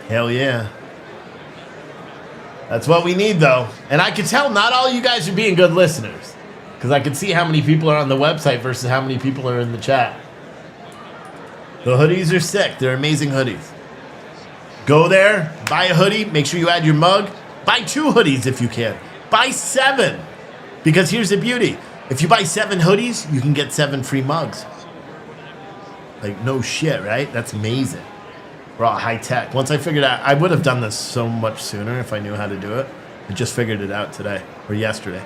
Hell yeah. That's what we need though. And I can tell not all you guys are being good listeners, because I can see how many people are on the website versus how many people are in the chat. The hoodies are sick. They're amazing hoodies. Go there, buy a hoodie, make sure you add your mug. Buy 2 hoodies if you can. Buy 7. Because here's the beauty. If you buy 7 hoodies, you can get 7 free mugs. Like, no shit, right? That's amazing. We're all high tech. Once I figured out, I would have done this so much sooner if I knew how to do it. I just figured it out today, or yesterday.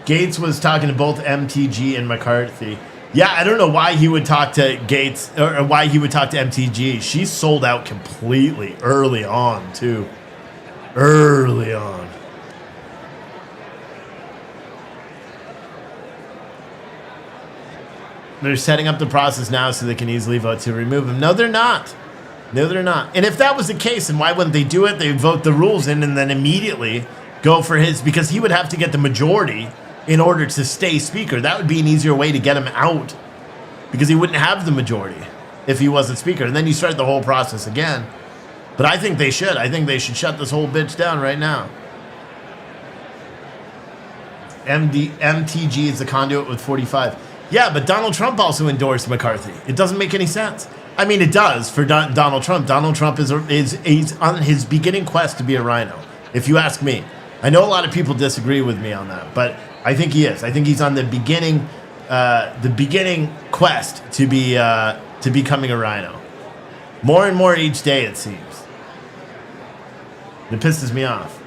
Gates was talking to both MTG and McCarthy. Yeah, I don't know why he would talk to Gates or why he would talk to MTG. She sold out completely early on, too. Early on. They're setting up the process now so they can easily vote to remove him. No, they're not. No, they're not. And if that was the case, then why wouldn't they do it? They would vote the rules in and then immediately go for his, because he would have to get the majority in order to stay speaker. That would be an easier way to get him out, because he wouldn't have the majority if he wasn't speaker. And then you start the whole process again. But I think they should. I think they should shut this whole bitch down right now. MTG is the conduit with 45. Yeah, but Donald Trump also endorsed McCarthy. It doesn't make any sense. I mean, it does for Donald Trump. Donald Trump is on his beginning quest to be a rhino, if you ask me. I know a lot of people disagree with me on that, but I think he is. I think he's on the beginning quest to becoming a rhino. More and more each day, it seems. It pisses me off.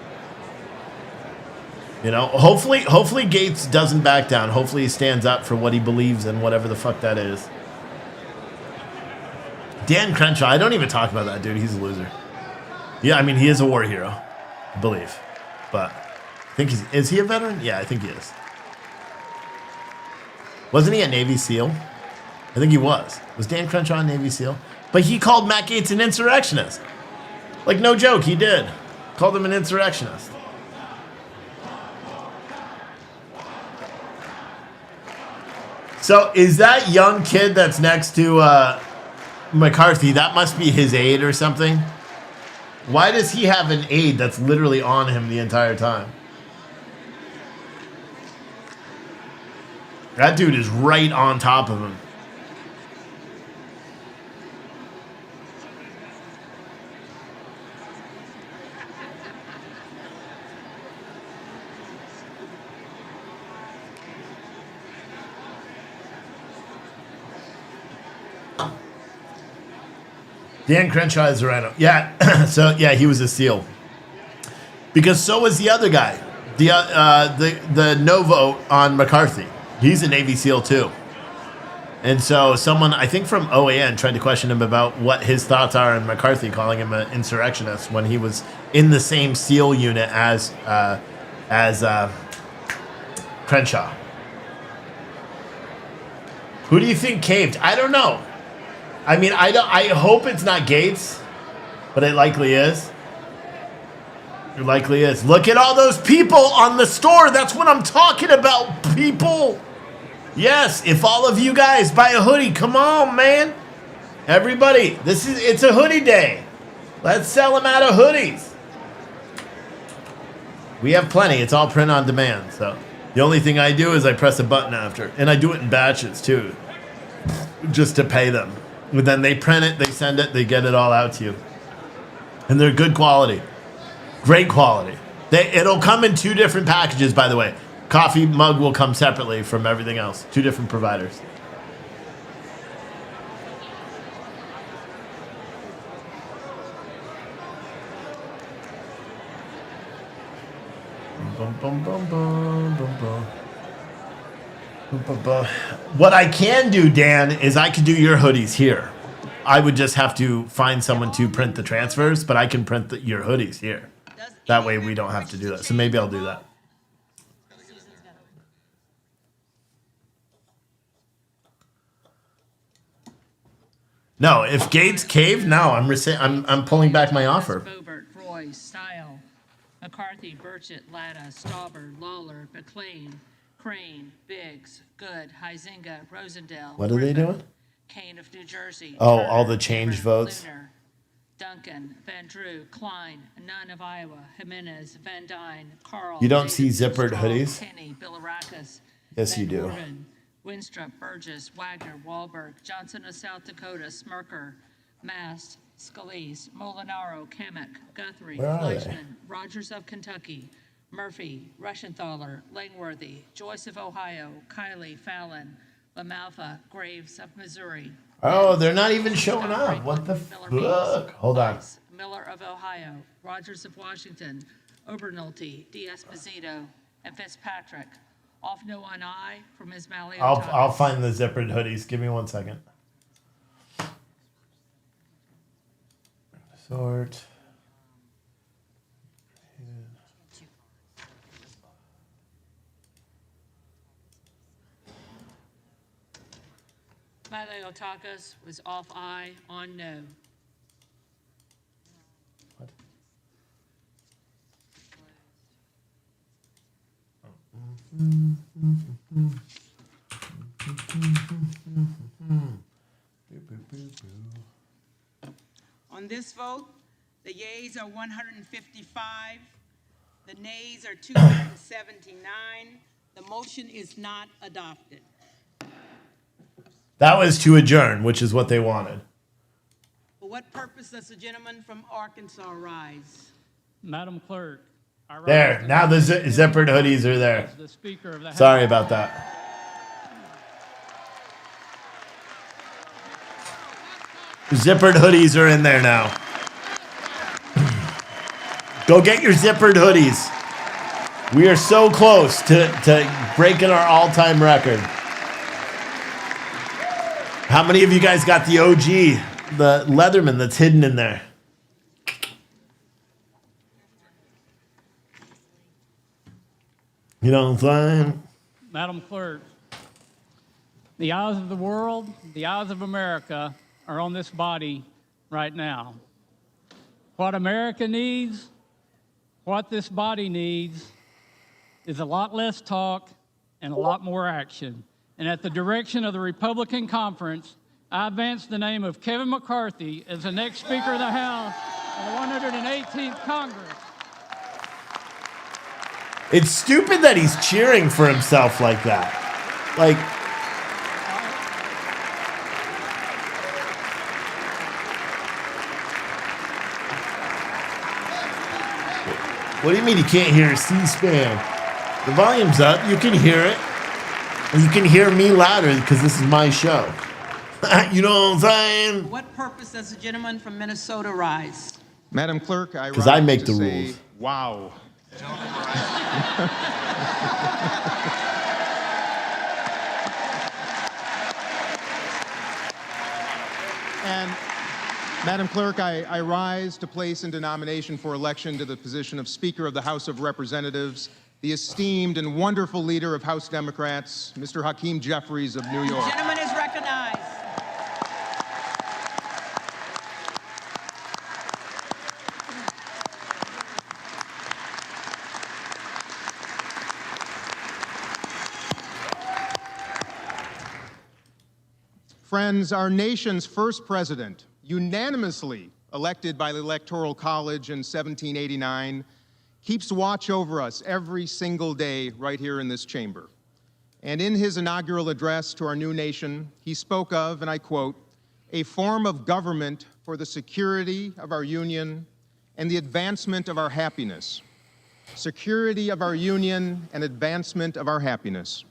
You know, hopefully Gates doesn't back down. Hopefully he stands up for what he believes in, whatever the fuck that is. Dan Crenshaw, I don't even talk about that dude. He's a loser. Yeah, I mean, he is a war hero, I believe. But I think is he a veteran? Yeah, I think he is. Wasn't he a Navy SEAL? I think he was. Was Dan Crenshaw a Navy SEAL? But he called Matt Gaetz an insurrectionist. Like, no joke, he did. Called him an insurrectionist. So is that young kid that's next to McCarthy, that must be his aide or something? Why does he have an aide that's literally on him the entire time? That dude is right on top of him. Dan Crenshaw is a rhino. Yeah, so yeah, he was a SEAL. Because so was the other guy, the no vote on McCarthy. He's a Navy SEAL too. And so someone, I think from OAN, tried to question him about what his thoughts are on McCarthy, calling him an insurrectionist when he was in the same SEAL unit as Crenshaw. Who do you think caved? I don't know. I mean, I hope it's not Gates, but it likely is. It likely is. Look at all those people on the store. That's what I'm talking about, people. Yes, if all of you guys buy a hoodie, come on, man. Everybody, it's a hoodie day. Let's sell them out of hoodies. We have plenty. It's all print on demand. So the only thing I do is I press a button after. And I do it in batches too, just to pay them. But then they print it, they send it, they get it all out to you. And they're good quality. Great quality. It'll come in 2 different packages, by the way. Coffee mug will come separately from everything else. 2 different providers. Bum, bum, bum, bum, bum, bum. What I can do, Dan, is I can do your hoodies here. I would just have to find someone to print the transfers, but I can print your hoodies here. That way we don't have to do that. So maybe I'll do that. No, if Gates caved, no, I'm pulling back my offer. Boebert, Roy, Style, McCarthy, Burchett, Latta, Stauber, Lawler, McLean, Crane, Biggs, Good, Huizinga, Rosendale. What are they doing? Kane of New Jersey. Oh, Turner, all the change votes. Lunar, Duncan, Van Drew, Klein, Nunn of Iowa, Jimenez, Van Dyne, Carl. You don't see David, zippered Strong, hoodies? Kenny, Bilirakis. Yes, you Van do. Orden, Winstrup, Burgess, Wagner, Wahlberg, Johnson of South Dakota, Smirker, Mast, Scalise, Molinaro, Kamek, Guthrie, Where are they? Fleischman, Rogers of Kentucky, Murphy, Rushenthaler, Langworthy, Joyce of Ohio, Kiley, Fallon, LaMalfa, Graves of Missouri. Oh, they're not even showing up. What the fuck? Hold on. Miller of Ohio, Rogers of Washington, Obernolte, D'Esposito, and Fitzpatrick. Off no one eye from Ismail. I'll find the zippered hoodies. Give me 1 second. Sort. Maliotakis was off eye on no. What? On this vote, the yeas are 155, the nays are 279. The motion is not adopted. That was to adjourn, which is what they wanted. For what purpose does the gentleman from Arkansas rise? Madam Clerk, I rise There. to Now the zippered hoodies are there. as the Speaker of the House. Sorry about that. Zippered hoodies are in there now. Go get your zippered hoodies. We are so close to breaking our all-time record. How many of you guys got the OG, the Leatherman that's hidden in there? You know what I'm saying? Madam Clerk, the eyes of the world, the eyes of America are on this body right now. What America needs, what this body needs, is a lot less talk and a lot more action. And at the direction of the Republican Conference, I advance the name of Kevin McCarthy as the next Speaker of the House of the 118th Congress. It's stupid that he's cheering for himself like that. Like, what do you mean you can't hear C-SPAN? The volume's up. You can hear it. And you can hear me louder because this is my show. You know what I'm saying? For what purpose does the gentleman from Minnesota rise? Madam Clerk, I Because I rise make to the say, rules. wow. And Madam Clerk, I rise to place into nomination for election to the position of Speaker of the House of Representatives the esteemed and wonderful leader of House Democrats, Mr. Hakeem Jeffries of New York. The gentleman is recognized. Friends, our nation's first president, unanimously elected by the Electoral College in 1789, keeps watch over us every single day right here in this chamber. And in his inaugural address to our new nation, he spoke of, and I quote, a form of government for the security of our union and the advancement of our happiness. Security of our union and advancement of our happiness.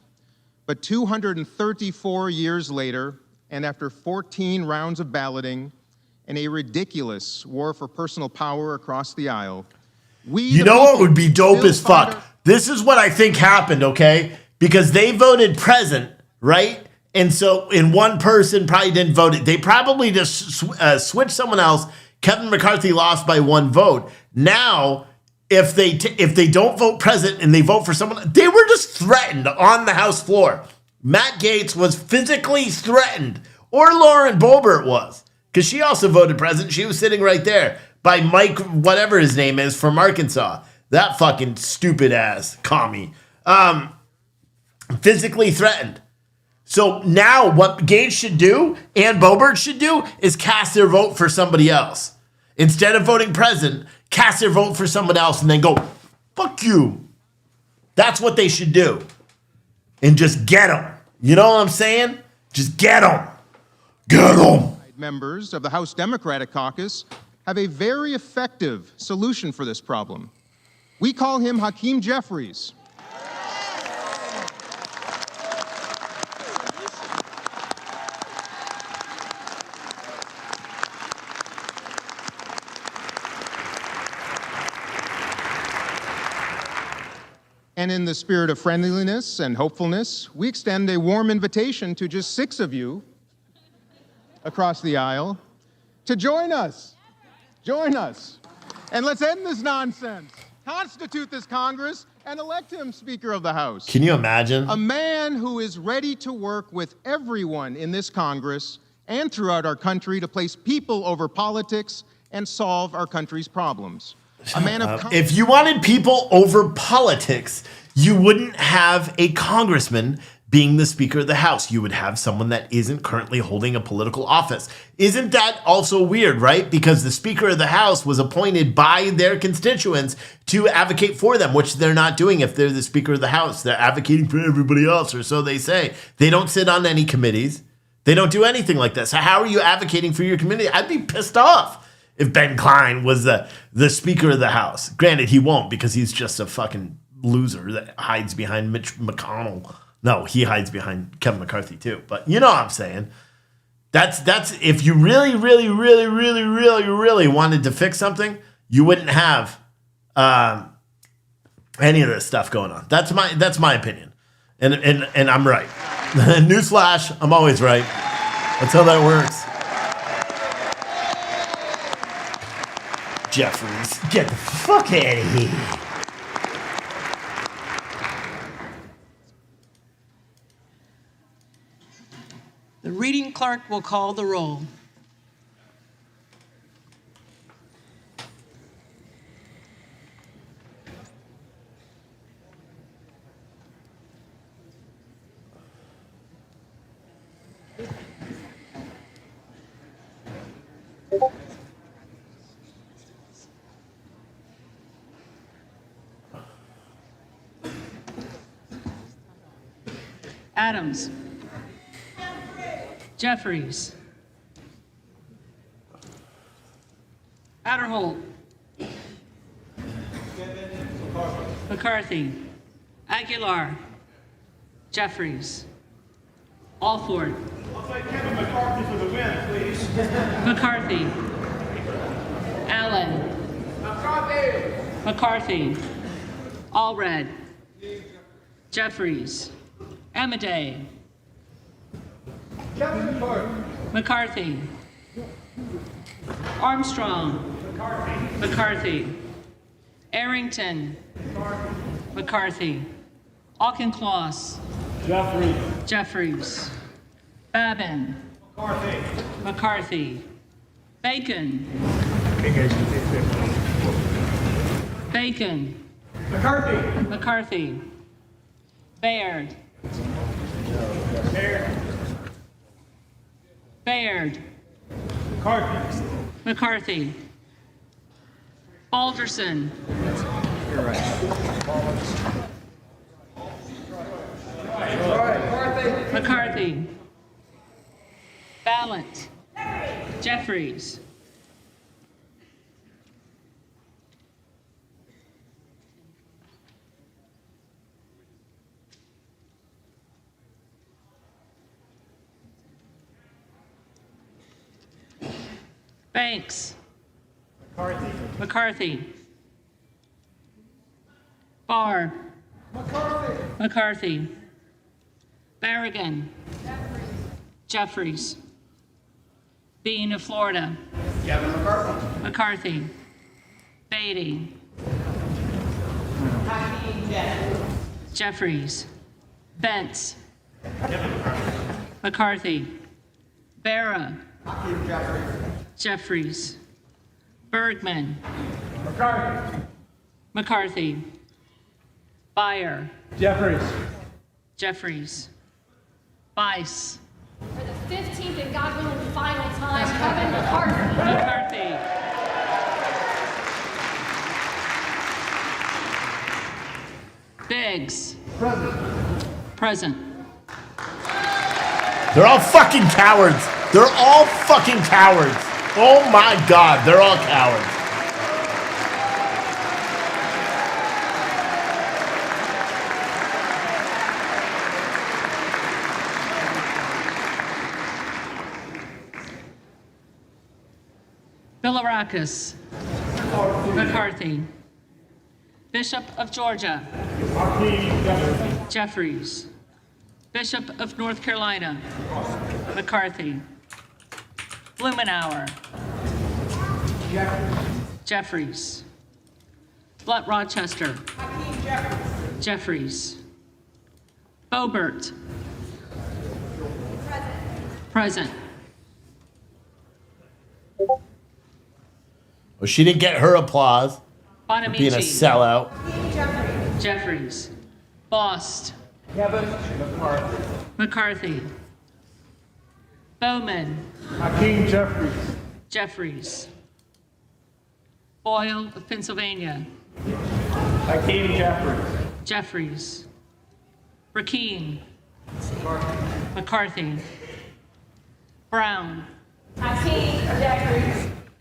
But 234 years later, and after 14 rounds of balloting and a ridiculous war for personal power across the aisle, you know what would be dope as fuck? This is what I think happened, okay? Because they voted present, right? And so, in one person probably didn't vote it. They probably just switched someone else. Kevin McCarthy lost by 1 vote. Now, if they don't vote present and they vote for someone, they were just threatened on the House floor. Matt Gaetz was physically threatened, or Lauren Boebert was, because she also voted present. She was sitting right there by Mike, whatever his name is, from Arkansas. That fucking stupid ass commie. Physically threatened. So now what Gaetz should do and Boebert should do is cast their vote for somebody else. Instead of voting present, cast their vote for someone else and then go, fuck you. That's what they should do. And just get them. You know what I'm saying? Just get them. Get them. Members of the House Democratic Caucus have a very effective solution for this problem. We call him Hakeem Jeffries. And in the spirit of friendliness and hopefulness, we extend a warm invitation to just 6 of you across the aisle to join us. Join us. And let's end this nonsense. Constitute this Congress and elect him Speaker of the House. Can you imagine? A man who is ready to work with everyone in this Congress and throughout our country to place people over politics and solve our country's problems. A man of if you wanted people over politics, you wouldn't have a congressman being the Speaker of the House. You would have someone that isn't currently holding a political office. Isn't that also weird, right? Because the Speaker of the House was appointed by their constituents to advocate for them, which they're not doing if they're the Speaker of the House. They're advocating for everybody else, or so they say. They don't sit on any committees. They don't do anything like that. So how are you advocating for your community? I'd be pissed off if Ben Klein was the Speaker of the House. Granted, he won't because he's just a fucking loser that hides behind Mitch McConnell. No, he hides behind Kevin McCarthy too. But you know what I'm saying. That's if you really wanted to fix something, you wouldn't have any of this stuff going on. That's my opinion. And I'm right. Newsflash, I'm always right. That's how that works. Jeffries, get the fuck out of here. The reading clerk will call the roll. Adams. Jeffries. Adderholt. McCarthy. Aguilar. Jeffries. Alford. I'll take Kevin McCarthy for the win, please. McCarthy. Allen. McCarthy. Allred. Jeffries. Amadei. McCarthy. Armstrong. McCarthy. Arrington. McCarthy. Auchincloss. Jeffries. Babin. McCarthy. Bacon. Bacon. McCarthy. Baird. Baird. McCarthy. Balderson. You're right. McCarthy. Ballant. Jeffries. Banks. McCarthy. Barr. McCarthy. Barragan. Jeffries. Dean of Florida. Kevin McCarthy. McCarthy. Beatty. Jeffries. Bentz. McCarthy. Barra. Jeffries. Bergman. McCarthy. Beyer. Jeffries. Bice. For the 15th and God willing final time, Kevin McCarthy. McCarthy. Biggs. Present. They're all fucking cowards. They're all fucking cowards. Oh my God, they're all cowards. Bilirakis. McCarthy. Bishop of Georgia. Jeffries. Bishop of North Carolina. McCarthy. Blumenauer. Jeffries. Blunt Rochester. Jeffries. Bobert. Present. Well, she didn't get her applause for being a Bonamici. sellout. Jeffries. Bost. McCarthy. Bowman. Jeffries. Boyle of Pennsylvania. Jeffries. Rakeen. McCarthy. Brown.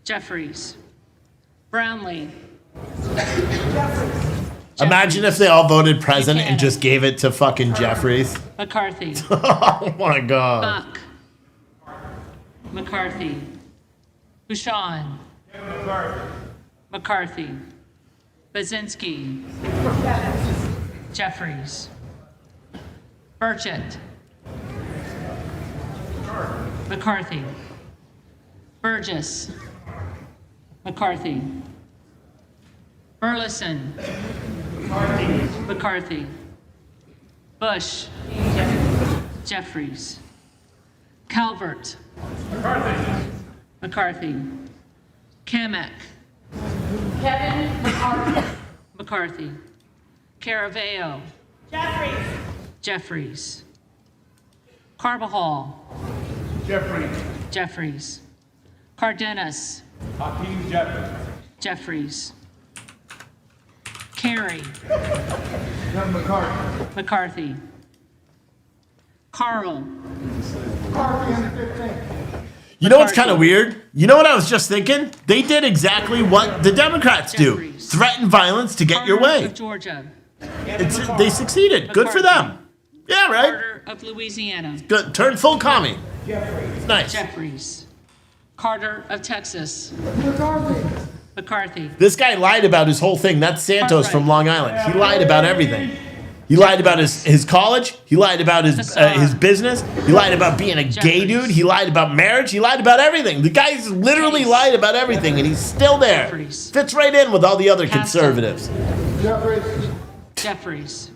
Jeffries. Brownlee. Imagine if they all voted present and just gave it to fucking Jeffries. McCarthy. Oh my God. Buck. McCarthy. Bouchon. McCarthy. Bazinski. Jeffries. Burchett. McCarthy. Burgess. McCarthy. Burleson. McCarthy. Bush. Jeffries. Calvert. McCarthy. Kamek. Kevin McCarthy. McCarthy. Caraveo. Jeffries. Carbajal. Jeffries. Cardenas. Jeffries. Carey. McCarthy. Carl. You know what's kind of weird? You know what I was just thinking? They did exactly what the Democrats do. Threaten violence to get your way. Of Georgia. They succeeded. Good for them. Yeah, right? Carter of Louisiana. Good. Turn full commie. Nice. Jeffries. Carter of Texas. McCarthy. This guy lied about his whole thing. That's Santos from Long Island. He lied about everything. He lied about his college. He lied about his business. He lied about being a gay dude. He lied about marriage. He lied about everything. The guy's literally lied about everything, and he's still there. Fits right in with all the other conservatives. Jeffries.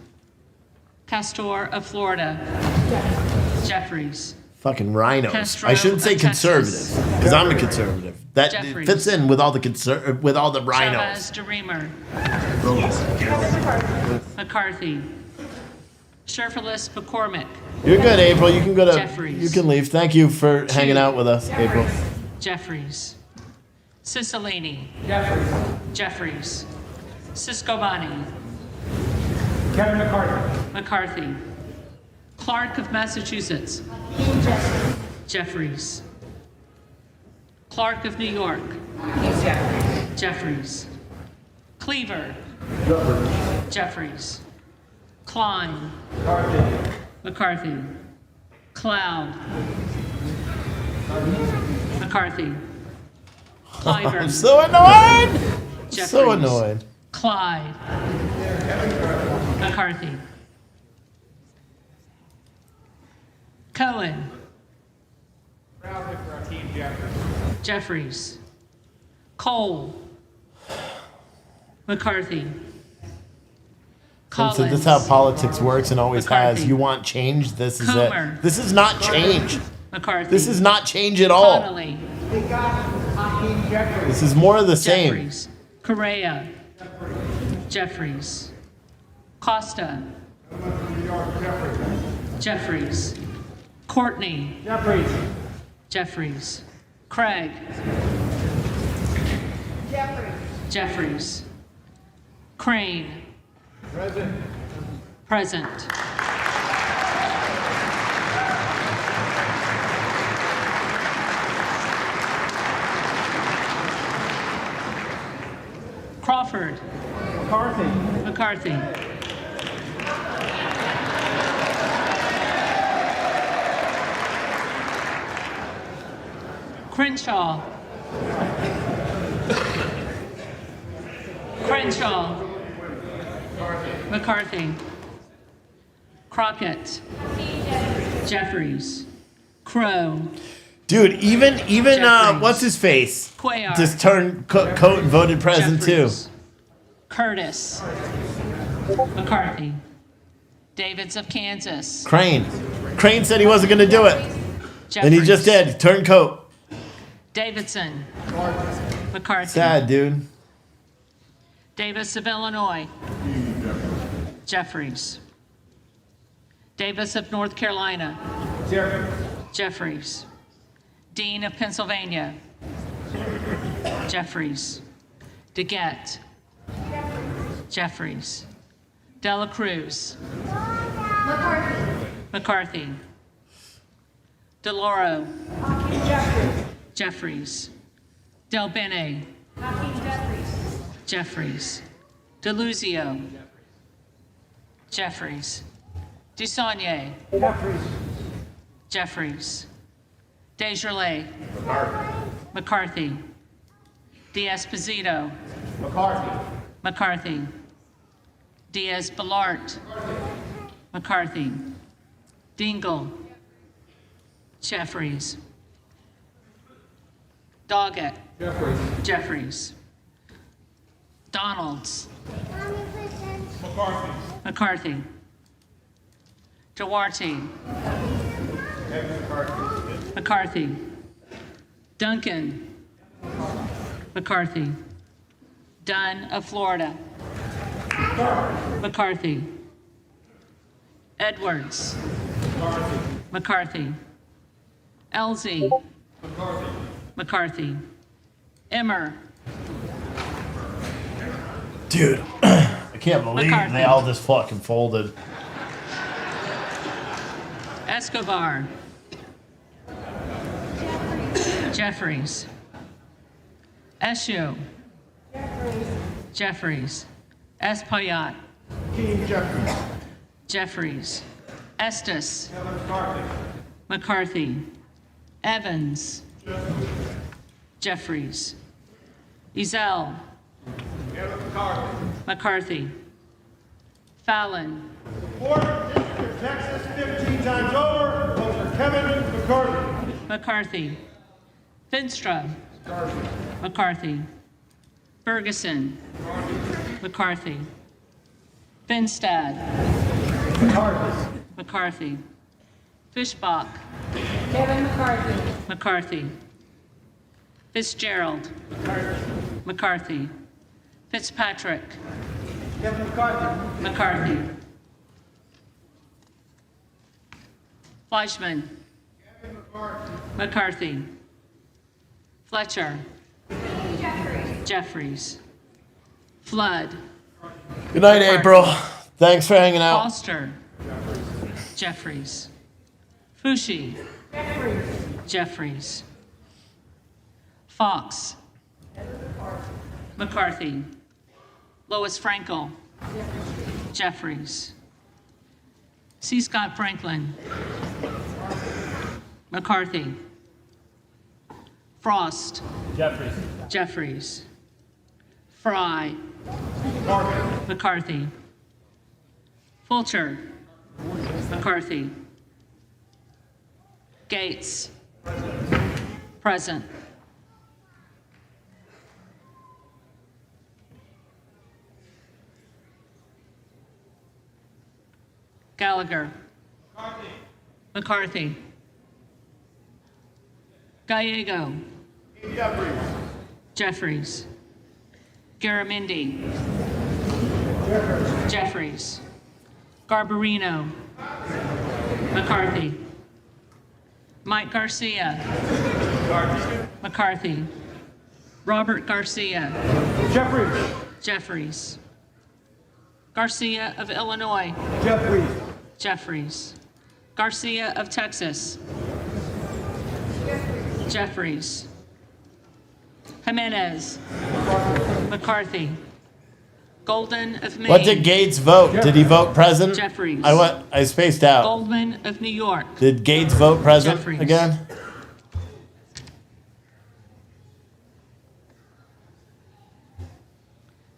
Castor of Florida. Jeffries. Fucking rhinos. Castro I shouldn't say of Texas. conservative, because I'm a conservative. That Jeffries. fits in with all the rhinos. Chavez DeReamer. McCarthy. Sherfilis McCormick. You're good, April. You can go to. Jeffries. You can leave. Thank you for hanging out with us, April. Jeffries. Cicilline. Jeffries. Ciscobani. Kevin McCarthy. McCarthy. Clark of Massachusetts. Jeffries. Clark of New York. Jeffries. Cleaver. Jeffries. Klein. McCarthy. Cloud. McCarthy. Clyburn. I'm so annoyed. Jeffries. So annoyed. Clyde. McCarthy. Cohen. Jeffries. Cole. McCarthy. So Collins. this is how politics works and always has. McCarthy. You want change? This is Comer. it. This is not change. McCarthy. This is not change at all. Connolly. This is more of the same. Jeffries. Correa. Jeffries. Costa. Jeffries. Courtney. Jeffries. Craig. Jeffries. Crane. Present. Crawford. McCarthy. Crenshaw. McCarthy. Crockett. Jeffries. Crow. Dude, even what's his face? Cuellar. Just turned coat and voted president Jeffries. too. Curtis. McCarthy. Davids of Kansas. Crane said he wasn't going to do it, and he just did. He turned coat. Davidson. McCarthy. Sad, dude. Davis of Illinois. Jeffries. Davis of North Carolina. Jeffries. Dean of Pennsylvania. Jeffries. DeGette. Jeffries. Dela Cruz. McCarthy. DeLauro. Jeffries. Del Bene. Jeffries. DeLuzio. Jeffries. Dusaunier. Jeffries. Desjardins. McCarthy. D'Esposito. McCarthy. Diaz-Balart. McCarthy. Dingle. Jeffries. Doggett. Jeffries. Donalds. McCarthy. Duarte. McCarthy. Duncan. McCarthy. Dunn of Florida. McCarthy. Edwards. McCarthy. Elsie. McCarthy. Emmer. Dude, I can't believe McCarthy. they all just fucking folded. Escobar. Jeffries. Eshu. Jeffries. Espaillat. King Jeffries. Jeffries. Estes. McCarthy. Evans. Jeffries. Ezell. McCarthy. Fallon. Fourth District of Texas, 15 times over, vote for Kevin McCarthy. McCarthy. Finstra. McCarthy. Ferguson. McCarthy. Finstad. McCarthy. McCarthy. Fishbach. Kevin McCarthy. McCarthy. Fitzgerald. McCarthy. Fitzpatrick. Kevin McCarthy. McCarthy. Fleischman. Kevin McCarthy. McCarthy. Fletcher. Jeffries. Jeffries. Flood. Good night, April. Thanks for hanging out. Foster. Jeffries. Fushi. Jeffries. Fox. McCarthy. Lois Frankel. Jeffries. C. Scott Franklin. McCarthy. Frost. Jeffries. Jeffries. Fry. McCarthy. Fulcher. McCarthy. Gates. Present. Gallagher. McCarthy. Gallego. Jeffries. Garamendi. Jeffries. Garbarino. McCarthy. Mike Garcia. McCarthy. Robert Garcia. Jeffries. Jeffries. Garcia of Illinois. Jeffries. Jeffries. Garcia of Texas. Jeffries. Jimenez. McCarthy. Golden of Maine. What did Gates vote? Did he vote president? Jeffries. I spaced out. Goldman of New York. Did Gates vote president Jeffries. again?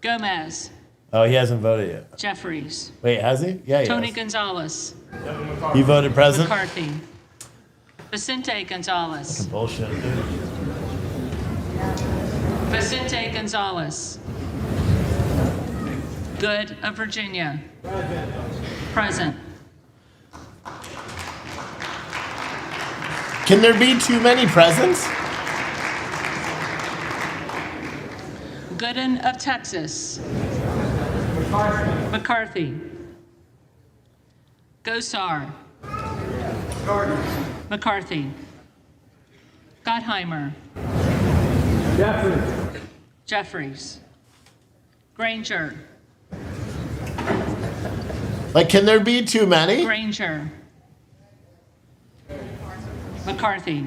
Gomez. Oh, he hasn't voted yet. Jeffries. Wait, has he? Yeah, he Tony has. Gonzalez. He voted president? McCarthy. Vicente Gonzalez. Bullshit, dude. Vicente Gonzalez. Good of Virginia. Present. Can there be too many presents? Gooden of Texas. McCarthy. Gosar. McCarthy. Gottheimer. Jeffries. Jeffries. Granger. Like, can there be too many? Granger. McCarthy.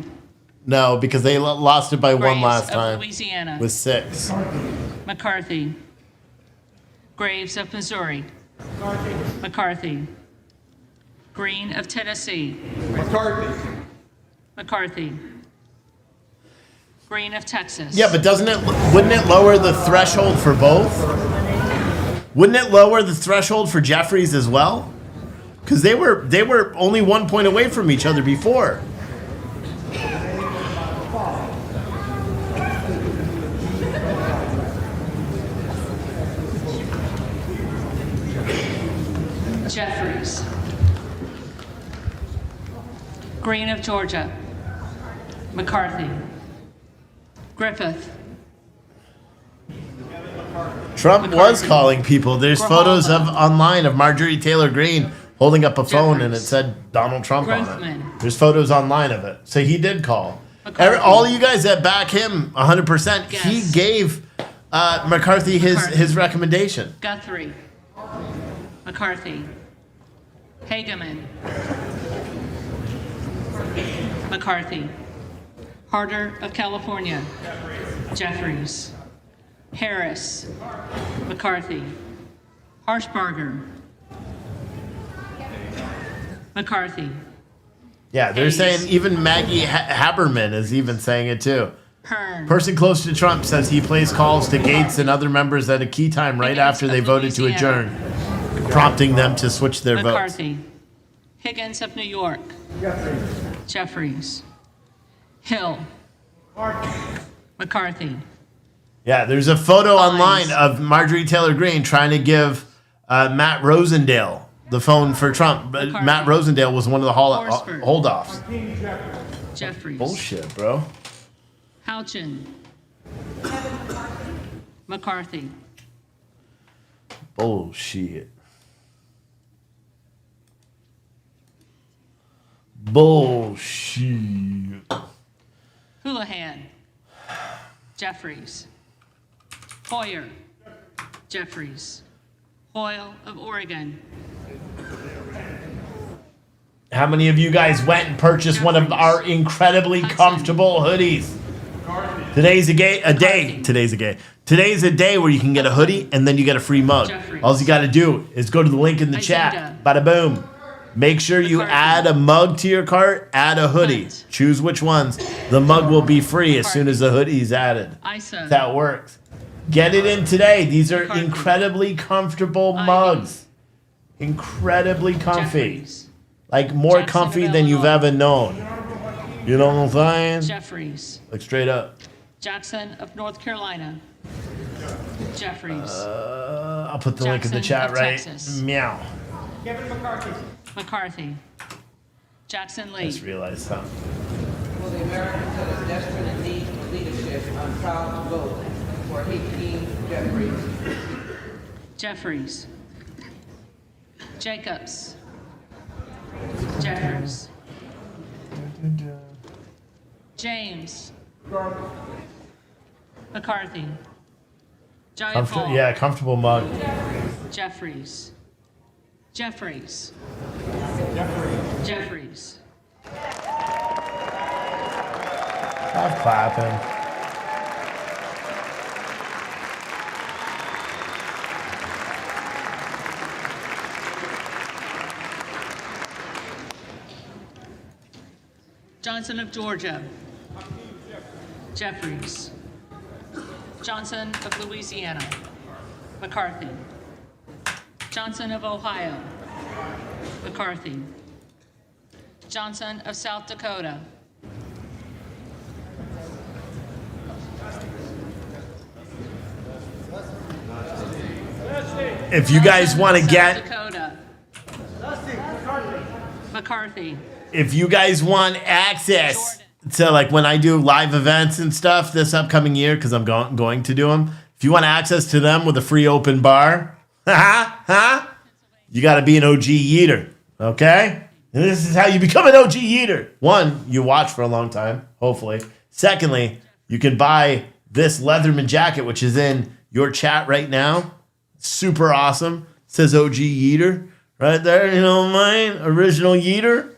No, because they lost it by one Graves last of time. Louisiana. With 6. McCarthy. Graves of Missouri. McCarthy. Green of Tennessee. McCarthy. McCarthy. Green of Texas. Yeah, but wouldn't it lower the threshold for both? Wouldn't it lower the threshold for Jeffries as well? Because they were only 1 point away from each other before. Jeffries. Green of Georgia. McCarthy. Griffith. Trump McCarthy. was calling people. There's photos online of Marjorie Taylor Greene holding up a phone and it said Donald Trump on it. Grothman. There's photos online of it. So he did call. McCarthy. All of you guys that back him 100%, he Yes. gave McCarthy his recommendation. Guthrie. McCarthy. Hageman. McCarthy. Harder of California. Jeffries. Harris. McCarthy. Harshbarger. McCarthy. Yeah, they're Hayes. saying even Maggie Haberman is even saying it too. Hearn. Person close to Trump says he placed calls to Gates and other members at a key time right Higgins after they of voted to Louisiana. adjourn, prompting them to switch their votes. McCarthy. Higgins of New York. Jeffries. Hill. McCarthy. Yeah, there's a photo online of Marjorie Taylor Greene trying to give Matt Rosendale the phone for Trump. But McCarthy. Matt Rosendale was one of the Horsford. holdoffs. Jeffries. Bullshit, bro. Houchin. McCarthy. Bullshit. Bullshit. Houlihan. Jeffries. Hoyer. Jeffries. Hoyle of Oregon. How many of you guys went and purchased one of our incredibly comfortable hoodies? Today's a day. Today's a day where you can get a hoodie and then you get a free mug. All you got to do is go to the link in the chat. Bada boom. Make sure you add a mug to your cart, add a hoodie. Choose which ones. The mug will be free as soon as the hoodie's added. ISO. That works. Get it in today. These are incredibly comfortable mugs. Incredibly comfy. Like more Jackson comfy of than you've Illinois. ever known. You know what I'm saying? Jeffries. Like straight up. Jackson of North Carolina. Jeffries. I'll put the link in the Jackson chat of right. Texas. Meow. Kevin McCarthy. McCarthy. Jackson Lee. Just realized something. For the Americans that are desperate in need of leadership, I'm proud to vote for Hakeem Jeffries. Jeffries. Jacobs. Jeffries. James. McCarthy. Jayapal. Yeah, comfortable mug. Jeffries. Jeffries. Jeffries. Stop clapping. Johnson of Georgia. Jeffries. Johnson of Louisiana. McCarthy. Johnson of Ohio. McCarthy. Johnson of South Dakota. If you guys want to South get, Dakota. McCarthy. if you guys want access to like when I do live events and stuff this upcoming year, because I'm going to do them. If you want access to them with a free open bar, you got to be an OG eater, okay? And this is how you become an OG eater. One, you watch for a long time, hopefully. Secondly, you can buy this Leatherman jacket, which is in your chat right now. Super awesome. It says OG Yeeter right there. You know mine? Original Yeeter.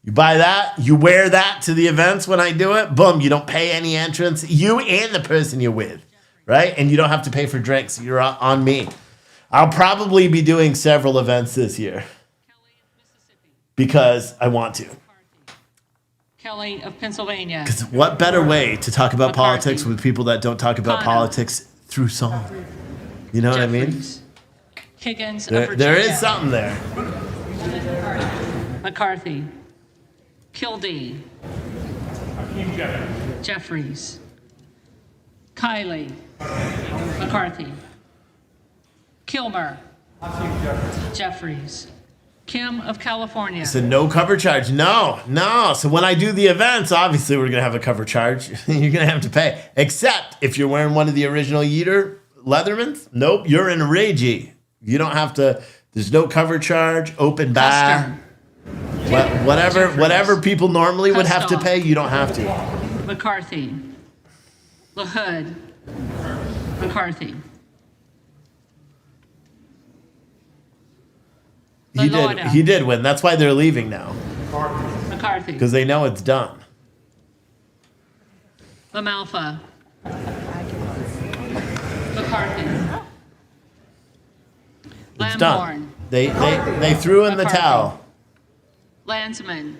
You buy that. You wear that to the events when I do it. Boom. You don't pay any entrance. You and the person you're with, right? And you don't have to pay for drinks. You're on me. I'll probably be doing several events this year because I want to. Kelly of Pennsylvania. Because what better way to talk about McCarthy. politics with people that don't talk about Connor. politics through song? You know what I mean? Higgins of Virginia. There is something there. McCarthy. Kildee. Jeffries. Kiley. McCarthy. Kilmer. Jeffries. Kim of California. It's a no cover charge. No. So when I do the events, obviously we're going to have a cover charge. You're going to have to pay. Except if you're wearing one of the original Yeeter Leathermans. Nope, you're in a Reggie. You don't have to. There's no cover charge, open bar. Whatever people normally would have to pay, you don't have to. McCarthy. LaHood. McCarthy. He did win. That's why they're leaving now. McCarthy. because they know it's done. LaMalfa. McCarthy. It's Lamborn. done. They threw in the McCarthy. towel. Landsman.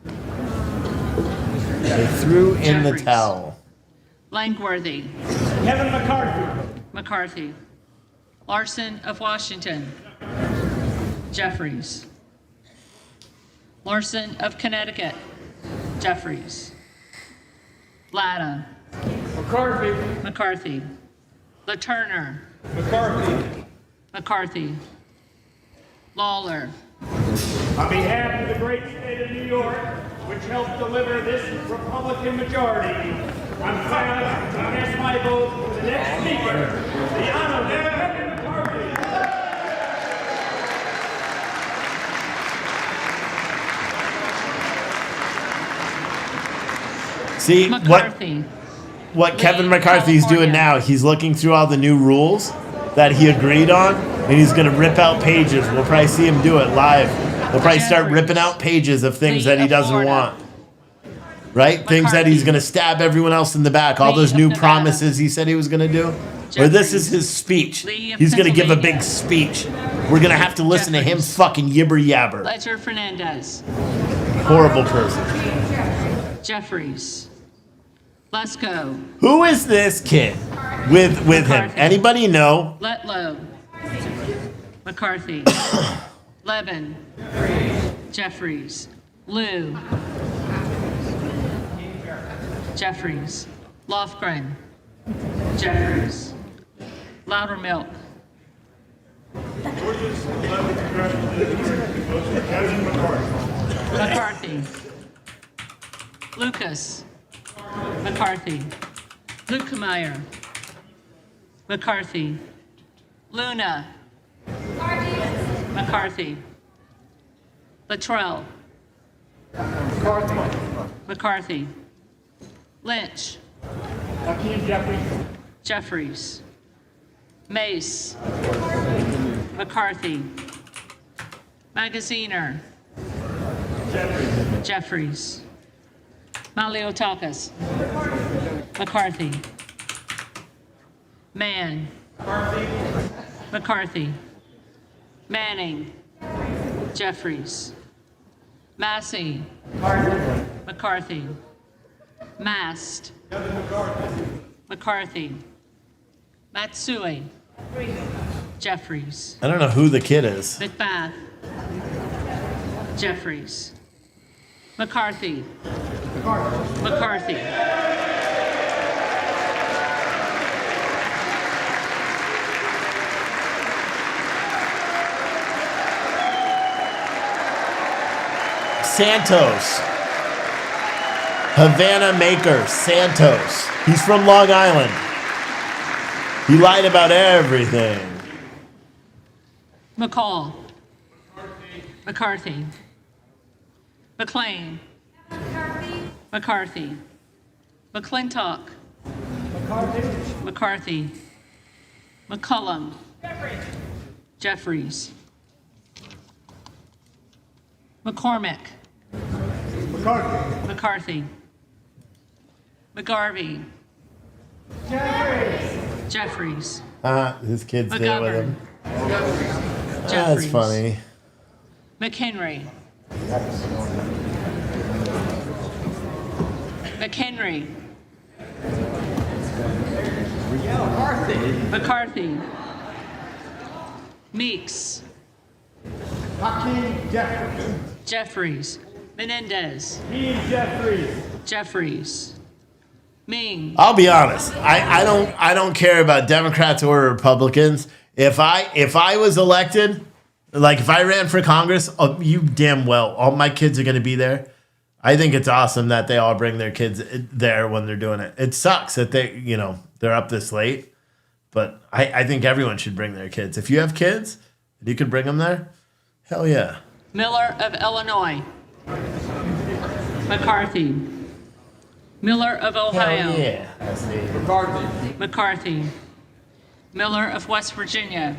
They threw in the Jeffries. towel. Langworthy. Kevin McCarthy. McCarthy. Larson of Washington. Jeffries. Larson of Connecticut. Jeffries. Latta. McCarthy. McCarthy. LaTurner. McCarthy. McCarthy. Lawler. On behalf of the great state of New York, which helped deliver this Republican majority, I'm proud to cast my vote for the next speaker, the Honorable Kevin McCarthy. See McCarthy. what Kevin McCarthy's doing now? He's looking through all the new rules that he agreed on, and he's going to rip out pages. We'll probably see him do it live. He'll probably start ripping out pages of things that he doesn't want. Right? Things that he's going to stab everyone else in the back. All those new promises he said he was going to do. Or this is his speech. He's going to give a big speech. We're going to have to listen to him fucking yibber yabber. Ledger Fernandez. Horrible person. Jeffries. Lesko. Who is this kid with him? Anybody know? Letlow. McCarthy. Levin. Jeffries. Liu. Jeffries. Lofgren. Jeffries. Loudermilk. McCarthy. Lucas. McCarthy. Lukemeyer. McCarthy. Luna. McCarthy. Latrell. McCarthy. Lynch. Jeffries. Mace. McCarthy. Magaziner. Jeffries. Maliotakis. McCarthy. Mann. McCarthy. Manning. Jeffries. Massey. McCarthy. Mast. McCarthy. Matsui. Jeffries. I don't know who the kid is. McBath. Jeffries. McCarthy. McCarthy. Santos. Havana Maker Santos. He's from Long Island. He lied about everything. McCall. McCarthy. McLean. McCarthy. McClintock. McCarthy. McCullum. Jeffries. McCormick. McCarthy. McGarvey. Jeffries. His kid's there with him. That's Jeffries. funny. McHenry. McHenry. McCarthy. Meeks. Jeffries. Menendez. Jeffries. Ming. I'll be honest. I don't care about Democrats or Republicans. If I was elected, like if I ran for Congress, you damn well all my kids are going to be there. I think it's awesome that they all bring their kids there when they're doing it. It sucks that they're up this late, but I think everyone should bring their kids. If you have kids and you could bring them there, hell yeah. Miller of Illinois. McCarthy. Miller of Ohio. Hell yeah. McCarthy. Miller of West Virginia.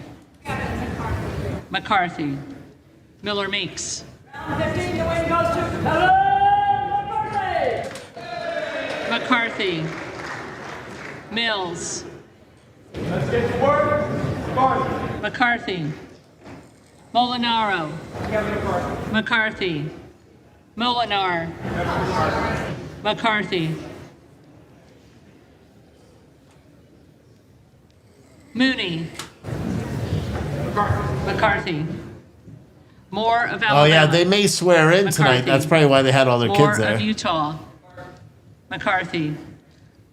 McCarthy. Miller Meeks. 15 to win goes to Hello! McCarthy. Mills. Let's get to work. McCarthy. Molinaro. McCarthy. Molinar. McCarthy. Mooney. McCarthy. Moore of Alabama. Oh yeah, they may swear in tonight. McCarthy. That's probably why they had all their Moore kids there. of Utah. McCarthy.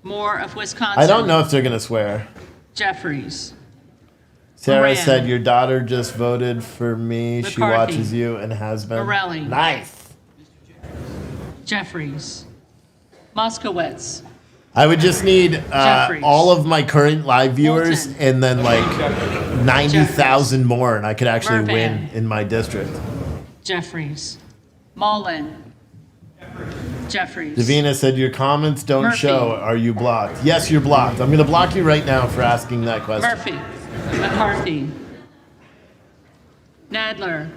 Moore of Wisconsin. I don't know if they're gonna swear. Jeffries. Sarah Moran. said your daughter just voted for me. She McCarthy. watches you and has been. Morelli. Nice. Jeffries. Moskowitz. I would just need Jeffries. all of my current live viewers Bolton. and then like 90,000 more, and I could actually Murphy. win in my district. Jeffries. Mullen. Jeffries. Davina said your comments don't Murphy. show. Are you blocked? Yes, you're blocked. I'm going to block you right now for asking that question. Murphy. McCarthy. Nadler.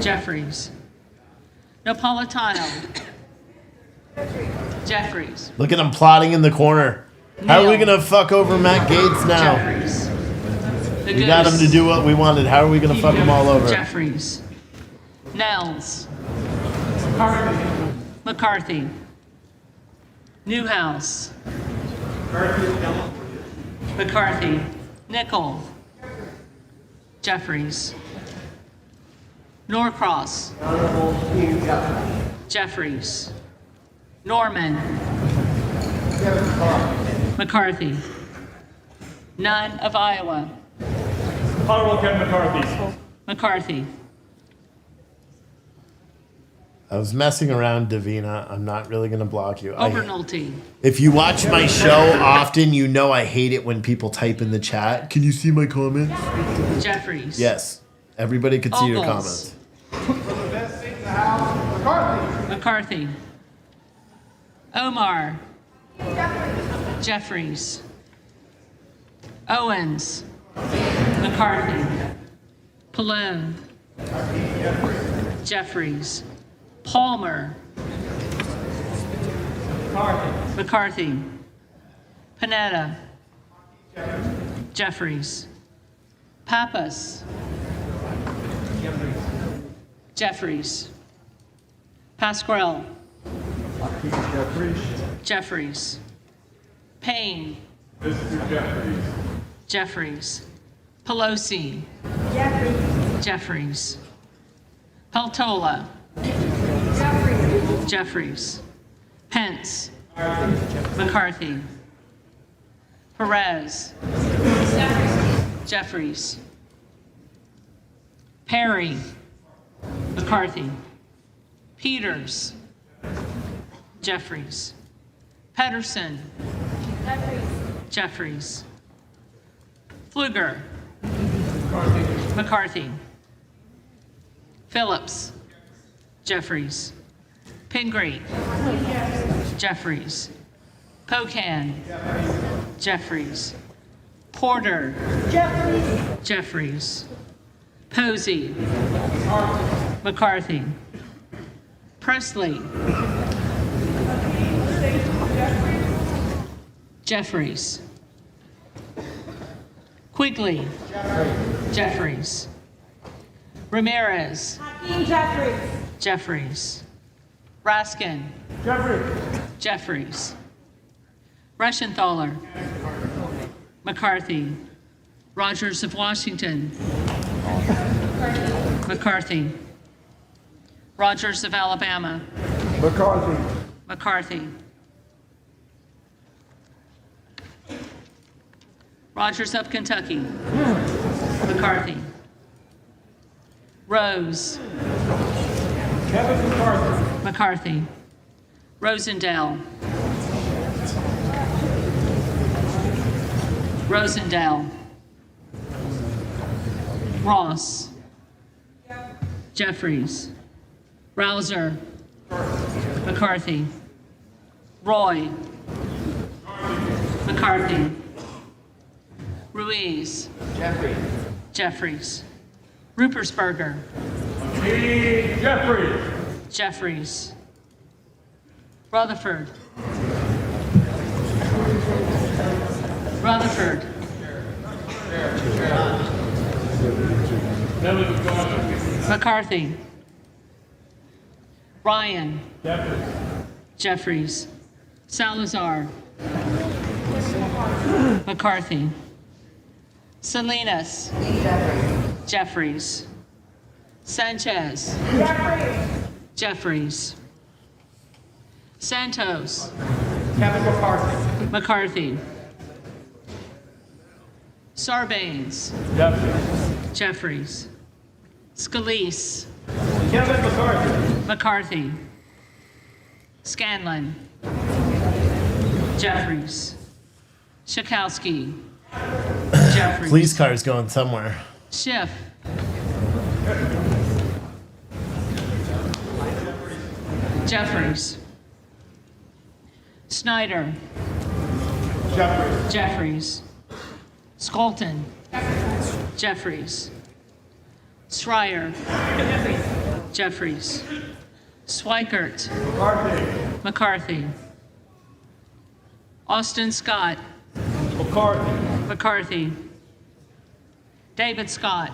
Jeffries. Napolitano. Jeffries. Look at him plotting in the corner. How are we Neal. going to fuck over Matt Gaetz now? Jeffries. The We got him to do what we wanted. How are we going to fuck him all over? Jeffries. Nels. McCarthy. Newhouse. McCarthy. Nickel. Jeffries. Norcross. Jeffries. Norman. McCarthy. None of Iowa. Honorable Kevin McCarthy. McCarthy. I was messing around, Davina. I'm not really going to block you. Obernolte. If you watch my show often, you know I hate it when people type in the chat. Can you see my comments? Jeffries. Yes. Everybody could see your Ogles. comments. McCarthy. Omar. Jeffries. Owens. McCarthy. Pallone. Jeffries. Palmer. McCarthy. Panetta. Jeffries. Pappas. Jeffries. Pasquale. Jeffries. Payne. Jeffries. Pelosi. Jeffries. Peltola. Jeffries. Pence. McCarthy. Perez. Jeffries. Perry. McCarthy. Peters. Jeffries. Pedersen. Jeffries. Pfluger. McCarthy. Phillips. Jeffries. Pingree. Jeffries. Pocan. Jeffries. Porter. Jeffries. Posey. McCarthy. Presley. Jeffries. Quigley. Jeffries. Ramirez. Jeffries. Raskin. Jeffries. Reschenthaler. McCarthy. Rogers of Washington. McCarthy. Rogers of Alabama. McCarthy. Rogers of Kentucky. McCarthy. Rose. Kevin McCarthy. McCarthy. Rosendale. Rosendale. Ross. Jeffries. Rouser. McCarthy. Roy. McCarthy. Ruiz. Jeffries. Rupersberger. Jeffries. Jeffries. Rutherford. Rutherford. McCarthy. Ryan. Jeffries. Salazar. McCarthy. Salinas. Jeffries. Sanchez. Jeffries. Santos. Kevin McCarthy. McCarthy. Sarbanes. Jeffries. Scalise. Kevin McCarthy. McCarthy. Scanlon. Jeffries. Schakowsky. Jeffries. Police car is going somewhere. Schiff. Jeffries. Snyder. Jeffries. Skolton. Jeffries. Schreier. Jeffries. Swikert. McCarthy. Austin Scott. McCarthy. David Scott.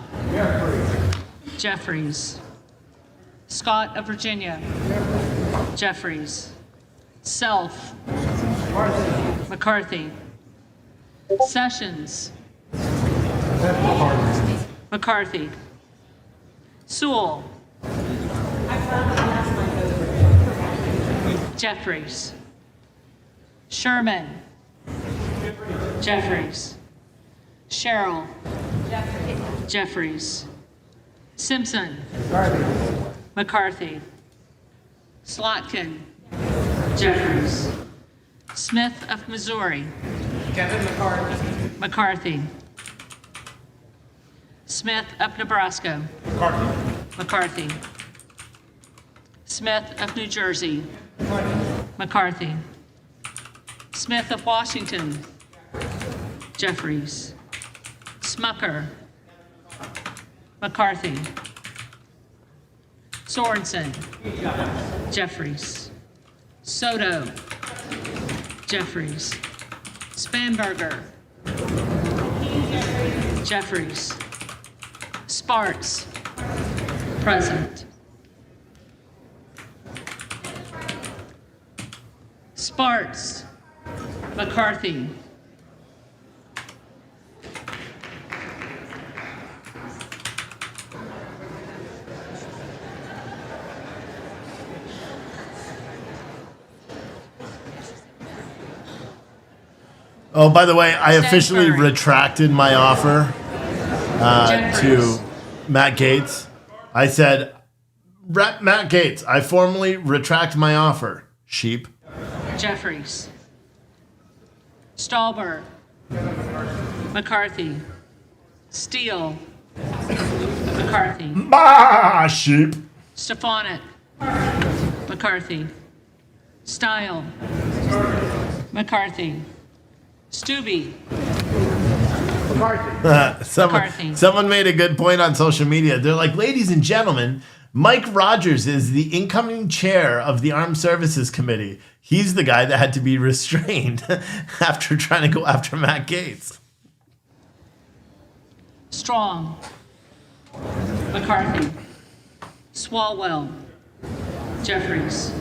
Jeffries. Scott of Virginia. Jeffries. Self. McCarthy. Sessions. McCarthy. Sewell. Jeffries. Sherman. Jeffries. Sherrill. Jeffries. Simpson. McCarthy. Slotkin. Jeffries. Smith of Missouri. Kevin McCarthy. McCarthy. Smith of Nebraska. McCarthy. Smith of New Jersey. McCarthy. Smith of Washington. Jeffries. Smucker. McCarthy. Sorensen. Jeffries. Soto. Jeffries. Spanberger. Jeffries. Sparks. Present. Sparks. McCarthy. Oh, by the way, I officially Stanford. retracted my offer to Matt Gaetz. I said, Matt Gaetz, I formally retract my offer. Sheep. Jeffries. Stallberg. McCarthy. Steele. McCarthy. Ah, sheep. Stefanik. McCarthy. Style. McCarthy. Stubbe. McCarthy. Someone made a good point on social media. They're like, ladies and gentlemen, Mike Rogers is the incoming chair of the Armed Services Committee. He's the guy that had to be restrained after trying to go after Matt Gaetz. Strong. McCarthy. Swalwell. Jeffries.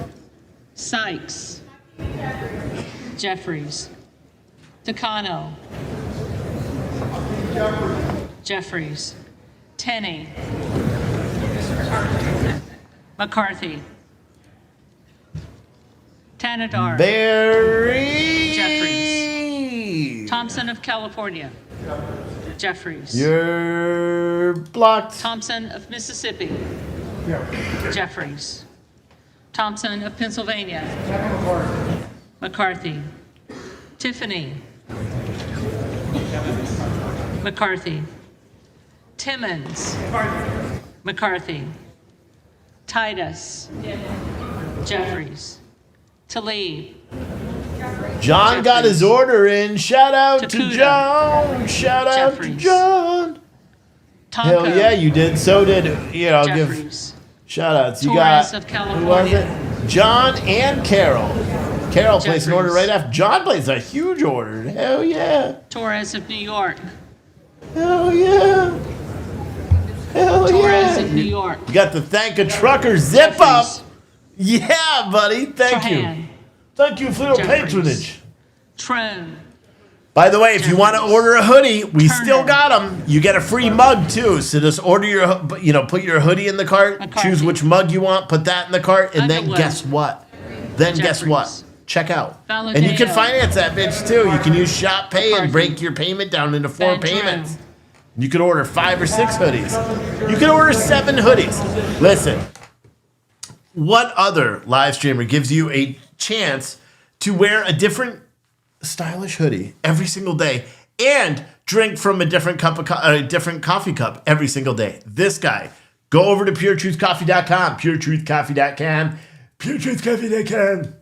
Sykes. Jeffries. Takano. Jeffries. Tenney. McCarthy. Tanadar. Barry. Jeffries. Thompson of California. Jeffries. You're blocked. Thompson of Mississippi. Jeffries. Thompson of Pennsylvania. McCarthy. Tiffany. McCarthy. Timmons. McCarthy. Titus. Jeffries. Talib. John got his order in. Shout out to Takuda. John. Shout out to Jeffries. John. Tonko. Hell yeah, you did. So did, give Jeffries. shout outs. You Torres got, of who was California. it? John and Carol. Carol placed an order right after. John placed a huge order. Hell yeah. Torres of New York. Hell yeah. Hell Torres yeah. of New York. You got the thank a trucker zip up. Yeah, buddy. Thank you. Thank you for your patronage. Trone. By the way, if you want to order a hoodie, we still got them. You get a free mug too. So just order your, put your hoodie in the cart, choose which mug you want, put that in the cart, and then guess what? Guess what? Check out. And you can finance that bitch too. You can use Shop Pay and break your payment down into 4 payments. You can order 5 or 6 hoodies. You can order 7 hoodies. Listen, what other live streamer gives you a chance to wear a different stylish hoodie every single day and drink from a different different coffee cup every single day? This guy. Go over to puretruthcoffee.com, puretruthcoffee.com, puretruthcoffee.com.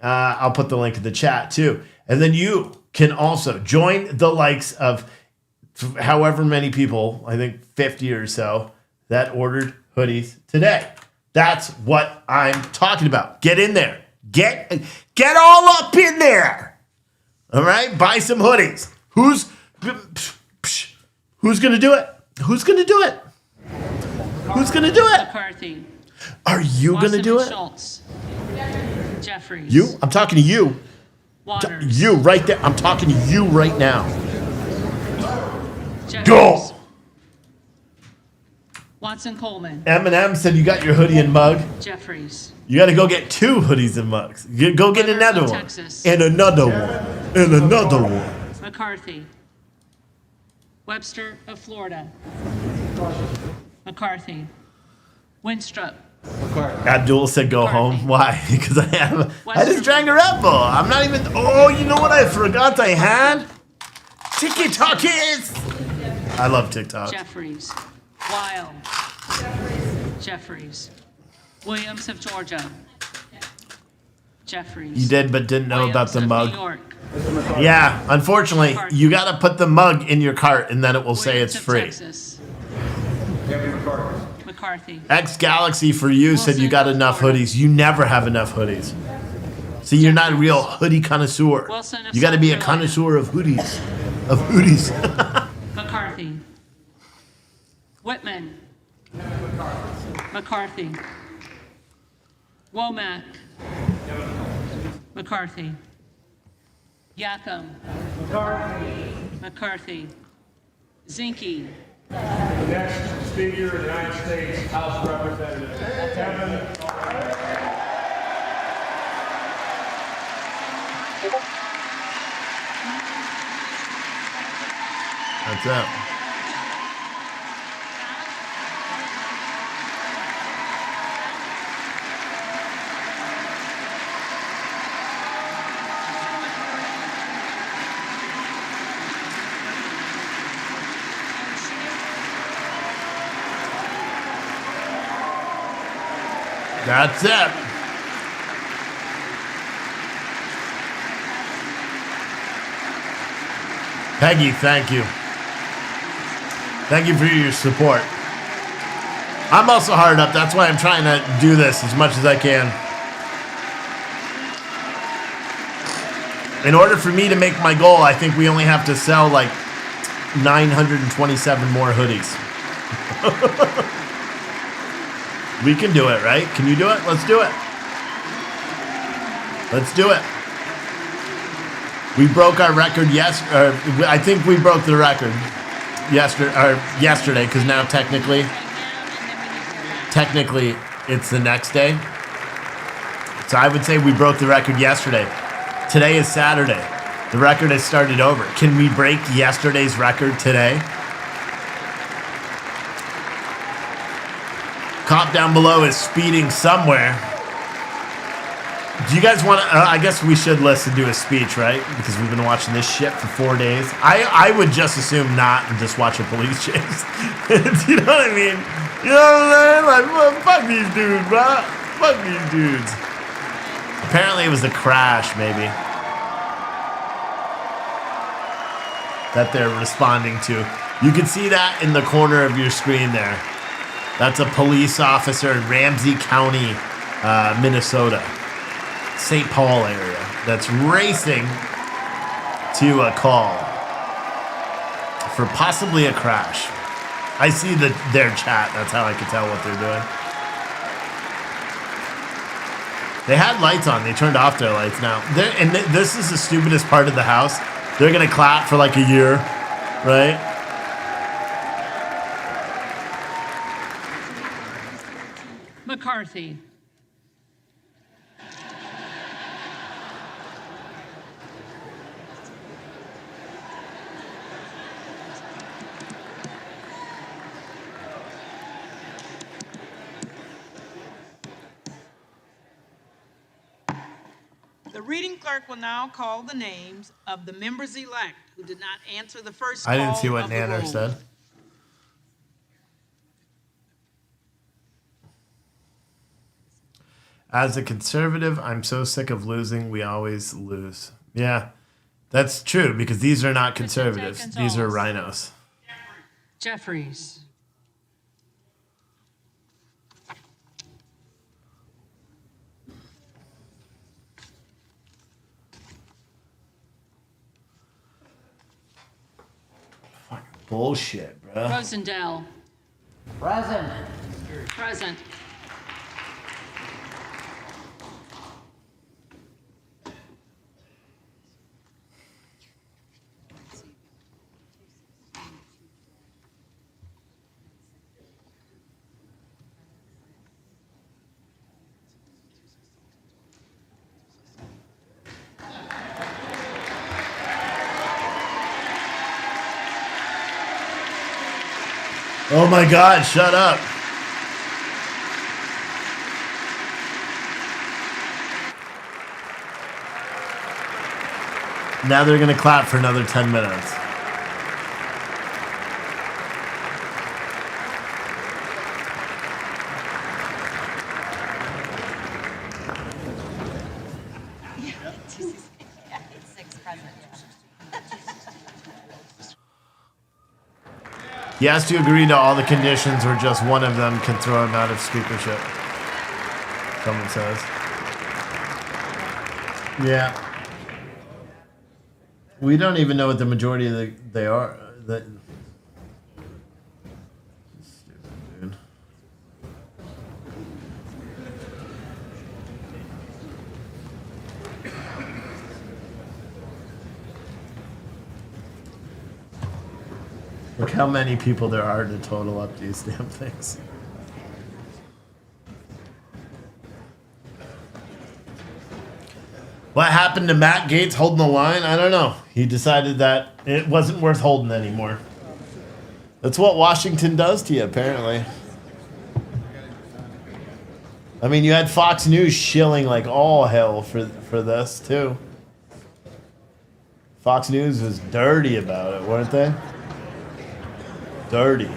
I'll put the link in the chat too. And then you can also join the likes of however many people, I think 50 or so, that ordered hoodies today. That's what I'm talking about. Get in there. Get all up in there. All right? Buy some hoodies. Who's going to do it? Who's going to do it? Who's going to do it? McCarthy. Are you going to do it? Schultz. Jeffries. You? I'm talking to you. Waters. You right there. I'm talking to you right now. Jeffries. Go. Watson Coleman. Eminem said you got your hoodie and mug. Jeffries. You got to go get 2 hoodies and mugs. Go get another one. Texas. And another one. And another one. McCarthy. Webster of Florida. McCarthy. Winstrup. Abdul said go home. Why? Because I just drank a Red Bull. I'm not even. Oh, you know what I forgot I had? TikTokies. I love TikTok. Jeffries. Wild. Jeffries. Williams of Georgia. Jeffries. You did, but didn't know about the mug. New York. Yeah, unfortunately, you got to put the mug in your cart, and then it will say it's free. Texas. McCarthy. X Galaxy for you said you got enough hoodies. You never have enough hoodies. See, you're not a real hoodie connoisseur. You got to be a connoisseur of hoodies. Of hoodies. McCarthy. Whitman. McCarthy. Womack. McCarthy. Yackham. McCarthy. Zinke. The next Speaker of the United States House of Representatives, Kevin. That's it. That's it. Peggy, thank you. Thank you for your support. I'm also hard up. That's why I'm trying to do this as much as I can. In order for me to make my goal, I think we only have to sell like 927 more hoodies. We can do it, right? Can you do it? Let's do it. Let's do it. We broke our record I think we broke the record yesterday, because now technically it's the next day. So I would say we broke the record yesterday. Today is Saturday. The record has started over. Can we break yesterday's record today? Cop down below is speeding somewhere. Do you guys want to? I guess we should listen to his speech, right? Because we've been watching this shit for 4 days. I would just assume not and just watch a police chase. Do you know what I mean? You know what I'm saying? Like, well, fuck these dudes, bro. Fuck these dudes. Apparently it was a crash, maybe, that they're responding to. You can see that in the corner of your screen there. That's a police officer in Ramsey County, Minnesota. St. Paul area that's racing to a call for possibly a crash. I see their chat. That's how I can tell what they're doing. They had lights on. They turned off their lights now. This is the stupidest part of the House. They're going to clap for like a year, right? McCarthy. The reading clerk will now call the names of the members-elect who did not answer the first call I didn't see what of the Nanner roll. said. As a conservative, I'm so sick of losing. We always lose. Yeah, that's true because these are not conservatives. These are rhinos. Jeffries. Bullshit, bro. Rosendale. Present. Present. Oh my God, shut up. Now they're going to clap for another 10 minutes. He has to agree to all the conditions or just one of them can throw him out of speakership. Someone says. Yeah. We don't even know what the majority of they are. Stupid, dude. Look how many people there are to total up these damn things. What happened to Matt Gaetz holding the line? I don't know. He decided that it wasn't worth holding anymore. That's what Washington does to you, apparently. I mean, you had Fox News shilling like all hell for this, too. Fox News was dirty about it, weren't they? Dirty.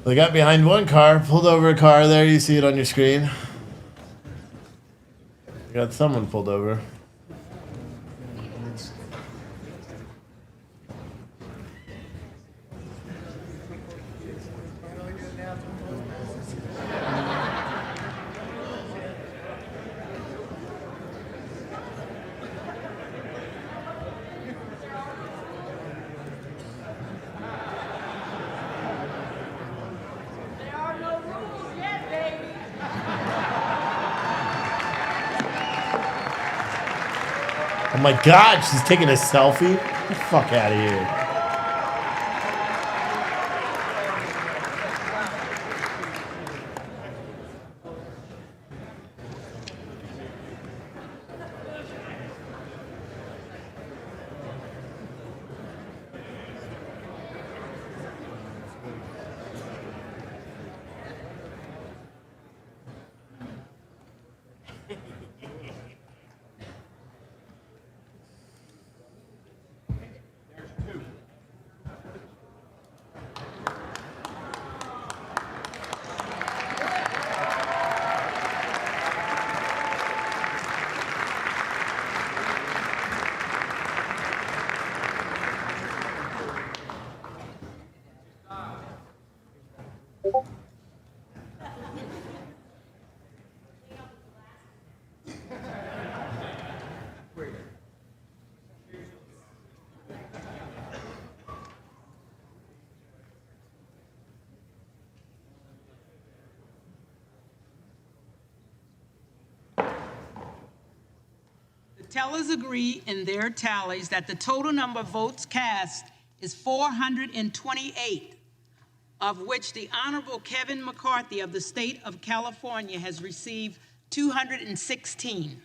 They got behind one car, pulled over a car there. You see it on your screen. You got someone pulled over. Oh my God, she's taking a selfie? Get the fuck out of here. Tellers agree in their tallies that the total number of votes cast is 428, of which the Honorable Kevin McCarthy of the state of California has received 216.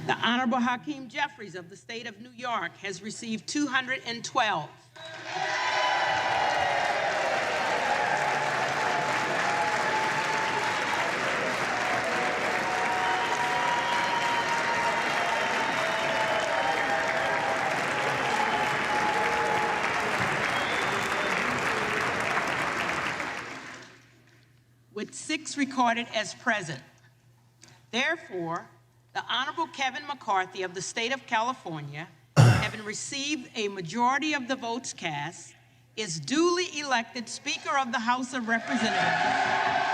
The Honorable Hakeem Jeffries of the state of New York has received 212. With 6 recorded as present. Therefore, the Honorable Kevin McCarthy of the state of California, having received a majority of the votes cast, is duly elected Speaker of the House of Representatives.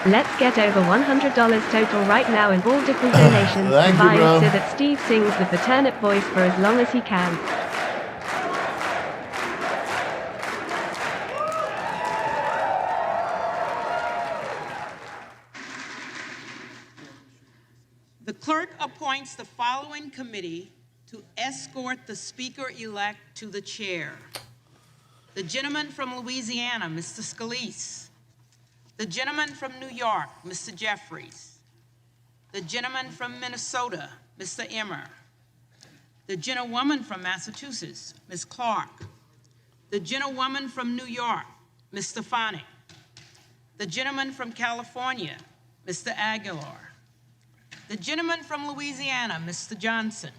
Let's get over $100 total right now in all different donations combined so that Steve sings with the turnip voice for as long as he can. The clerk appoints the following committee to escort the Speaker-elect to the chair. The gentleman from Louisiana, Mr. Scalise. The gentleman from New York, Mr. Jeffries. The gentleman from Minnesota, Mr. Emmer. The gentlewoman from Massachusetts, Ms. Clark. The gentlewoman from New York, Ms. Stefanik. The gentleman from California, Mr. Aguilar. The gentleman from Louisiana, Mr. Johnson.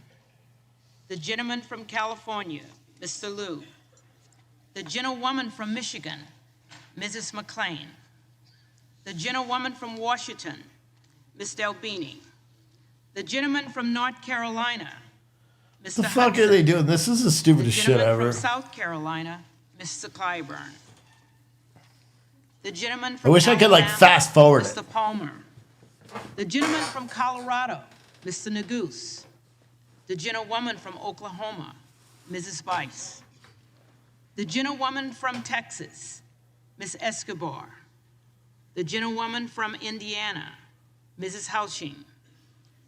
The gentleman from California, Mr. Liu. The gentlewoman from Michigan, Mrs. McClain. The gentlewoman from Washington, Ms. Delbini. The gentleman from North Carolina, Mr. The fuck Hudson. are they doing? This is the stupidest shit ever. From South Carolina, Mr. Clyburn. The gentleman I from wish I could like Alabama, fast forward it. Mr. Palmer. The gentleman from Colorado, Mr. Neguse. The gentlewoman from Oklahoma, Mrs. Bice. The gentlewoman from Texas, Ms. Escobar. The gentlewoman from Indiana, Mrs. Houshing.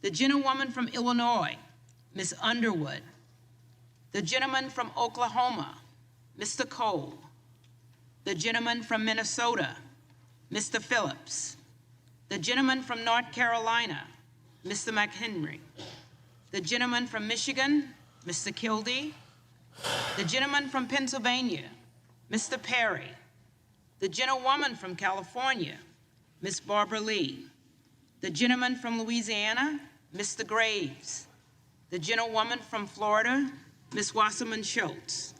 The gentlewoman from Illinois, Ms. Underwood. The gentleman from Oklahoma, Mr. Cole. The gentleman from Minnesota, Mr. Phillips. The gentleman from North Carolina, Mr. McHenry. The gentleman from Michigan, Mr. Kildee. The gentleman from Pennsylvania, Mr. Perry. The gentlewoman from California, Ms. Barbara Lee. The gentleman from Louisiana, Mr. Graves. The gentlewoman from Florida, Ms. Wasserman Schultz.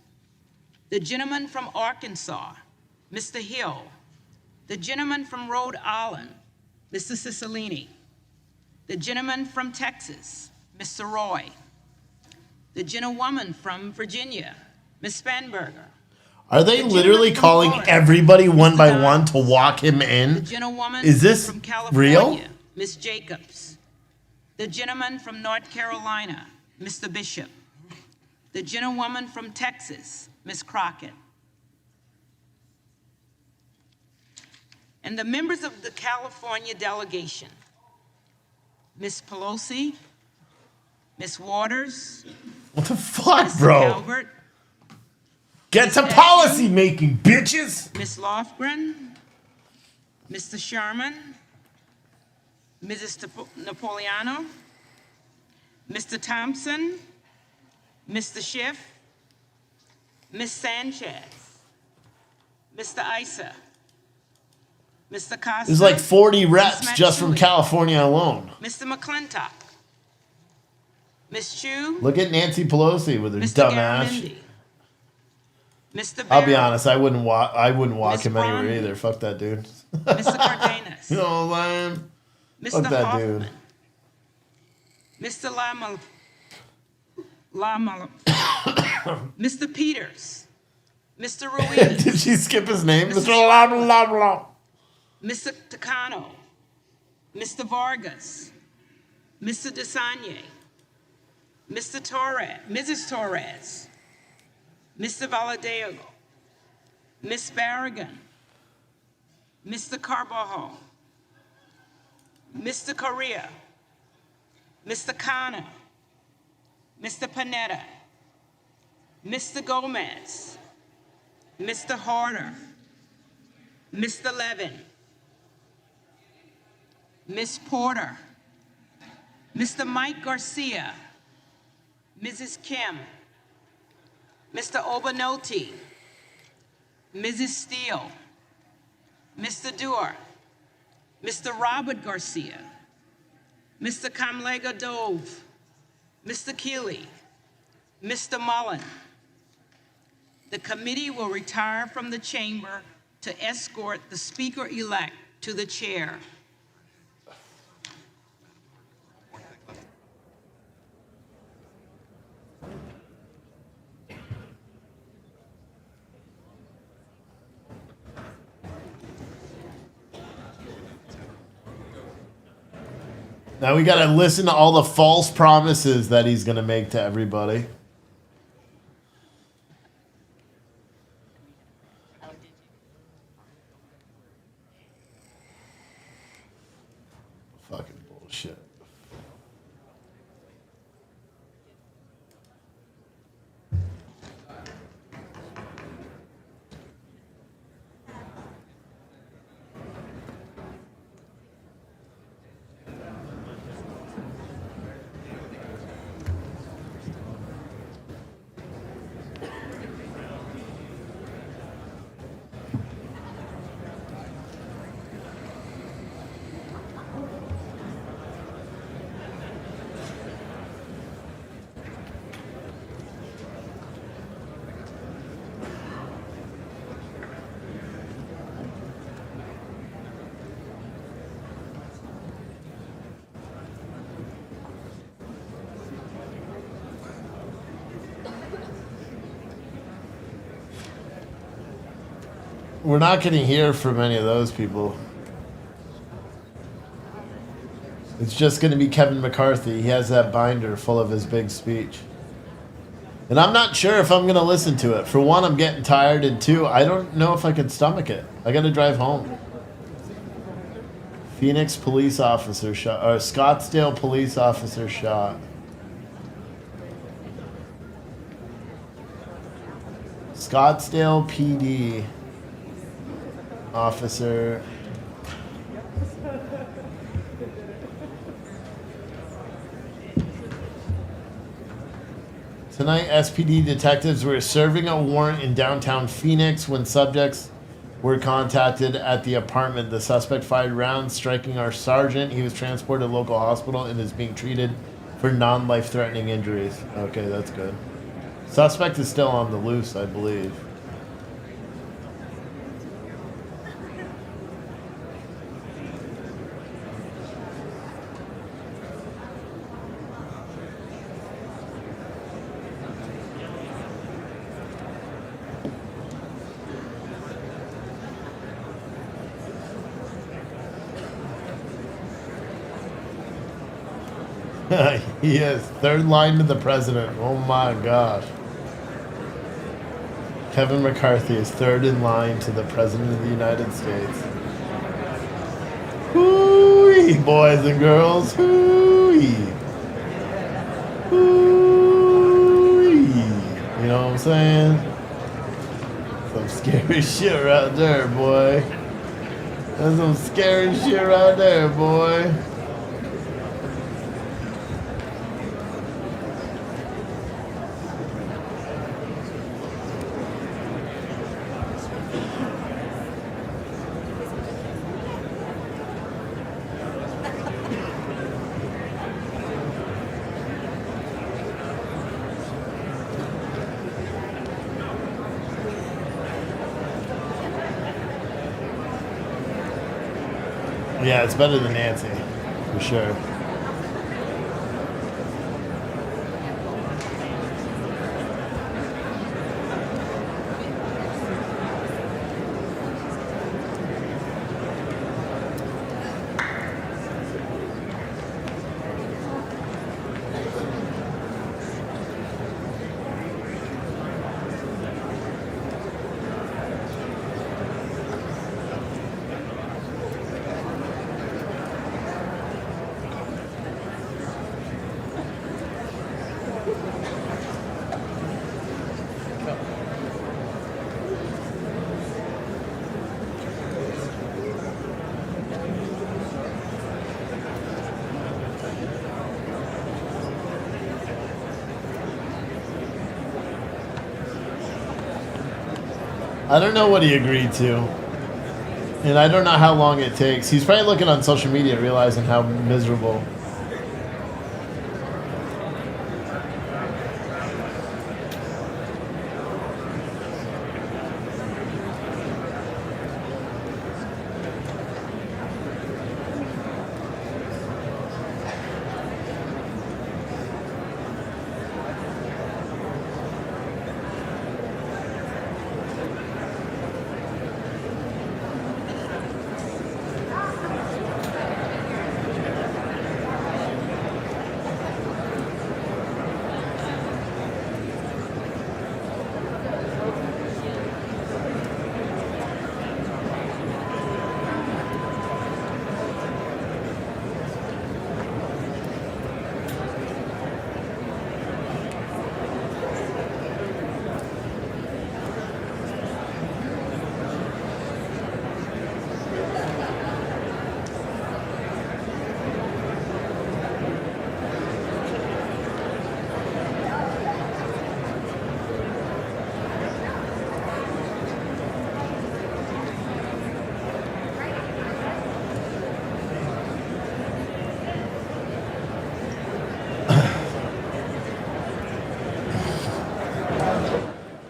The gentleman from Arkansas, Mr. Hill. The gentleman from Rhode Island, Mr. Cicilline. The gentleman from Texas, Mr. Roy. The gentlewoman from Virginia, Ms. Spanberger. Are they literally calling everybody one by one to walk him in? The gentlewoman Is this from California, real? Ms. Jacobs. The gentleman from North Carolina, Mr. Bishop. The gentlewoman from Texas, Ms. Crockett. And the members of the California delegation, Ms. Pelosi, Ms. Waters, What the fuck, Mr. bro? Calvert, Get to policy making, bitches. Ms. Lofgren, Mr. Sherman, Mrs. Napoleano, Mr. Thompson, Mr. Schiff, Ms. Sanchez, Mr. Issa, Mr. Costa. There's like 40 reps Ms. just from Matsui, California alone. Mr. McClintock, Ms. Chu, Look at Nancy Pelosi with her Mr. dumb ass. Garamendi, Mr. I'll be Barrow, honest, I wouldn't walk Miss him anywhere Bromley, either. Fuck that dude. Mr. Cardenas, You know what I'm saying? Mr. Fuck that Hoffman, dude. Mr. Mr. Peters, Mr. Ruiz, Did she skip his name? Mr. Blah, blah, blah. Mr. Takano, Mr. Vargas, Mr. Desanye, Mr. Torres, Mrs. Torres, Mr. Valadeo, Ms. Barragan, Mr. Carvajal, Mr. Correa, Mr. Khanna, Mr. Panetta, Mr. Gomez, Mr. Harder, Mr. Levin, Ms. Porter, Mr. Mike Garcia, Mrs. Kim, Mr. Obanoti, Mrs. Steele, Mr. Dewar, Mr. Robert Garcia, Mr. Kamlega Dove, Mr. Keeley, Mr. Mullen. The committee will retire from the chamber to escort the speaker-elect to the chair. Now we gotta listen to all the false promises that he's gonna make to everybody. Fucking bullshit. We're not going to hear from any of those people. It's just going to be Kevin McCarthy. He has that binder full of his big speech. And I'm not sure if I'm going to listen to it. For one, I'm getting tired. And two, I don't know if I can stomach it. I got to drive home. Phoenix police officer shot. Or Scottsdale police officer shot. Scottsdale PD officer. Tonight, SPD detectives were serving a warrant in downtown Phoenix when subjects were contacted at the apartment. The suspect fired rounds, striking our sergeant. He was transported to a local hospital and is being treated for non-life-threatening injuries. Okay, that's good. Suspect is still on the loose, I believe. He is. Third line to the president. Oh my gosh. Kevin McCarthy is third in line to the president of the United States. Hoo-wee, boys and girls. Hoo-wee. Hoo-wee. saying? Some scary shit right there, boy. That's some scary shit right there, boy. Yeah, it's better than Nancy, for sure. I don't know what he agreed to. And I don't know how long it takes. He's probably looking on social media realizing how miserable.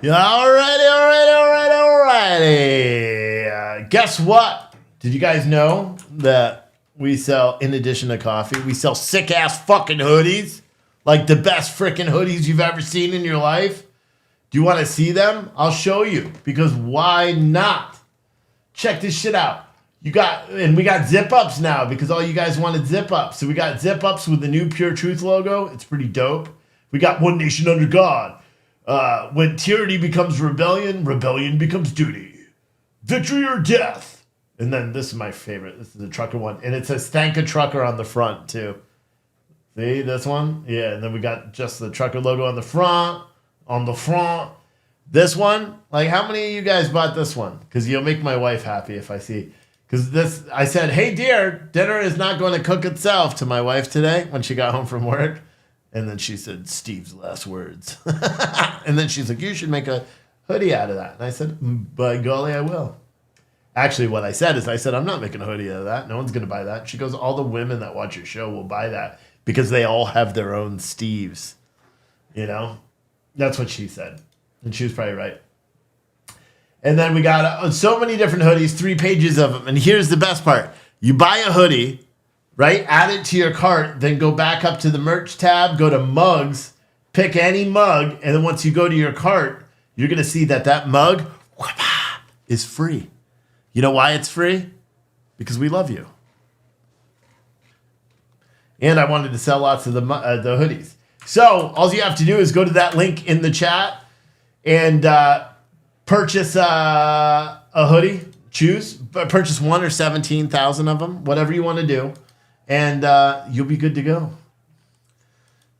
Yeah, alrighty. Guess what? Did you guys know that we sell, in addition to coffee, we sell sick ass fucking hoodies? Like the best freaking hoodies you've ever seen in your life? Do you want to see them? I'll show you, because why not? Check this shit out. We got zip ups now, because all you guys wanted zip ups. So we got zip ups with the new Pure Truth logo. It's pretty dope. We got One Nation Under God. When tyranny becomes rebellion, rebellion becomes duty. Victory or death. And then this is my favorite. This is the trucker one. And it says thank a trucker on the front too. See this one? Yeah, and then we got just the trucker logo on the front. This one, like how many of you guys bought this one? Because you'll make my wife happy if I see. Because this, I said, hey dear, dinner is not going to cook itself to my wife today when she got home from work. And then she said, Steve's last words. And then she's like, you should make a hoodie out of that. And I said, by golly, I will. Actually, what I said is, I'm not making a hoodie out of that. No one's going to buy that. She goes, all the women that watch your show will buy that because they all have their own Steves. You know? That's what she said. And she was probably right. And then we got so many different hoodies, 3 pages of them. And here's the best part. You buy a hoodie, right? Add it to your cart, then go back up to the merch tab, go to mugs, pick any mug, and then once you go to your cart, you're going to see that mug is free. You know why it's free? Because we love you. And I wanted to sell lots of the hoodies. So all you have to do is go to that link in the chat and purchase a hoodie. Purchase 1 or 17,000 of them, whatever you want to do. And you'll be good to go.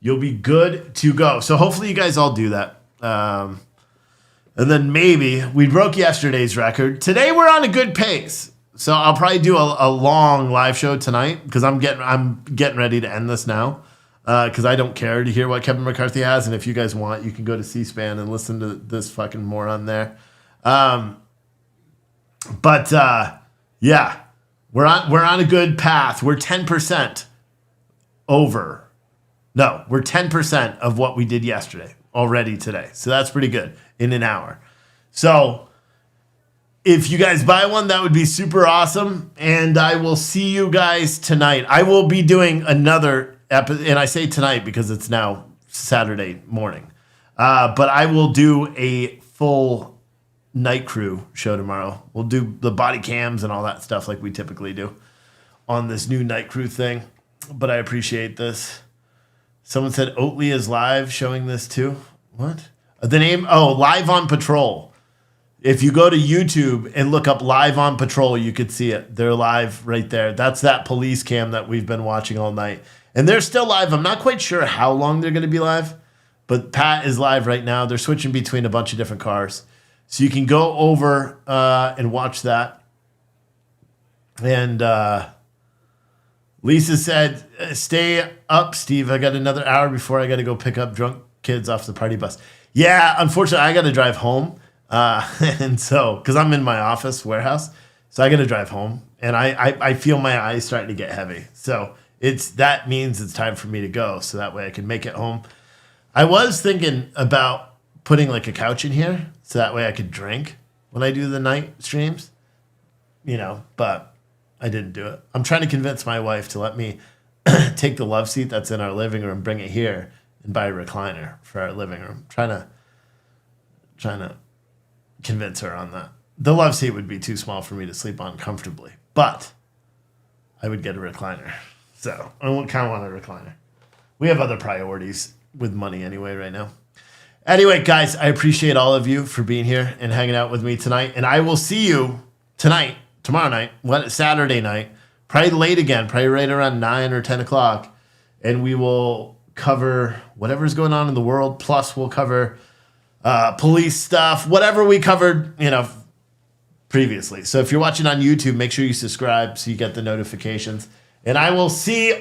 You'll be good to go. So hopefully you guys all do that. And then maybe we broke yesterday's record. Today we're on a good pace. So I'll probably do a long live show tonight because I'm getting ready to end this now because I don't care to hear what Kevin McCarthy has. And if you guys want, you can go to C-SPAN and listen to this fucking moron there. Yeah, we're on a good path. We're 10% over. No, we're 10% of what we did yesterday already today. So that's pretty good in an hour. So if you guys buy one, that would be super awesome. And I will see you guys tonight. I will be doing another episode, and I say tonight because it's now Saturday morning. But I will do a full Night Crew show tomorrow. We'll do the body cams and all that stuff like we typically do on this new Night Crew thing. But I appreciate this. Someone said Oatly is live showing this too. What? The name? Oh, Live on Patrol. If you go to YouTube and look up Live on Patrol, you could see it. They're live right there. That's that police cam that we've been watching all night. And they're still live. I'm not quite sure how long they're going to be live, but Pat is live right now. They're switching between a bunch of different cars. So you can go over and watch that. And Lisa said, stay up, Steve. I got another hour before I got to go pick up drunk kids off the party bus. Yeah, unfortunately, I got to drive home. And so, because I'm in my office warehouse, so I got to drive home. And I feel my eyes starting to get heavy. So that means it's time for me to go. So that way I can make it home. I was thinking about putting like a couch in here. So that way I could drink when I do the night streams, but I didn't do it. I'm trying to convince my wife to let me take the love seat that's in our living room, bring it here, and buy a recliner for our living room. Trying to convince her on that. The love seat would be too small for me to sleep on comfortably, but I would get a recliner. So I kind of want a recliner. We have other priorities with money anyway right now. Anyway, guys, I appreciate all of you for being here and hanging out with me tonight. And I will see you tomorrow night, Saturday night, probably late again, probably right around 9 or 10 o'clock. And we will cover whatever's going on in the world. Plus, we'll cover police stuff, whatever we covered, previously. So if you're watching on YouTube, make sure you subscribe so you get the notifications. And I will see